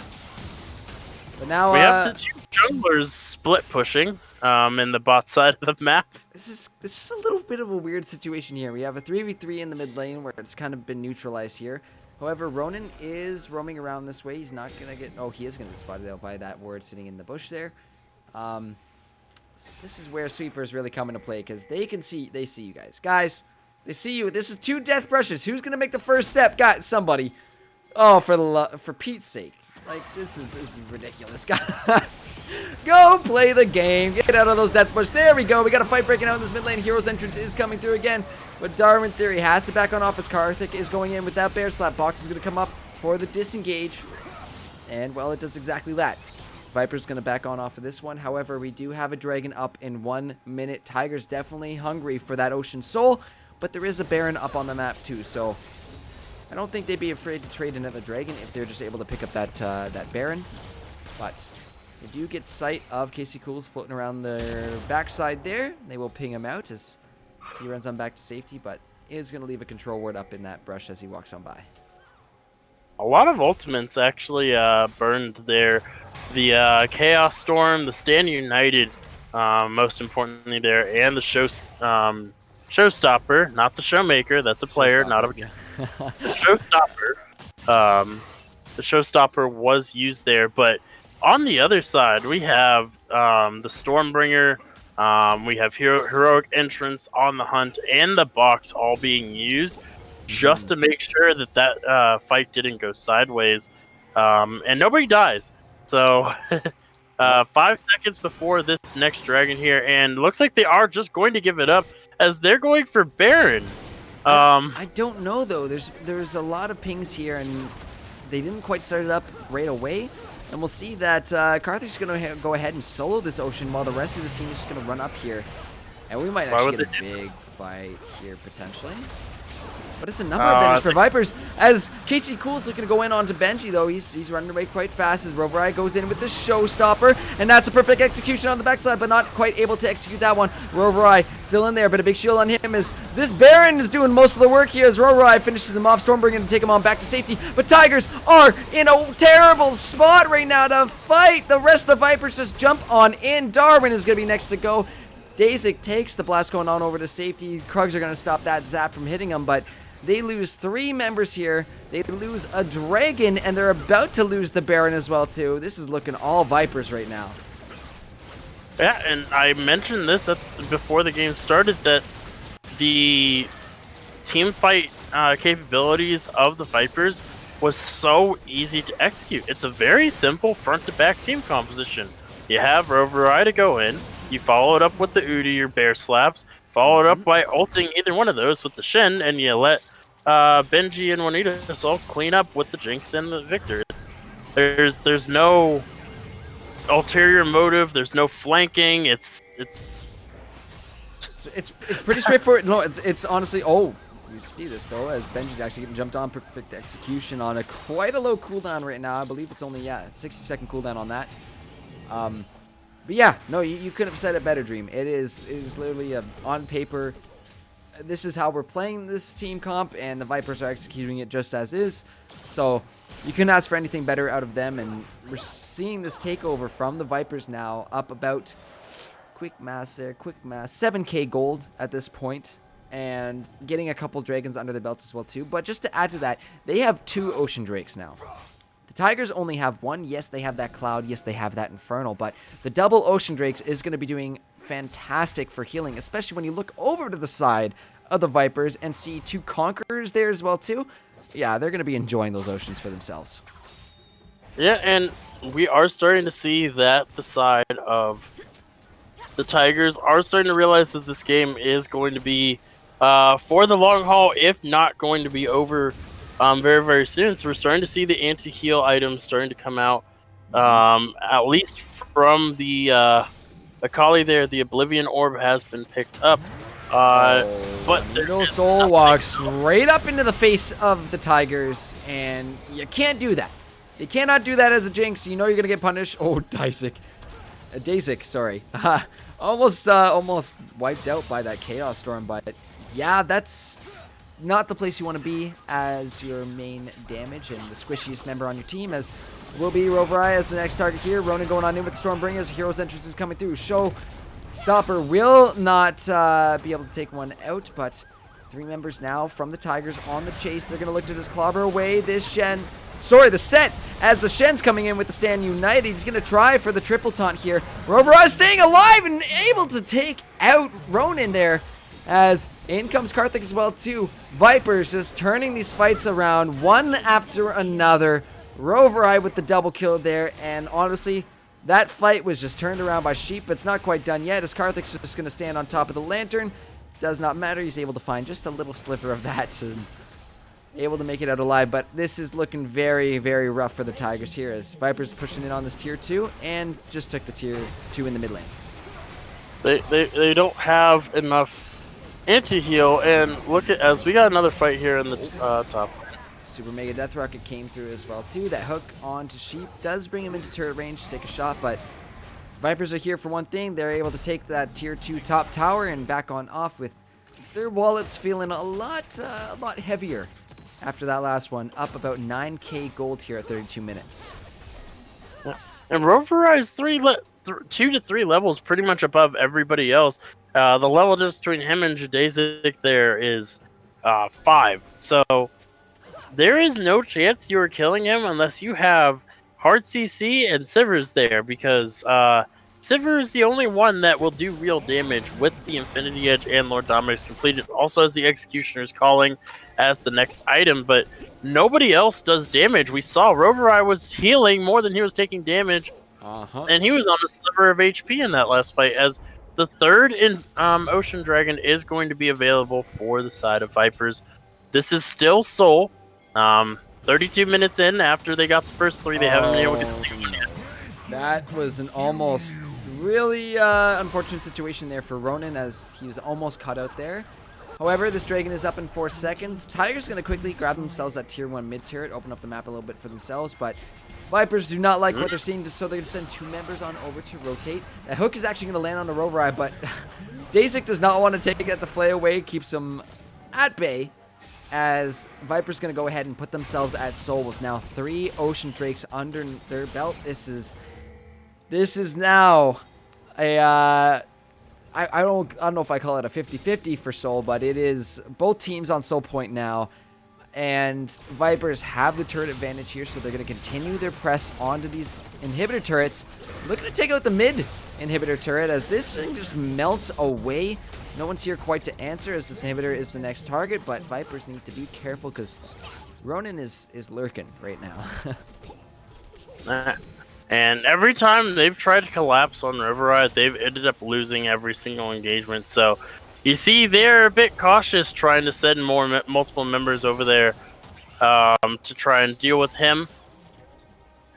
now we have the two junglers split pushing in the bot side of the map. this is a little bit of a weird situation here. We have a 3v3 in the mid lane where it's kind of been neutralized here. However, Ronan is roaming around this way. He's not gonna get. Oh, he is gonna get spotted out by that ward sitting in the bush there. So this is where sweepers really come into play because they see you guys. Guys, they see you. This is 2 death brushes. Who's gonna make the first step? Guys, somebody. Oh, for Pete's sake. Like, this is ridiculous, guys. Go play the game. Get out of those death brushes. There we go. We got a fight breaking out in this mid lane. Hero's entrance is coming through again. But Darwin Theory has to back on off as Karthik is going in with that bear slap. Box is going to come up for the disengage. And, well, it does exactly that. Viper's going to back on off of this one. However, we do have a dragon up in 1 minute. Tiger's definitely hungry for that Ocean Soul. But there is a Baron up on the map, too. So I don't think they'd be afraid to trade another dragon if they're just able to pick up that Baron. But they do get sight of Casey Cools floating around their backside there. They will ping him out as he runs on back to safety, but is going to leave a control ward up in that brush as he walks on by. A lot of ultimates actually burned there. The Chaos Storm, the Stand United, most importantly there, and the Showstopper, not the Showmaker. That's a player, not a Showstopper. The Showstopper was used there, but on the other side, we have the Stormbringer, we have Heroic Entrance on the Hunt, and the Box all being used just to make sure that fight didn't go sideways, and nobody dies. So 5 seconds before this next dragon here, and looks like they are just going to give it up as they're going for Baron. I don't know though. There's a lot of pings here, and they didn't quite start it up right away. And we'll see that Karthik's going to go ahead and solo this Ocean while the rest of the team is just going to run up here. And we might actually get a big fight here potentially. But it's a number advantage for Vipers as Casey Cool's looking to go in onto Benji, though. He's running away quite fast as Roverai goes in with the Showstopper, and that's a perfect execution on the backside, but not quite able to execute that one. Roverai still in there, but a big shield on him as this Baron is doing most of the work here as Roverai finishes him off. Stormbringer to take him on back to safety, but Tigers are in a terrible spot right now to fight. The rest of the Vipers just jump on in. Darwin is going to be next to go. Dazik takes the blast going on over to safety. Krugs are going to stop that zap from hitting him, but they lose 3 members here. They lose a dragon, and they're about to lose the Baron as well, too. This is looking all Vipers right now. Yeah, and I mentioned this before the game started, that the team fight capabilities of the Vipers was so easy to execute. It's a very simple front-to-back team composition. You have Roverai to go in. You follow it up with the Udi or Bear Slaps. Follow it up by ulting either one of those with the Shen, and you let Benji and Juanita just all clean up with the Jinx and the Victor. There's no ulterior motive. There's no flanking. It's pretty straightforward. No, it's honestly. Oh, you see this though as Benji's actually getting jumped on. Perfect execution on quite a low cooldown right now. I believe it's only 60-second cooldown on that. But yeah, no, you couldn't have said it better, Dream. It is literally on paper. This is how we're playing this team comp, and the Vipers are executing it just as is. So you couldn't ask for anything better out of them, and we're seeing this takeover from the Vipers now up about, quick math, 7k gold at this point, and getting a couple dragons under the belt as well too. But just to add to that, they have 2 Ocean Drakes now. The Tigers only have 1. Yes, they have that Cloud. Yes, they have that Infernal. But the double Ocean Drakes is going to be doing fantastic for healing, especially when you look over to the side of the Vipers and see 2 Conquerors there as well, too. Yeah, they're going to be enjoying those Oceans for themselves. Yeah, and we are starting to see that the side of the Tigers are starting to realize that this game is going to be for the long haul, if not going to be over very, very soon. So we're starting to see the anti-heal items starting to come out, at least from the Akali there. The Oblivion Orb has been picked up. But Little Soul walks right up into the face of the Tigers, and you can't do that. You cannot do that as a Jinx. You know you're going to get punished. Oh, Dysik. Dazik, sorry. Almost wiped out by that Chaos Storm, but yeah, that's not the place you want to be as your main damage and the squishiest member on your team, as will be Roverai as the next target here. Ronan going on in with the Stormbringers. Hero's Entrance is coming through. Showstopper will not be able to take one out, but 3 members now from the Tigers on the chase. They're going to look to just clobber away this the set, as the Shen's coming in with the Stand United. He's going to try for the triple taunt here. Roverai staying alive and able to take out Ronan there, as in comes Karthik as well too. Vipers just turning these fights around one after another. Roverai with the double kill there, and honestly, that fight was just turned around by Sheep, but it's not quite done yet, as Karthik's just going to stand on top of the lantern. Does not matter, he's able to find just a little sliver of that, and able to make it out alive, but this is looking very, very rough for the Tigers here, as Vipers pushing in on this tier 2, and just took the tier 2 in the mid lane. They don't have enough anti-heal, and look at, as we got another fight here in the top. Super Mega Death Rocket came through as well too. That hook onto Sheep does bring him into turret range to take a shot, but Vipers are here for one thing. They're able to take that tier 2 top tower and back on off with their wallets feeling a lot heavier after that last one. Up about 9k gold here at 32 minutes. Yeah. And Roverai's 2 to 3 levels pretty much above everybody else. The level difference between him and Jadazik there is 5. So there is no chance you are killing him unless you have hard CC and Sivers there, because Sivir is the only one that will do real damage with the Infinity Edge and Lord Dominic's completed. Also has the Executioner's Calling as the next item, but nobody else does damage. We saw Roverai was healing more than he was taking damage, and he was on a sliver of HP in that last fight, as the third in Ocean Dragon is going to be available for the side of Vipers. This is still Soul. 32 minutes in after they got the first 3, they haven't been able to get the second one yet. That was an almost really unfortunate situation there for Ronan, as he was almost cut out there. However, this Dragon is up in 4 seconds. Tiger's going to quickly grab themselves that tier 1 mid turret, open up the map a little bit for themselves, but Vipers do not like what they're seeing, so they're going to send 2 members on over to rotate. That hook is actually going to land on the Roverai, but Dazik does not want to take it the flay away, keeps him at bay, as Viper's going to go ahead and put themselves at Soul with now 3 Ocean Drakes under their belt. This is now a I don't know if I call it a 50-50 for Soul, but it is both teams on Soul point now, and Vipers have the turret advantage here, so they're going to continue their press onto these inhibitor turrets, looking to take out the mid inhibitor turret, as this thing just melts away. No one's here quite to answer, as this inhibitor is the next target, but Vipers need to be careful because Ronan is lurking right now. And every time they've tried to collapse on Roverai, they've ended up losing every single engagement. So you see they're a bit cautious trying to send multiple members over there to try and deal with him,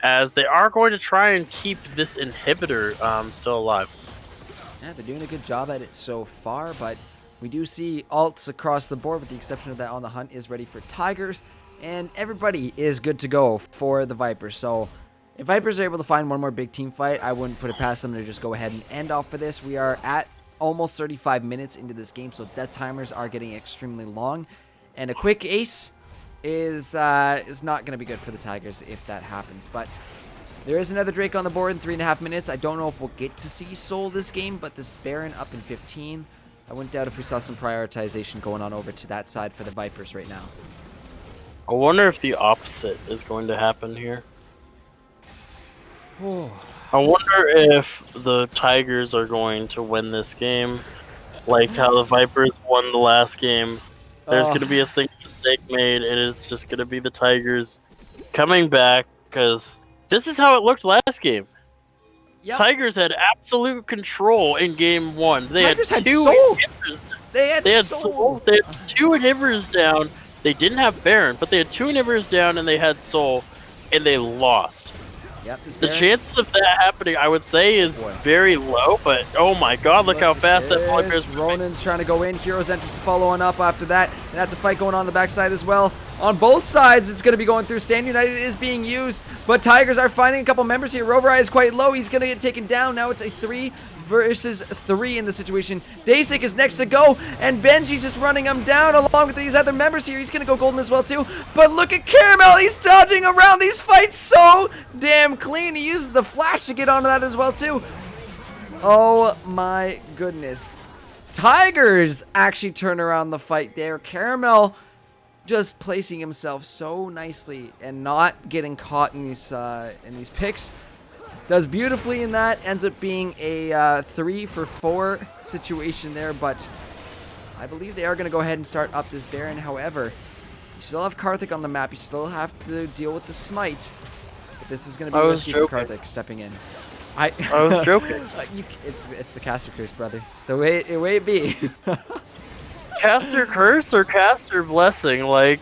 as they are going to try and keep this inhibitor still alive. Yeah, they're doing a good job at it so far, but we do see ults across the board, with the exception of that On the Hunt is ready for Tigers, and everybody is good to go for the Vipers. So if Vipers are able to find one more big team fight, I wouldn't put it past them to just go ahead and end off for this. We are at almost 35 minutes into this game, so death timers are getting extremely long, and a quick ace is not going to be good for the Tigers if that happens. But there is another Drake on the board in 3.5 minutes. I don't know if we'll get to see Soul this game, but this Baron up in 15. I wouldn't doubt if we saw some prioritization going on over to that side for the Vipers right now. I wonder if the opposite is going to happen here. I wonder if the Tigers are going to win this game, like how the Vipers won the last game. There's going to be a single mistake made. It is just going to be the Tigers coming back, because this is how it looked last game. Yep. Tigers had absolute control in game 1. They Tigers had 2 inhibitors. They had Soul. They had 2 inhibitors down. They didn't have Baron, but they had 2 inhibitors down and they had Soul, and they lost. Yep, the chances of that happening, I would say, is very low, but oh my god, look how fast that Viper is moving. Ronan's trying to go in. Hero's Entrance to follow on up after that. And that's a fight going on the backside as well. on both sides. It's going to be going through. Stand United is being used, but Tigers are finding a couple members here. Rovereye is quite low. He's going to get taken down. Now it's a 3 versus 3 in the situation. Dasik is next to go, and Benji's just running him down along with these other members here. He's going to go golden as well too. But look at Caramel. He's dodging around these fights so damn clean. He uses the flash to get onto that as well too. Oh my goodness. Tigers actually turn around the fight there. Caramel just placing himself so nicely and not getting caught in these picks. Does beautifully in that. Ends up being a 3 for 4 situation there, but I believe they are going to go ahead and start up this Baron. However, you still have Karthik on the map. You still have to deal with the smite. But this is going to be risky for Karthik stepping in. I was joking. It's the caster curse, brother. It's the way it be. Caster curse or caster blessing? Like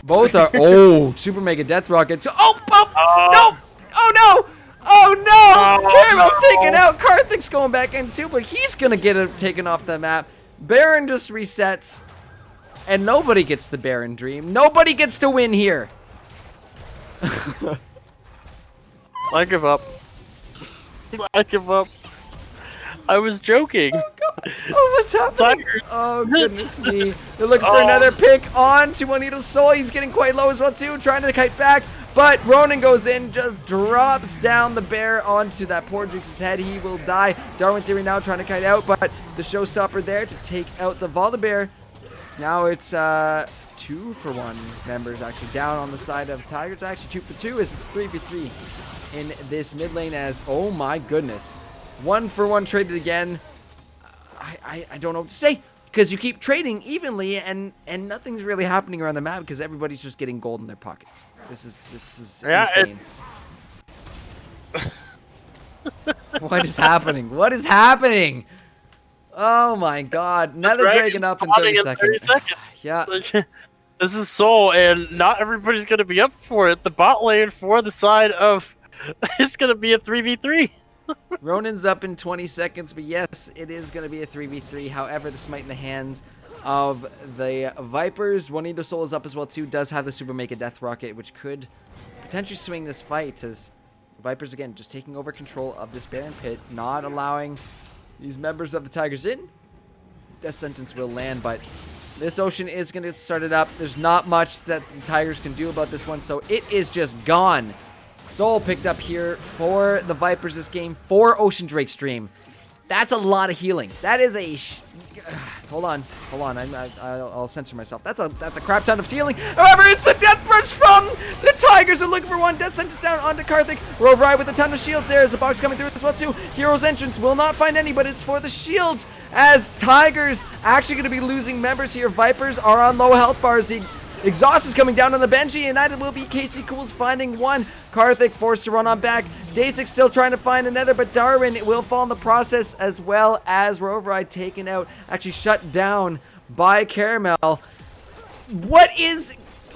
both are. Oh, super mega death rocket. Oh, no! Oh no! Oh no! Caramel's taken out. Karthik's going back in too, but he's gonna get it taken off the map. Baron just resets, and nobody gets the Baron dream. Nobody gets to win here. I give up. I give up. I was joking. Oh, God. Oh, what's happening? Tigers. Oh, goodness me. They're looking for another pick on to Juanito's Soul. He's getting quite low as well, too, trying to kite back. But Ronan goes in, just drops down the bear onto that poor Jinx's head. He will die. Darwin Theory now trying to kite out, but the showstopper there to take out the Volibear. So now it's 2 for 1 members actually down on the side of Tigers. Actually 2 for 2 is 3 for 3 in this mid lane as, oh my goodness. 1 for 1 traded again. I don't know what to say, because you keep trading evenly and nothing's really happening around the map because everybody's just getting gold in their pockets. This is insane. What is happening? What is happening? Oh my God. Nether Dragon up in 30 seconds. Yeah. This is Soul, and not everybody's going to be up for it. The bot lane for the side of it's going to be a 3v3. Ronan's up in 20 seconds, but yes, it is going to be a 3v3. However, the smite in the hands of the Vipers. Juanito Soul is up as well too. Does have the Super Mega Death Rocket, which could potentially swing this fight as Vipers again just taking over control of this Baron pit, not allowing these members of the Tigers in. Death sentence will land, but this Ocean is going to get started up. There's not much that the Tigers can do about this one, so it is just gone. Soul picked up here for the Vipers this game for Ocean Drake Stream. That's a lot of healing. That is a hold on. I'll censor myself. That's a crap ton of healing. However, it's a death rush from the Tigers. Are looking for one. Death sentence down onto Karthik. Rovereye with a ton of shields. There is a box coming through as well too. Hero's entrance will not find any, but it's for the shields as Tigers actually going to be losing members here. Vipers are on low health bars. The exhaust is coming down on the Benji, and that will be KC Cools finding one. Karthik forced to run on back. Dasik still trying to find another, but Darwin will fall in the process, as well as Rovereye taken out, actually shut down by Caramel. What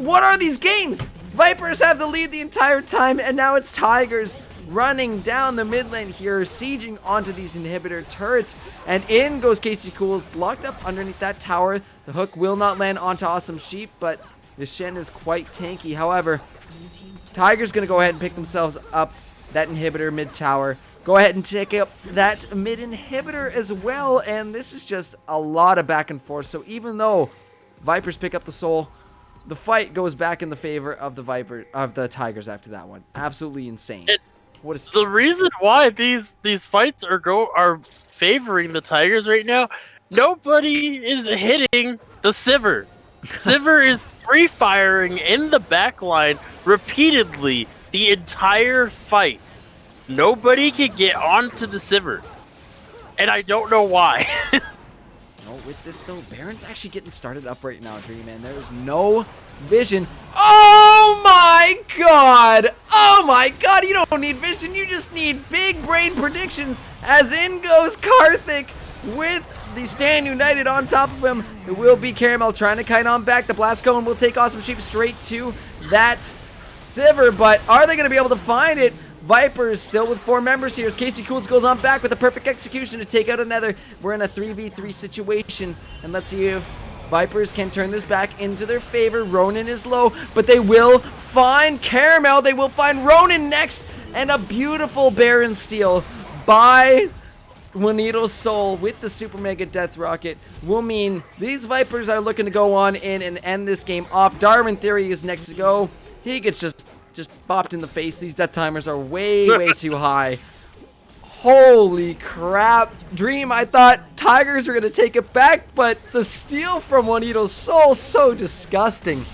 are these games? Vipers have the lead the entire time, and now it's Tigers running down the mid lane here, sieging onto these inhibitor turrets, and in goes KC Cools, locked up underneath that tower. The hook will not land onto Awesome Sheep, but the Shen is quite tanky. However, Tigers gonna go ahead and pick themselves up that inhibitor mid tower. Go ahead and take up that mid inhibitor as well, and this is just a lot of back and forth. So even though Vipers pick up the Soul, the fight goes back in the favor of the Tigers after that one. Absolutely insane. What is the reason why these fights are favoring the Tigers right now? Nobody is hitting the Sivir. Sivir is free firing in the back line repeatedly the entire fight. Nobody can get onto the Sivir, and I don't know why. No, with this though, Baron's actually getting started up right now, Dream Man. There's no vision. Oh my God! Oh my God! You don't need vision. You just need big brain predictions. As in goes Karthik with the Stand United on top of him. It will be Caramel trying to kite on back. The Blast Cone will take Awesome Sheep straight to that Sivir, but are they going to be able to find it? Vipers still with 4 members here as KC Cools goes on back with a perfect execution to take out another. We're in a 3v3 situation, and let's see if Vipers can turn this back into their favor. Ronin is low, but they will find Caramel. They will find Ronin next, and a beautiful Baron steal by Juanito's Soul with the Super Mega Death Rocket will mean these Vipers are looking to go on in and end this game off. Darwin Theory is next to go. He gets just bopped in the face. These death timers are way too high. Holy crap. Dream, I thought Tigers were going to take it back, but the steal from Juanito's Soul, so disgusting.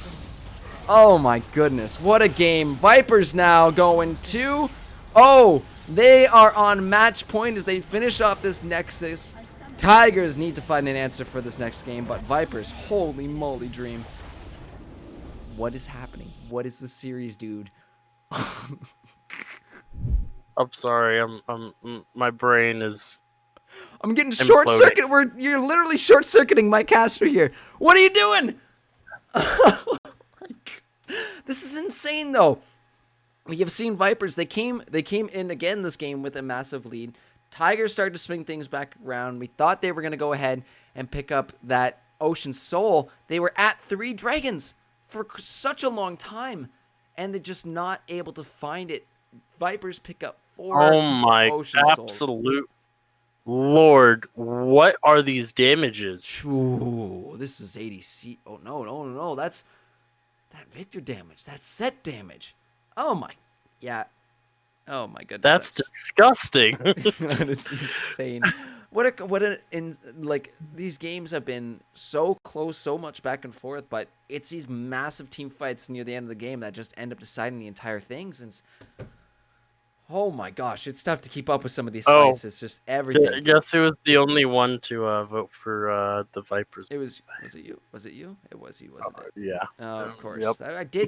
Oh my goodness, what a game. Vipers now going 2-0. They are on match point as they finish off this Nexus. Tigers need to find an answer for this next game, but Vipers, holy moly, Dream. What is happening? What is the series, dude? I'm sorry. My brain is. I'm getting short circuit. You're literally short circuiting my caster here. What are you doing? This is insane, though. We have seen Vipers. They came in again this game with a massive lead. Tigers started to swing things back around. We thought they were going to go ahead and pick up that Ocean Soul. They were at 3 dragons for such a long time, and they're just not able to find it. Vipers pick up 4 Oh my Ocean absolute Souls. Lord, what are these damages? Ooh, this is ADC. Oh, no. That's that Victor damage. That's set damage. Oh my. Yeah. Oh my goodness. That's disgusting. That is insane. Like, these games have been so close, so much back and forth, but it's these massive team fights near the end of the game that just end up deciding the entire thing. Since, oh my gosh, it's tough to keep up with some of these fights. It's just everything. Guess who was the only one to vote for the Vipers? Was it you? It was you, wasn't it? Yeah. Of course. Yep.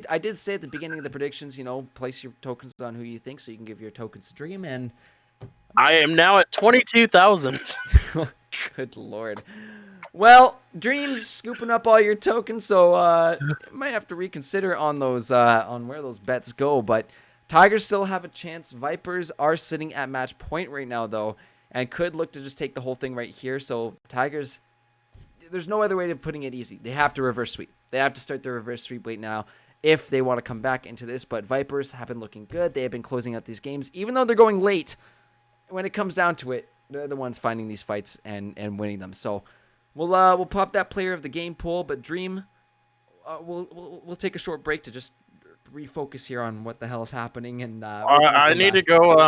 I did say at the beginning of the predictions, place your tokens on who you think so you can give your tokens to Dream, and I am now at 22,000. Good lord. Well, Dream's scooping up all your tokens, so you might have to reconsider on those on where those bets go, but Tigers still have a chance. Vipers are sitting at match point right now, though, and could look to just take the whole thing right here. So Tigers, there's no other way of putting it easy. They have to reverse sweep. They have to start their reverse sweep right now if they want to come back into this. But Vipers have been looking good. They have been closing out these games. Even though they're going late, when it comes down to it, they're the ones finding these fights and winning them. So we'll pop that player of the game pool. But Dream, we'll take a short break to just refocus here on what the hell is happening, and I need to go.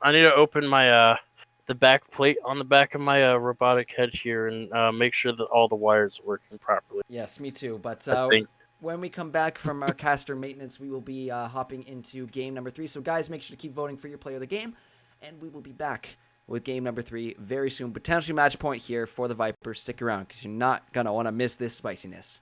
I need to open my the back plate on the back of my robotic head here and make sure that all the wires are working properly. Yes, me too. But think when we come back from our caster maintenance, we will be hopping into game number 3. So guys, make sure to keep voting for your player of the game, and we will be back with game number 3 very soon. Potentially match point here for the Vipers. Stick around because you're not gonna want to miss this spiciness.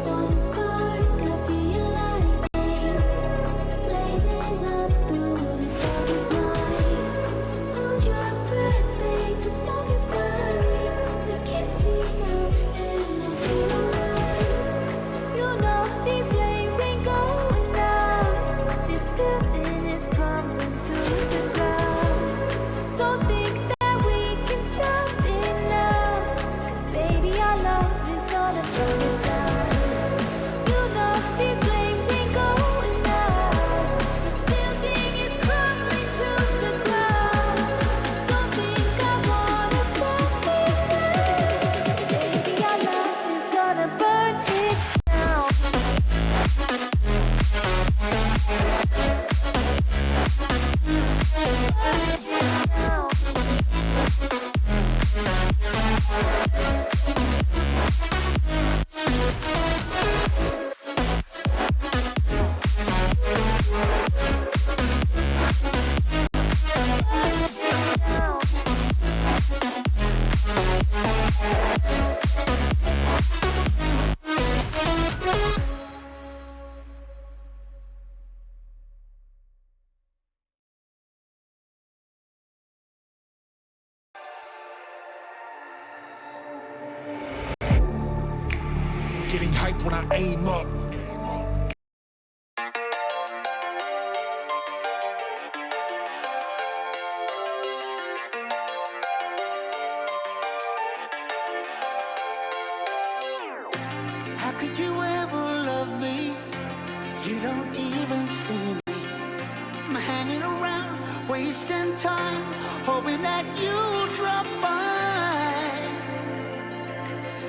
One spark of your lightning, blazing up through the darkest night. Hold your breath, babe, the smoke is burning. You kiss me now, and I'll be alright. You know these flames ain't going out. This building is crumbling to the ground. Don't think that we can stop it now, 'cause baby, our love is gonna burn it down. You know these flames ain't going out. This building is crumbling to the ground. Don't think I wanna stop it now. Baby, our love is gonna burn it down. Burn it down. getting hype when I aim up. How could you ever love me? You don't even see me. I'm hanging around, wasting time, hoping that you drop by.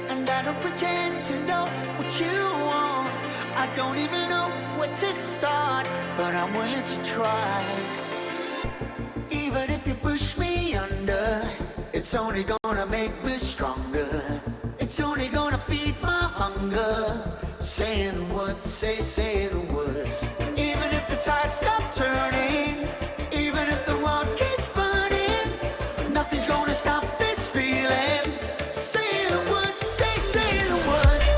And I don't pretend to know what you want. I don't even know where to start, but I'm willing to try. Even if you push me under, it's only gonna make me stronger. It's only gonna feed my hunger. Say the words, say the words. Even if the tide stops turning, even if the world keeps burning, nothing's gonna stop this feeling. Say the words, say the words.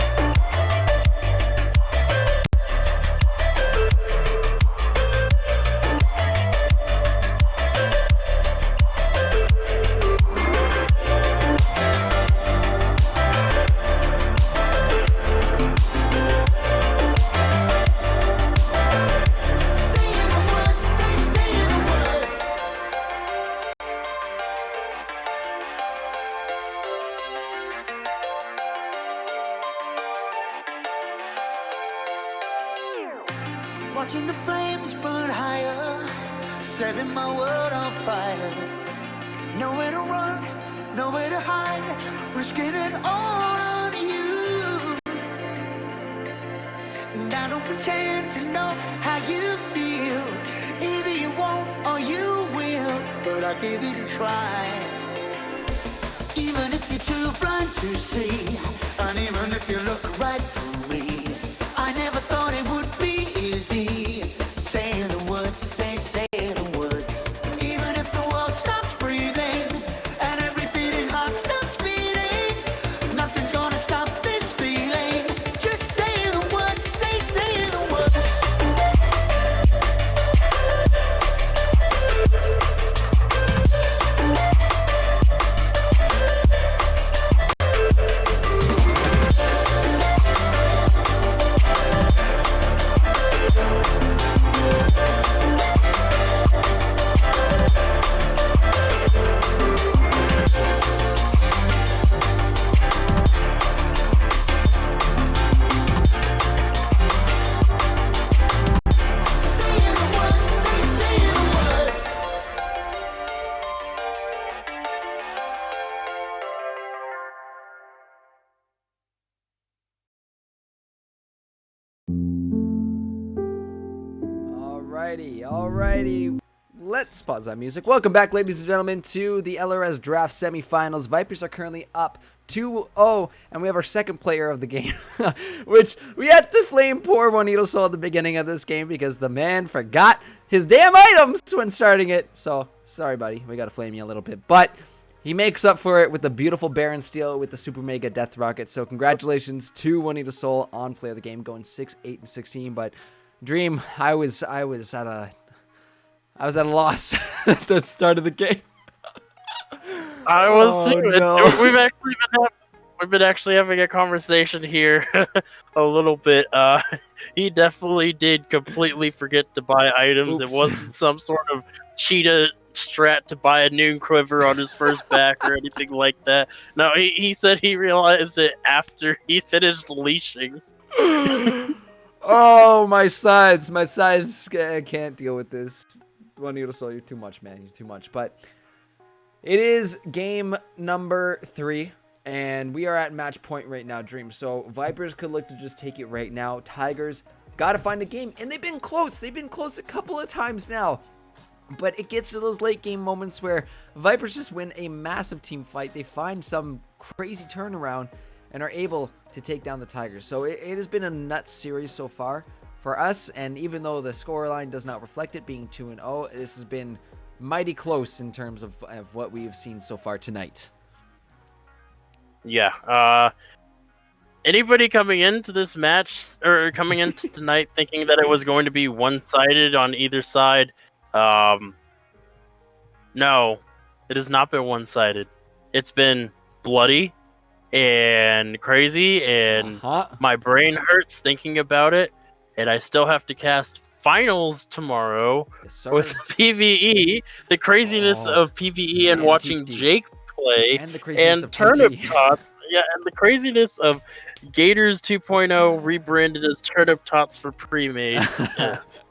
Watching the flames burn higher, setting my world on fire. Nowhere to run, nowhere to hide, risking it all on you. And I don't pretend to know how you feel. Either you won't or you will, but I'll give it a try. Even if you're too blind to see, and even if you look right through me, I never thought it would be easy. Say the words, say the words. Even if the world stops breathing and every beating heart stops beating, nothing's gonna stop this feeling. Just say the words, say the words. Alrighty. Let's pause that music. Welcome back, ladies and gentlemen, to the LRS Draft Semifinals. Vipers are currently up 2-0, and we have our second player of the game, which we had to flame poor Juanito Soul at the beginning of this game because the man forgot his damn items when starting it. So, sorry, buddy. We got to flame you a little bit. But he makes up for it with the beautiful Baron Steel with the Super Mega Death Rocket. So, congratulations to Juanito Soul on player of the game, going 6-8-16. But Dream, I was at a loss at the start of the game. I was too. No. We've been actually having a conversation here a little bit. He definitely did completely forget to buy items. Oops. It wasn't some sort of cheetah strat to buy a noon quiver on his first back or anything like that. No, he said he realized it after he finished leashing. Oh, my sides. I can't deal with this. Juanito Soul, you're too much, man. You're too much. But it is game number 3, and we are at match point right now, Dream. So Vipers could look to just take it right now. Tigers got to find a game, and they've been close. They've been close a couple of times now. But it gets to those late game moments where Vipers just win a massive team fight. They find some crazy turnaround and are able to take down the Tigers. So it has been a nuts series so far for us, and even though the scoreline does not reflect it, being 2-0, this has been mighty close in terms of what we have seen so far tonight. Yeah. Anybody coming into this match or coming into tonight thinking that it was going to be one-sided on either side? No, it has not been one-sided. It's been bloody. and crazy, and my brain hurts thinking about it. And I still have to cast finals tomorrow Yes, sir. with PVE, the craziness of PVE and watching TT. Jake play, And the craziness of Turnip TT. Tots. Yeah, and the craziness of Gators 2.0 rebranded as Turnip Tots for pre-made. Yes.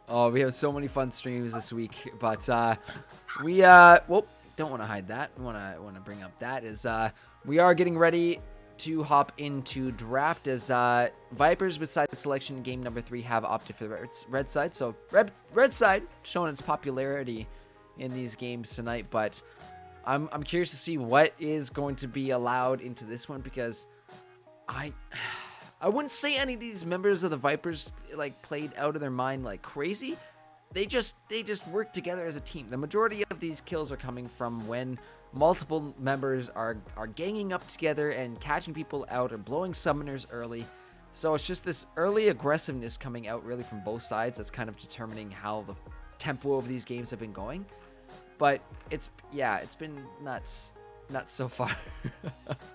Oh, we have so many fun streams this week, but we well, don't want to hide that. Want to bring up that is we are getting ready to hop into draft as Vipers with side selection game number 3 have opted for the red side. So red side showing its popularity in these games tonight, but I'm curious to see what is going to be allowed into this one, because I wouldn't say any of these members of the Vipers like played out of their mind like crazy. They just work together as a team. The majority of these kills are coming from when multiple members are ganging up together and catching people out or blowing summoners early. So it's just this early aggressiveness coming out really from both sides that's kind of determining how the tempo of these games have been going. But it's been nuts so far.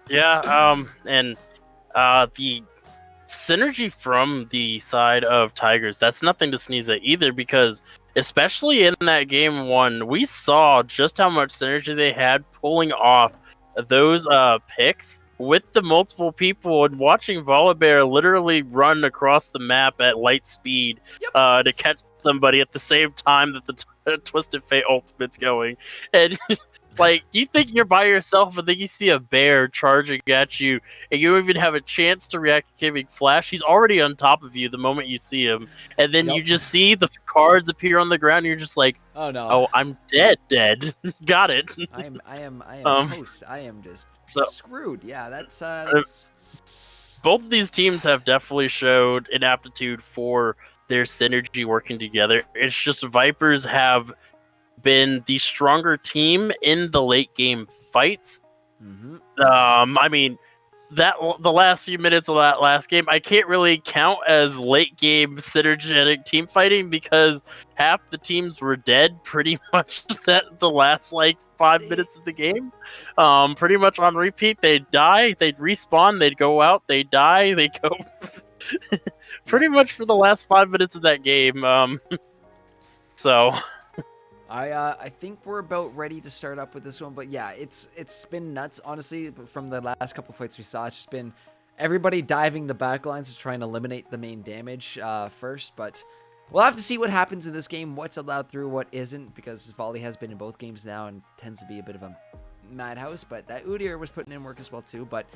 And the synergy from the side of Tigers, that's nothing to sneeze at either, because especially in that game 1, we saw just how much synergy they had pulling off those picks with the multiple people, and watching Volibear literally run across the map at light speed to catch somebody at the same time that the Twisted Fate ultimate's going. And like, you think you're by yourself, and then you see a bear charging at you, and you don't even have a chance to react to giving flash. He's already on top of you the moment you see him, and then you just see the cards appear on the ground, and you're just like, oh no, oh, I'm dead. Got it. I am toast. I am just screwed. Yeah, that's both of these teams have definitely showed an aptitude for their synergy working together. It's just Vipers have been the stronger team in the late game fights. I mean, that the last few minutes of that last game, I can't really count as late game synergetic team fighting, because half the teams were dead pretty much the last like 5 minutes of the game. Pretty much on repeat. They'd die, they'd respawn, they'd go out, they'd die, they go pretty much for the last 5 minutes of that game. So I think we're about ready to start up with this one, but yeah, it's been nuts, honestly. From the last couple fights we saw, it's just been everybody diving the backlines to try and eliminate the main damage first, but we'll have to see what happens in this game, what's allowed through, what isn't, because Volley has been in both games now and tends to be a bit of a madhouse, but that Udyr was putting in work as well too. But